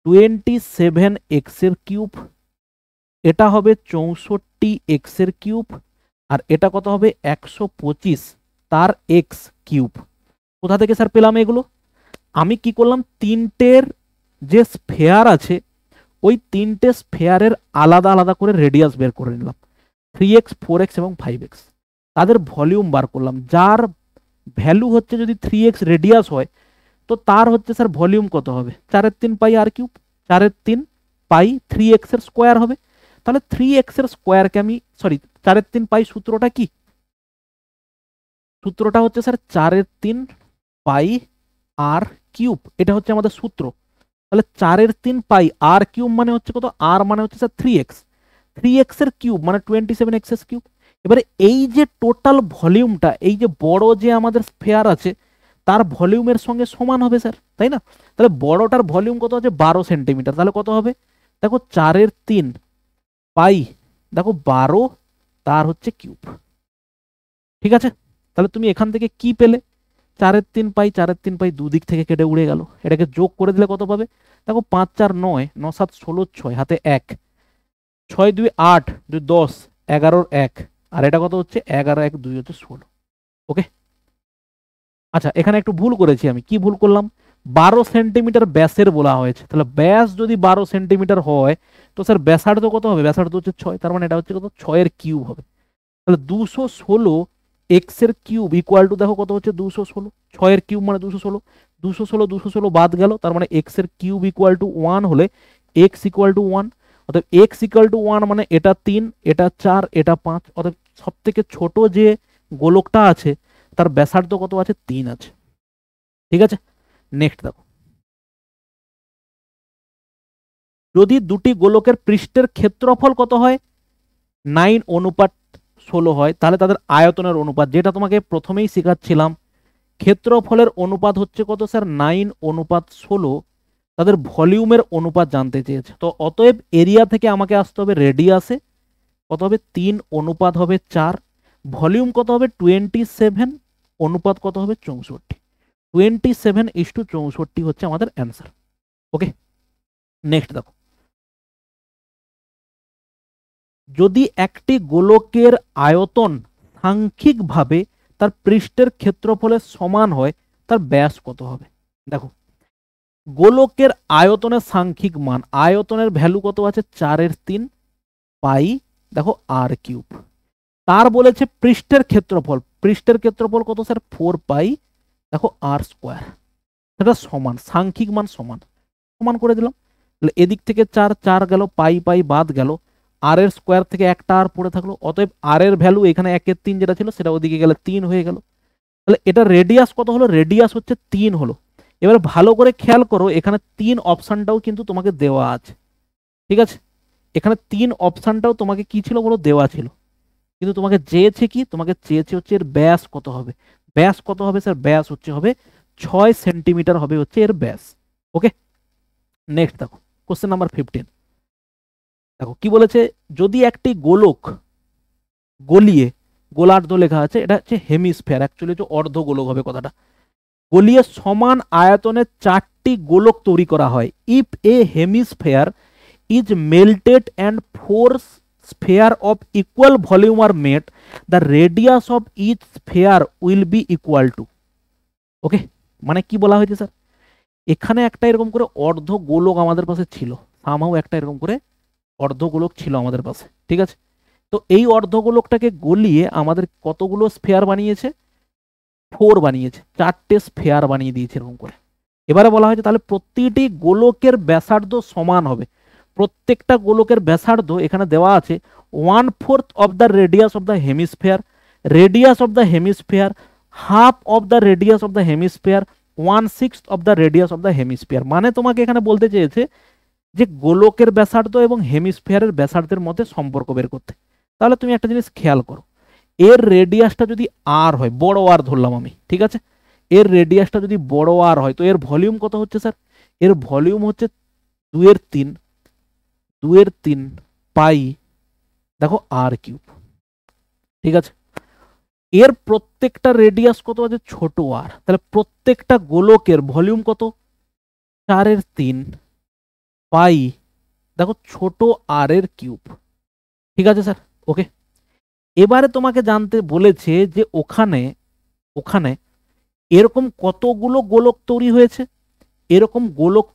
27x এর কিউব, এটা হবে 64x এর কিউব, আর এটা কত হবে 125 তার এক্স কিউব। কোথা থেকে স্যার পেলাম এগুলো, আমি কি করলাম তিনটের যে স্ফেয়ার আছে ওই তিনটে স্ফেয়ারের আলাদা আলাদা করে রেডিয়াস বের করে নিলাম, 3x 4x এবং 5x, তাদের ভলিউম বার করলাম, যার ভ্যালু হচ্ছে যদি 3x রেডিয়াস হয় তো তার হচ্ছে স্যার ভলিউম কত হবে 4/3 পাই আর কিউব, 4/3 পাই 3x এর স্কোয়ার হবে। তাহলে 3x এর স্কোয়ারকে আমি 4/3 পাই সূত্রটা কি, সূত্রটা হচ্ছে স্যার 4/3 পাই আর কিউব, এটা হচ্ছে আমাদের সূত্র। তাহলে 4/3 পাই আর কিউব মানে হচ্ছে কত, আর মানে হচ্ছে স্যার 3x, 3x এর কিউব মানে 27x এর কিউব। এবারে এই যে টোটাল ভলিউমটা, এই যে বড় যে আমাদের স্ফেয়ার আছে তার ভলিউমের সঙ্গে সমান হবে স্যার, তাই না। তাহলে বড়টার ভলিউম কত আছে 12 সেন্টিমিটার, তাহলে কত হবে দেখো 4/3 পাই দেখো 12 তার হচ্ছে কিউব। ঠিক আছে, তাহলে তুমি এখান থেকে কি পেলে 4/3 পাই, 4/3 পাই দুদিক থেকে কেটে উড়ে গেল, এটাকে যোগ করে দিলে কত পাবে দেখো 5 4 9, 9 7 16, 6 হাতে 1, 6 2 8, 2 10, 11 1, আর এটা কত হচ্ছে 11 1 2 হচ্ছে 16। ওকে, আচ্ছা এখানে একটু ভুল করেছি আমি, কি ভুল করলাম 12 সেন্টিমিটার ব্যাসের বলা হয়েছে, তাহলে ব্যাস যদি 12 সেন্টিমিটার হয় তো স্যার ব্যাসার্ধ কত হবে, ব্যাসার্ধ হচ্ছে 6, তার মানে এটা হচ্ছে কত 6 এর কিউব হবে। তাহলে 216 এক্স এর কিউব ইকুয়াল টু দেখো কত হচ্ছে 216, 6 এর কিউব মানে 216, 216 216 বাদ গেল, তার মানে এক্স এর কিউব ইকুয়াল টু 1 হলে এক্স ইকুয়াল টু 1, অতএব x ইকুয়াল টু 1 মানে এটা 3, এটা 4, এটা 5। অতএব সব থেকে ছোট যে গোলকটা আছে তার ব্যাসার্ধ কত আছে? 3 আছে। ঠিক আছে, নেক্সট দেখো, যদি দুটি গোলকের পৃষ্ঠের ক্ষেত্রফল কত হয়? 9:16 হয়, তাহলে তাদের আয়তনের অনুপাত, যেটা তোমাকে প্রথমেই শেখাচ্ছিলাম, ক্ষেত্রফলের অনুপাত হচ্ছে কত স্যার? 9:16। তাদের ভলিউমের অনুপাত জানতে চেয়েছে, তো অতএব এরিয়া থেকে আমাকে আসতে হবে রেডিয়াসে, কত হবে? 3:4। ভলিউম কত হবে? 27, অনুপাত কত হবে? 64। 27:64 হচ্ছে আমাদের অ্যান্সার। ওকে, নেক্সট দেখো, যদি একটি গোলকের আয়তন সাংখ্যিকভাবে তার পৃষ্ঠের ক্ষেত্রফলের সমান হয়, তার ব্যাস কত হবে? দেখো, গোলকের আয়তনের সাংখ্যিক মান, আয়তনের ভ্যালু কত আছে? 4/3 পাই, দেখো আর কিউব। তার বলেছে পৃষ্ঠের ক্ষেত্রফল, পৃষ্ঠের ক্ষেত্রফল কত স্যার? 4 পাই, দেখো আর স্কোয়ার। সেটা সমান, সাংখ্যিক মান সমান, সমান করে দিলাম। তাহলে এদিক থেকে 4 4 গেল, পাই পাই বাদ গেল, আর এর স্কোয়ার থেকে একটা আর পড়ে থাকলো। অতএব আর এর ভ্যালু এখানে 1/3 যেটা ছিল সেটা ওদিকে গেলে 3 হয়ে গেল। তাহলে এটা রেডিয়াস কত হলো? রেডিয়াস হচ্ছে 3 হলো। এবার ভালো করে খেয়াল করো, এখানে 3 অপশনটাও কিন্তু তোমাকে দেওয়া আছে। ঠিক আছে, এখানে 3 অপশনটাও তোমাকে কি ছিল বলো? দেওয়া ছিল। কিন্তু তোমাকে চেয়েছে কি? তোমাকে চেয়েছে হচ্ছে এর ব্যাস কত হবে। ব্যাস কত হবে স্যার? ব্যাস হচ্ছে হবে 6 সেন্টিমিটার হবে হচ্ছে এর ব্যাস। ওকে, নেক্সট দেখো, কোশ্চেন নাম্বার 15। দেখো কি বলেছে, যদি একটি গোলক গলিয়ে, গোলার্ধ লেখা আছে, এটা হচ্ছে হেমিস্ফিয়ার, অ্যাকচুয়ালি হচ্ছে অর্ধ গোলক হবে কথাটা, গলিয়ে সমান আয়তনের 4টি গোলক তৈরি করা হয়। If A hemisphere is melted and 4 sphere of equal volume are made, the radius of each sphere will be equal to। ওকে, মানে কি বলা হয়েছে স্যার? এখানে একটা এরকম করে অর্ধ গোলক আমাদের পাশে ছিল, সামহাও একটা এরকম করে অর্ধ গোলক ছিল আমাদের পাশে। ঠিক আছে, তো এই অর্ধ গোলকটাকে গলিয়ে আমাদের কতগুলো স্ফেয়ার বানিয়েছে? 4 বানিয়েছে, 4টে স্ফেয়ার বানিয়ে দিয়েছে এরকম করে। এবারে বলা হয়েছে তাহলে প্রতিটি গোলকের ব্যাসার্ধ সমান হবে। প্রত্যেকটা গোলকের ব্যাসার্ধ এখানে দেওয়া আছে 1/4 of the radius of the hemisphere, radius of the hemisphere, half of the radius of the hemisphere, 1/6 of the radius of the hemisphere. মানে তোমাকে এখানে বলতে চেয়েছে যে গোলকের ব্যাসার্ধ এবং হেমিস্ফিয়ারের ব্যাসার্ধের মধ্যে সম্পর্ক বের করতে। তাহলে তুমি একটা জিনিস খেয়াল করো, এর রেডিয়াসটা যদি আর হয়, বড় আর ধরলাম আমি, ঠিক আছে, এর রেডিয়াসটা যদি বড় আর হয়, তো এর ভলিউম কত হচ্ছে স্যার? এর ভলিউম হচ্ছে 2/3 পাই, দেখো আর কিউব। ঠিক আছে, এর প্রত্যেকটা রেডিয়াস কত আছে? ছোট আর, তাহলে প্রত্যেকটা গোলকের ভলিউম কত? 4/3 পাই, দেখো ছোট আর এর কিউব। ঠিক আছে স্যার, ওকে। এবারে তোমাকে জানতে বলেছে যে ওখানে ওখানে এরকম কতগুলো গোলক তৈরি হয়েছে। এরকম গোলক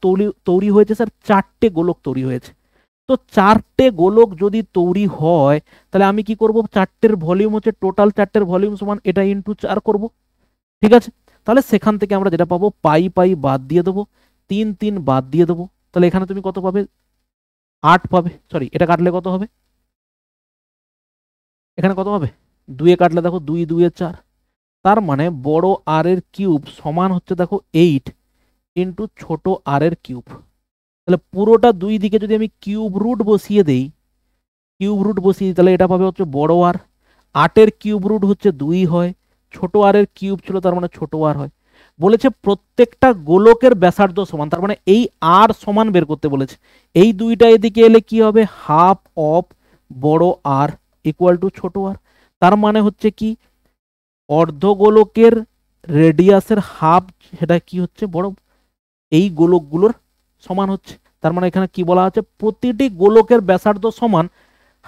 তৈরি হয়েছে স্যার 4টে গোলক তৈরি হয়েছে। তো 4টে গোলক যদি তৈরি হয়, তাহলে আমি কি করব? 4টের ভলিউম হচ্ছে, টোটাল 4টের ভলিউম সমান এটা ইন্টু 4 করব। ঠিক আছে, তাহলে সেখান থেকে আমরা যেটা পাবো, পাই পাই বাদ দিয়ে দেবো, 3 3 বাদ দিয়ে দেবো। তাহলে এখানে তুমি কত পাবে? 8 পাবে। সরি, এটা কাটলে কত হবে? এখানে কত হবে? 2 এ কাটলে দেখো 2 2 এ 4। তার মানে বড় আর এর কিউব সমান হচ্ছে দেখো 8 ইন্টু ছোট আর এর কিউব। তাহলে পুরোটা দুই দিকে যদি আমি কিউব রুট বসিয়ে দেই, তাহলে এটা পাবে হচ্ছে বড় আর। 8-এর কিউব রুট হচ্ছে 2 হয়, ছোট আর এর কিউব ছিল তার মানে ছোট আর হয়। বলেছে প্রত্যেকটা গোলকের ব্যাসার্ধ সমান, তার মানে এই আর সমান বের করতে বলেছে। এই দুইটা এদিকে এলে কি হবে? হাফ অফ বড় আর ইকুয়াল টু ছোট আর। তার মানে হচ্ছে কি, অর্ধগোলকের রেডিয়াসের হাফ, সেটা কি হচ্ছে? বড়, এই গোলকগুলোর সমান হচ্ছে। তার মানে এখানে কি বলা আছে? প্রতিটি গোলকের ব্যাসার্ধ সমান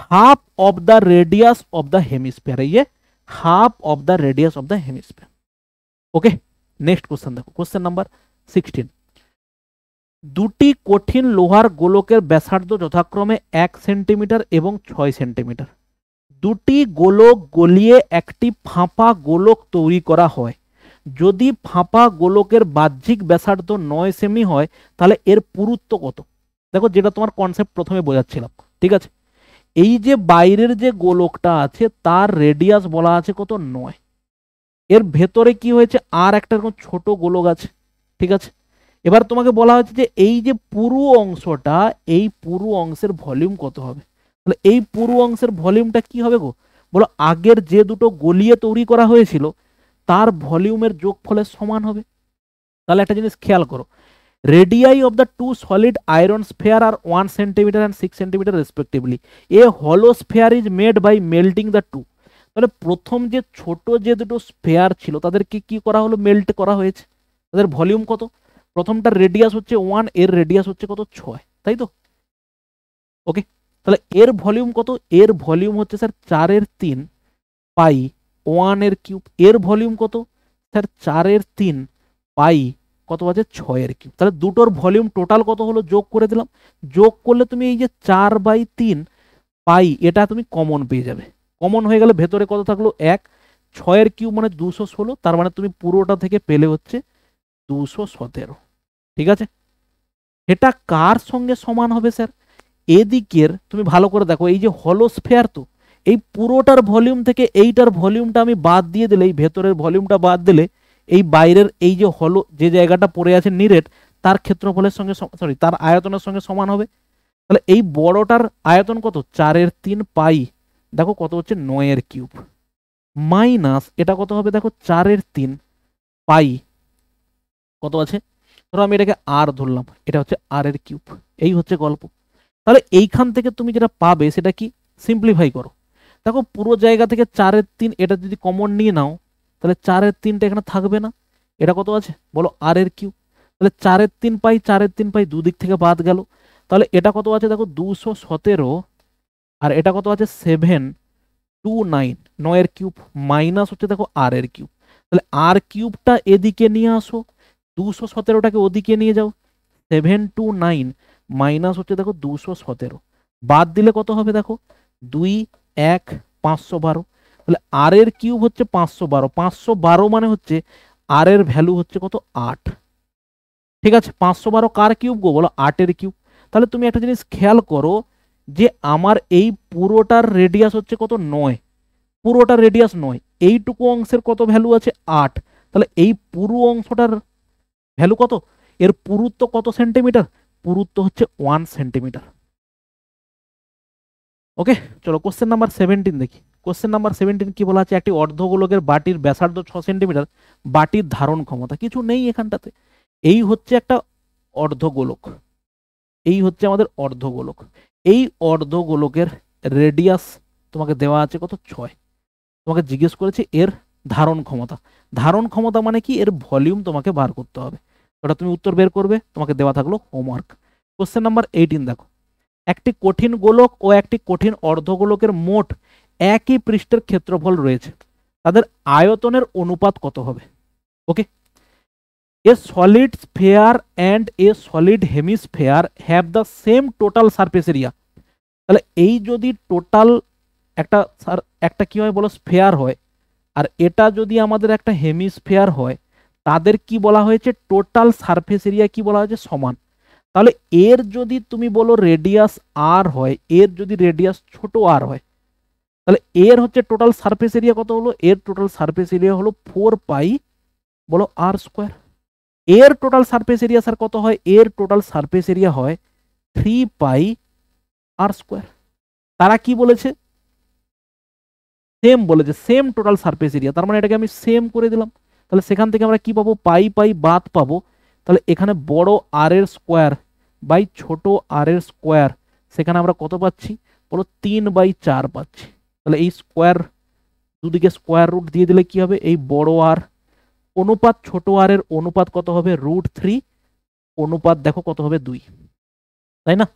half of the radius of the hemisphere. এই যে half of the radius of the hemisphere. Okay, next question দেখো, কোশ্চেন নাম্বার 16। দুটি কঠিন লোহার গোলকের ব্যাসার্ধ যথাক্রমে 1 সেন্টিমিটার এবং 6 সেন্টিমিটার। দুটি গোলক গলিয়ে একটি ফাঁপা গোলক তৈরি করা হয়। যদি ফাঁপা গোলকের বাহ্যিক ব্যাসার্ধ 9 সেমি হয়, তাহলে এর পুরুত্ব কত? দেখো যেটা তোমার কনসেপ্ট প্রথমে বোঝাচ্ছিলাম, ঠিক আছে। এই যে বাইরের যে গোলকটা আছে তার রেডিয়াস বলা আছে কত, 9। এর ভেতরে কি হয়েছে, আর একটা এরকম ছোট গোলক আছে, ঠিক আছে। এবার তোমাকে বলা হচ্ছে যে এই যে পুরো অংশটা, এই পুরো অংশের ভলিউম কত হবে। তাহলে এই পুরো অংশের ভলিউমটা কি হবে গো, বলো আগের যে দুটো গলিয়ে তৈরি করা হয়েছিল তার ভলিউমের যোগফলের সমান হবে। তাহলে একটা জিনিস খেয়াল করো, radii of the two solid iron sphere আর 1 centimetre and 6 centimetre respectively. A hollow sphere is made by melting the two. তাহলে প্রথম যে ছোট যে দুটো স্ফেয়ার ছিল তাদেরকে কি করা হলো, মেল্ট করা হয়েছে। তাদের ভলিউম কত, প্রথমটার রেডিয়াস হচ্ছে 1, এর রেডিয়াস হচ্ছে কত, 6, তাই তো। ওকে, তাহলে এর ভলিউম কত, এর ভলিউম হচ্ছে স্যার 4/3 পাই 1 এর কিউব। এর ভলিউম কত স্যার, 4/3 পাই কত আছে, 6 এর কিউব। তাহলে দুটোর ভলিউম টোটাল কত হলো, যোগ করে দিলাম। যোগ করলে তুমি এই যে 4/3 পাই এটা তুমি কমন পেয়ে যাবে। কমন হয়ে গেলে ভেতরে কত থাকলো, 1, 6 এর কিউব মানে 216, তার মানে তুমি পুরোটা থেকে পেলে হচ্ছে 217, ঠিক আছে। এটা কার সঙ্গে সমান হবে স্যার, এদিকের। তুমি ভালো করে দেখো, এই যে হলো স্ফেয়ার, তো এই পুরোটার ভলিউম থেকে এইটার ভলিউমটা আমি বাদ দিয়ে দিলে, এই ভেতরের ভলিউমটা বাদ দিলে এই বাইরের এই যে হলো যে জায়গাটা পড়ে আছে নিরেট, তার ক্ষেত্রফলের সঙ্গে সরি তার আয়তনের সঙ্গে সমান হবে। তাহলে এই বড়টার আয়তন কত, 4/3 পাই, দেখো কত হচ্ছে 9 এর কিউব, মাইনাস এটা কত হবে দেখো 4/3 পাই কত আছে, ধরো আমি এটাকে আর ধরলাম, এটা হচ্ছে r/3। এই হচ্ছে গল্প। তাহলে এইখান থেকে তুমি যেটা পাবে সেটা কি, সিম্পলিফাই করো। দেখো পুরো জায়গা থেকে 4/3 এটা যদি কমন নিয়ে নাও, তাহলে 4/3টা এখানে থাকবে না, এটা কত আছে বলো, r/3। তাহলে 4/3 পাই 4/3 পাই দুদিক থেকে বাদ গেল। তাহলে এটা কত আছে দেখো 217, আর এটা কত আছে 729, 9 এর কিউব, মাইনাস হচ্ছে দেখো r/3। তাহলে r কিউবটা এদিকে নিয়ে আসো, 217টাকে ওদিকে নিয়ে যাও, 729 মাইনাস হচ্ছে দেখো 217, বাদ দিলে কত হবে দেখো 2, 1, 512। তাহলে r/কিউব হচ্ছে 512, 512 মানে হচ্ছে r-এর ভ্যালু হচ্ছে কত, 8, ঠিক আছে। 512 কার কিউব গো, বলো 8-এর কিউব। তাহলে তুমি একটা জিনিস খেয়াল করো, যে আমার এই পুরোটার রেডিয়াস হচ্ছে কত, 9, পুরোটার রেডিয়াস 9, এইটুকু অংশের কত ভ্যালু আছে, 8। তাহলে এই পুরো অংশটার ভ্যালু কত, এর পুরুত্ব কত সেন্টিমিটার, পুরুত্ব হচ্ছে 1 সেন্টিমিটার। ওকে, চলো কোশ্চেন নাম্বার 17 দেখি। কোশ্চেন নাম্বার 17 কি বলা আছে, একটি অর্ধগোলকের বাটির ব্যাসার্ধ 6 সেন্টিমিটার, বাটির ধারণ ক্ষমতা কিছু নেই এখানটাতে। এই হচ্ছে একটা অর্ধগোলক, এই হচ্ছে আমাদের অর্ধগোলক। এই অর্ধগোলকের রেডিয়াস তোমাকে দেওয়া আছে কত, 6। তোমাকে জিজ্ঞেস করেছে এর ধারণ ক্ষমতা। ধারণ ক্ষমতা মানে কি, এর ভলিউম তোমাকে বার করতে হবে। ওটা তুমি উত্তর বের করবে, তোমাকে দেওয়া থাকলো হোমওয়ার্ক। কোশ্চেন নাম্বার 18 দেখো, একটি কঠিন গোলক ও একটি কঠিন অর্ধগোলকের মোট একই পৃষ্ঠের ক্ষেত্রফল রয়েছে, তাদের আয়তনের অনুপাত কত হবে। Okay, a solid sphere and a solid hemisphere have the same total surface area. তাহলে এই যদি টোটাল একটা একটা কি হয় বলো, স্ফেয়ার হয়, আর এটা যদি আমাদের একটা হেমিস্ফেয়ার হয়, তাদের কি বলা হয়েছে, টোটাল সারফেস এরিয়া কি বলা হয়েছে, সমান। তাহলে এর যদি তুমি বলো রেডিয়াস আর হয়, এর যদি রেডিয়াস ছোট আর হয়, তাহলে এর হচ্ছে টোটাল সারফেস এরিয়া কত হলো, এর টোটাল সারফেস এরিয়া হলো 4 পাই বলো r²। এর টোটাল সারফেস এরিয়া স্যার কত হয়, এর টোটাল সারফেস এরিয়া হয় 3 পাই r²। তারা কি বলেছে, সেম বলেছে, সেম টোটাল সারফেস এরিয়া, তার মানে এটাকে আমি সেম করে দিলাম। তাহলে সেখান থেকে আমরা কি পাবো, পাই পাই বাদ পাবো। তাহলে এখানে বড় r² বাই ছোট r², সেখানে আমরা কত পাচ্ছি বলো, 3/4 পাচ্ছি। তাহলে এই স্কোয়ার, দুদিকে স্কোয়ার রুট দিয়ে দিলে কি হবে, এই বড় আর অনুপাত ছোট আর এর অনুপাত কত হবে, √3, অনুপাত দেখো কত হবে, 2, তাই না।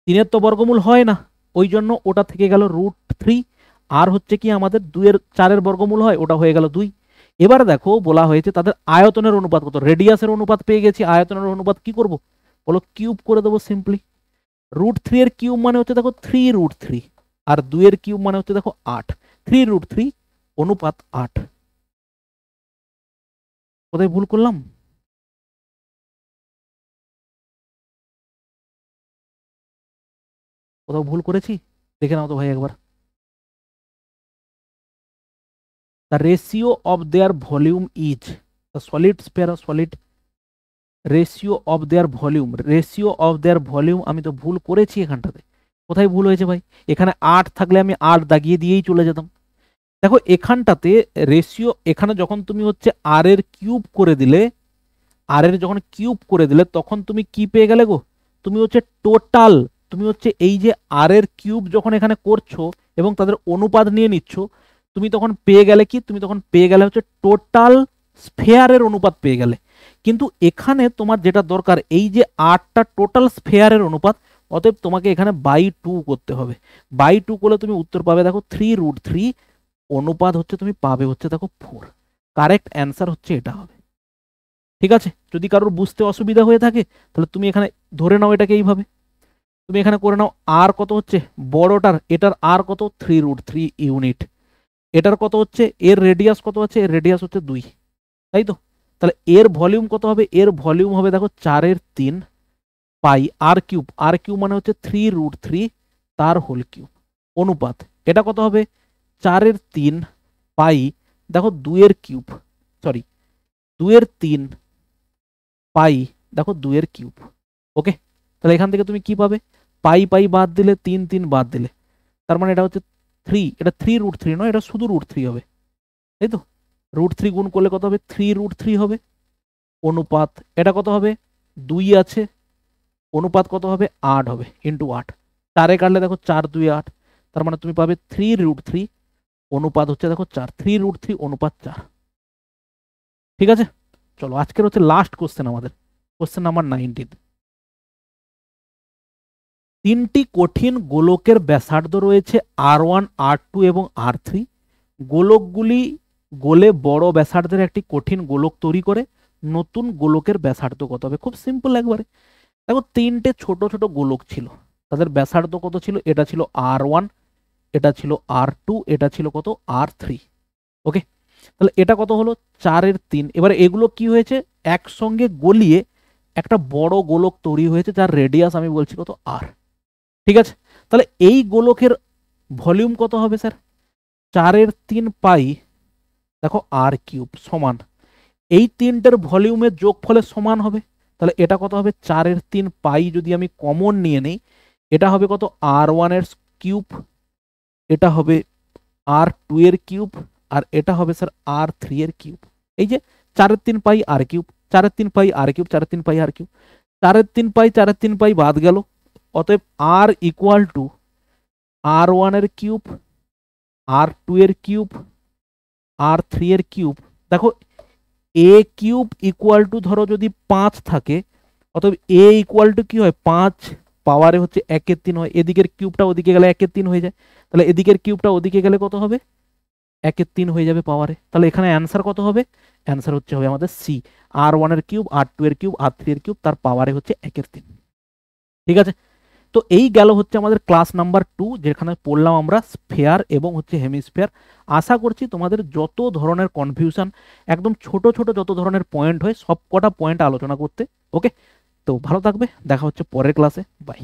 3-এর তো বর্গমূল হয় না, ওই জন্য ওটা থেকে গেল √3। আর হচ্ছে কি আমাদের 4-এর বর্গমূল হয়, ওটা হয়ে গেল 2। এবার দেখো বলা হয়েছে তাদের আয়তনের অনুপাত কত, রেডিয়াসের অনুপাত পেয়ে গেছি, আয়তনের অনুপাত কি করব বলো, কিউব করে দেবো সিম্পলি। √3 এর কিউব মানে হচ্ছে দেখো 3√3, আর 2-এর কিউব মানে হচ্ছে দেখো 8, 3√3 অনুপাত 8। কোথায় ভুল করলাম। কোথাও ভুল করেছি? দেখে নাও তো ভাই একবার। The ratio of their volume is, the solid spare of solid ratio of their volume, ratio of their volume, আমি তো ভুল করেছি এখানটাতে। কোথায় ভুল হয়েছে ভাই? এখানে 8 থাকলে আমি 8 দাগিয়ে দিয়েই চলে যেতাম। দেখো এখানটাতে রেশিও, এখানে যখন তুমি হচ্ছে আর এর কিউব করে দিলে, আর এর যখন কিউব করে দিলে তখন তুমি কি পেয়ে গেলে গো? তুমি হচ্ছে টোটাল, তুমি হচ্ছে এই যে আর এর কিউব যখন এখানে করছো এবং তাদের অনুপাত নিয়ে নিচ্ছ, তুমি তখন পেয়ে গেলে কি? তুমি তখন পেয়ে গেলে হচ্ছে টোটাল স্ফেয়ারের অনুপাত পেয়ে গেলে। কিন্তু এখানে তোমার যেটা দরকার, এই যে 8টা টোটাল স্ফেয়ারের অনুপাত, অতএব তোমাকে এখানে বাই 2 করতে হবে। বাই 2 করলে তুমি উত্তর পাবে দেখো 3√3, অনুপাত হচ্ছে তুমি পাবে হচ্ছে দেখো 4। কারেক্ট অ্যান্সার হচ্ছে এটা হবে। ঠিক আছে, যদি কারোর বুঝতে অসুবিধা হয়ে থাকে তাহলে তুমি এখানে ধরে নাও এটাকে এইভাবে, তুমি এখানে করে নাও আর কত হচ্ছে বড়টার, এটার আর কত 3√3 ইউনিট, এটার কত হচ্ছে, এর রেডিয়াস কত আছে, এর রেডিয়াস হচ্ছে 2, তাই তো? তাহলে এর ভলিউম কত হবে? এর ভলিউম হবে দেখো 4/3 পাই আর কিউব, আর কিউব মানে হচ্ছে 3√3 তার হোল কিউব, অনুপাত এটা কত হবে? 4/3 পাই দেখো 2 কিউব, সরি 2/3 পাই দেখো 2 কিউব। ওকে, তাহলে এখান থেকে তুমি কি পাবে? পাই পাই বাদ দিলে 3 বাদ দিলে, তার মানে এটা হচ্ছে 3, এটা 3√3 নয়, এটা শুধু √3 হবে, তাই তো? √3 গুণ করলে কত হবে? 3√3 হবে। অনুপাত এটা কত হবে? 2 আছে, অনুপাত কত হবে? 8 হবে, ইন্টু 8, 4 কাটলে দেখো 4×2 8, তার মানে তুমি পাবে 3√3, অনুপাত হচ্ছে দেখো 4, 3√3 অনুপাত 4। ঠিক আছে, চলো আজকের হচ্ছে লাস্ট কোশ্চেন আমাদের, কোশ্চেন নাম্বার 19। তিনটি কঠিন গোলকের ব্যাসার্ধ রয়েছে R1, R2 এবং R3। গোলকগুলি গোলে বড় ব্যাসার্ধের একটি কঠিন গোলক তৈরি করে, নতুন গোলকের ব্যাসার্ধ কত হবে? খুব সিম্পল একবারে। দেখো তিনটে ছোট ছোট গোলক ছিল, তাদের ব্যাসার্ধ কত ছিল? এটা ছিল R1, এটা ছিল R2, এটা ছিল কত? R3। ওকে, তাহলে এটা কত হলো? 4/3। এবারে এগুলো কি হয়েছে? একসঙ্গে গলিয়ে একটা বড় গোলক তৈরি হয়েছে, যার রেডিয়াস আমি বলছি কত? R। ঠিক আছে, তাহলে এই গোলকের ভলিউম কত হবে স্যার? 4/3 পাই দেখো আর কিউব সমান, এই তিনটের ভলিউমের যোগফলের সমান হবে। তাহলে এটা কত হবে? 4/3 পাই যদি আমি কমন নিয়ে নেই, এটা হবে কত? R1 এর কিউব, এটা হবে R2 এর কিউব, আর এটা হবে স্যার R3 এর কিউব। এই যে 4/3 পাই আর কিউব, 4/3 পাই আর কিউব, 4/3 পাই আর কিউব, 4/3 পাই 4/3 পাই বাদ গেল, অতএব R ইকুয়াল টু R1 এর কিউব, R2 এর কিউব, R3 এর কিউব। দেখো এ কিউব ইকুয়াল টু ধরো যদি 5 থাকে, অতএব এ ইকুয়াল টু কি হয়? 5 পাওয়ারে হচ্ছে 1/3 হয়, এদিকের কিউবটা ওদিকে গেলে 1/3 হয়ে যায়, তাহলে এদিকের কিউবটা ওদিকে গেলে কত হবে? 1/3 হয়ে যাবে পাওয়ারে। তাহলে এখানে অ্যান্সার কত হবে? অ্যান্সার হচ্ছে হবে আমাদের সি, R1 এর কিউব, R2 এর কিউব, R3 এর কিউব, তার পাওয়ারে হচ্ছে 1/3। ঠিক আছে, তো এই গেল হচ্ছে আমাদের ক্লাস নাম্বার 2, যেখানে পড়লাম আমরা স্ফেয়ার এবং হচ্ছে হেমিস্ফেয়ার। আশা করছি তোমাদের যত ধরনের কনফিউশন, একদম ছোট ছোট যত ধরনের পয়েন্ট হয় সব কটা পয়েন্ট আলোচনা করতে। ওকে, তো ভালো থাকবে, দেখা হচ্ছে পরের ক্লাসে, বাই।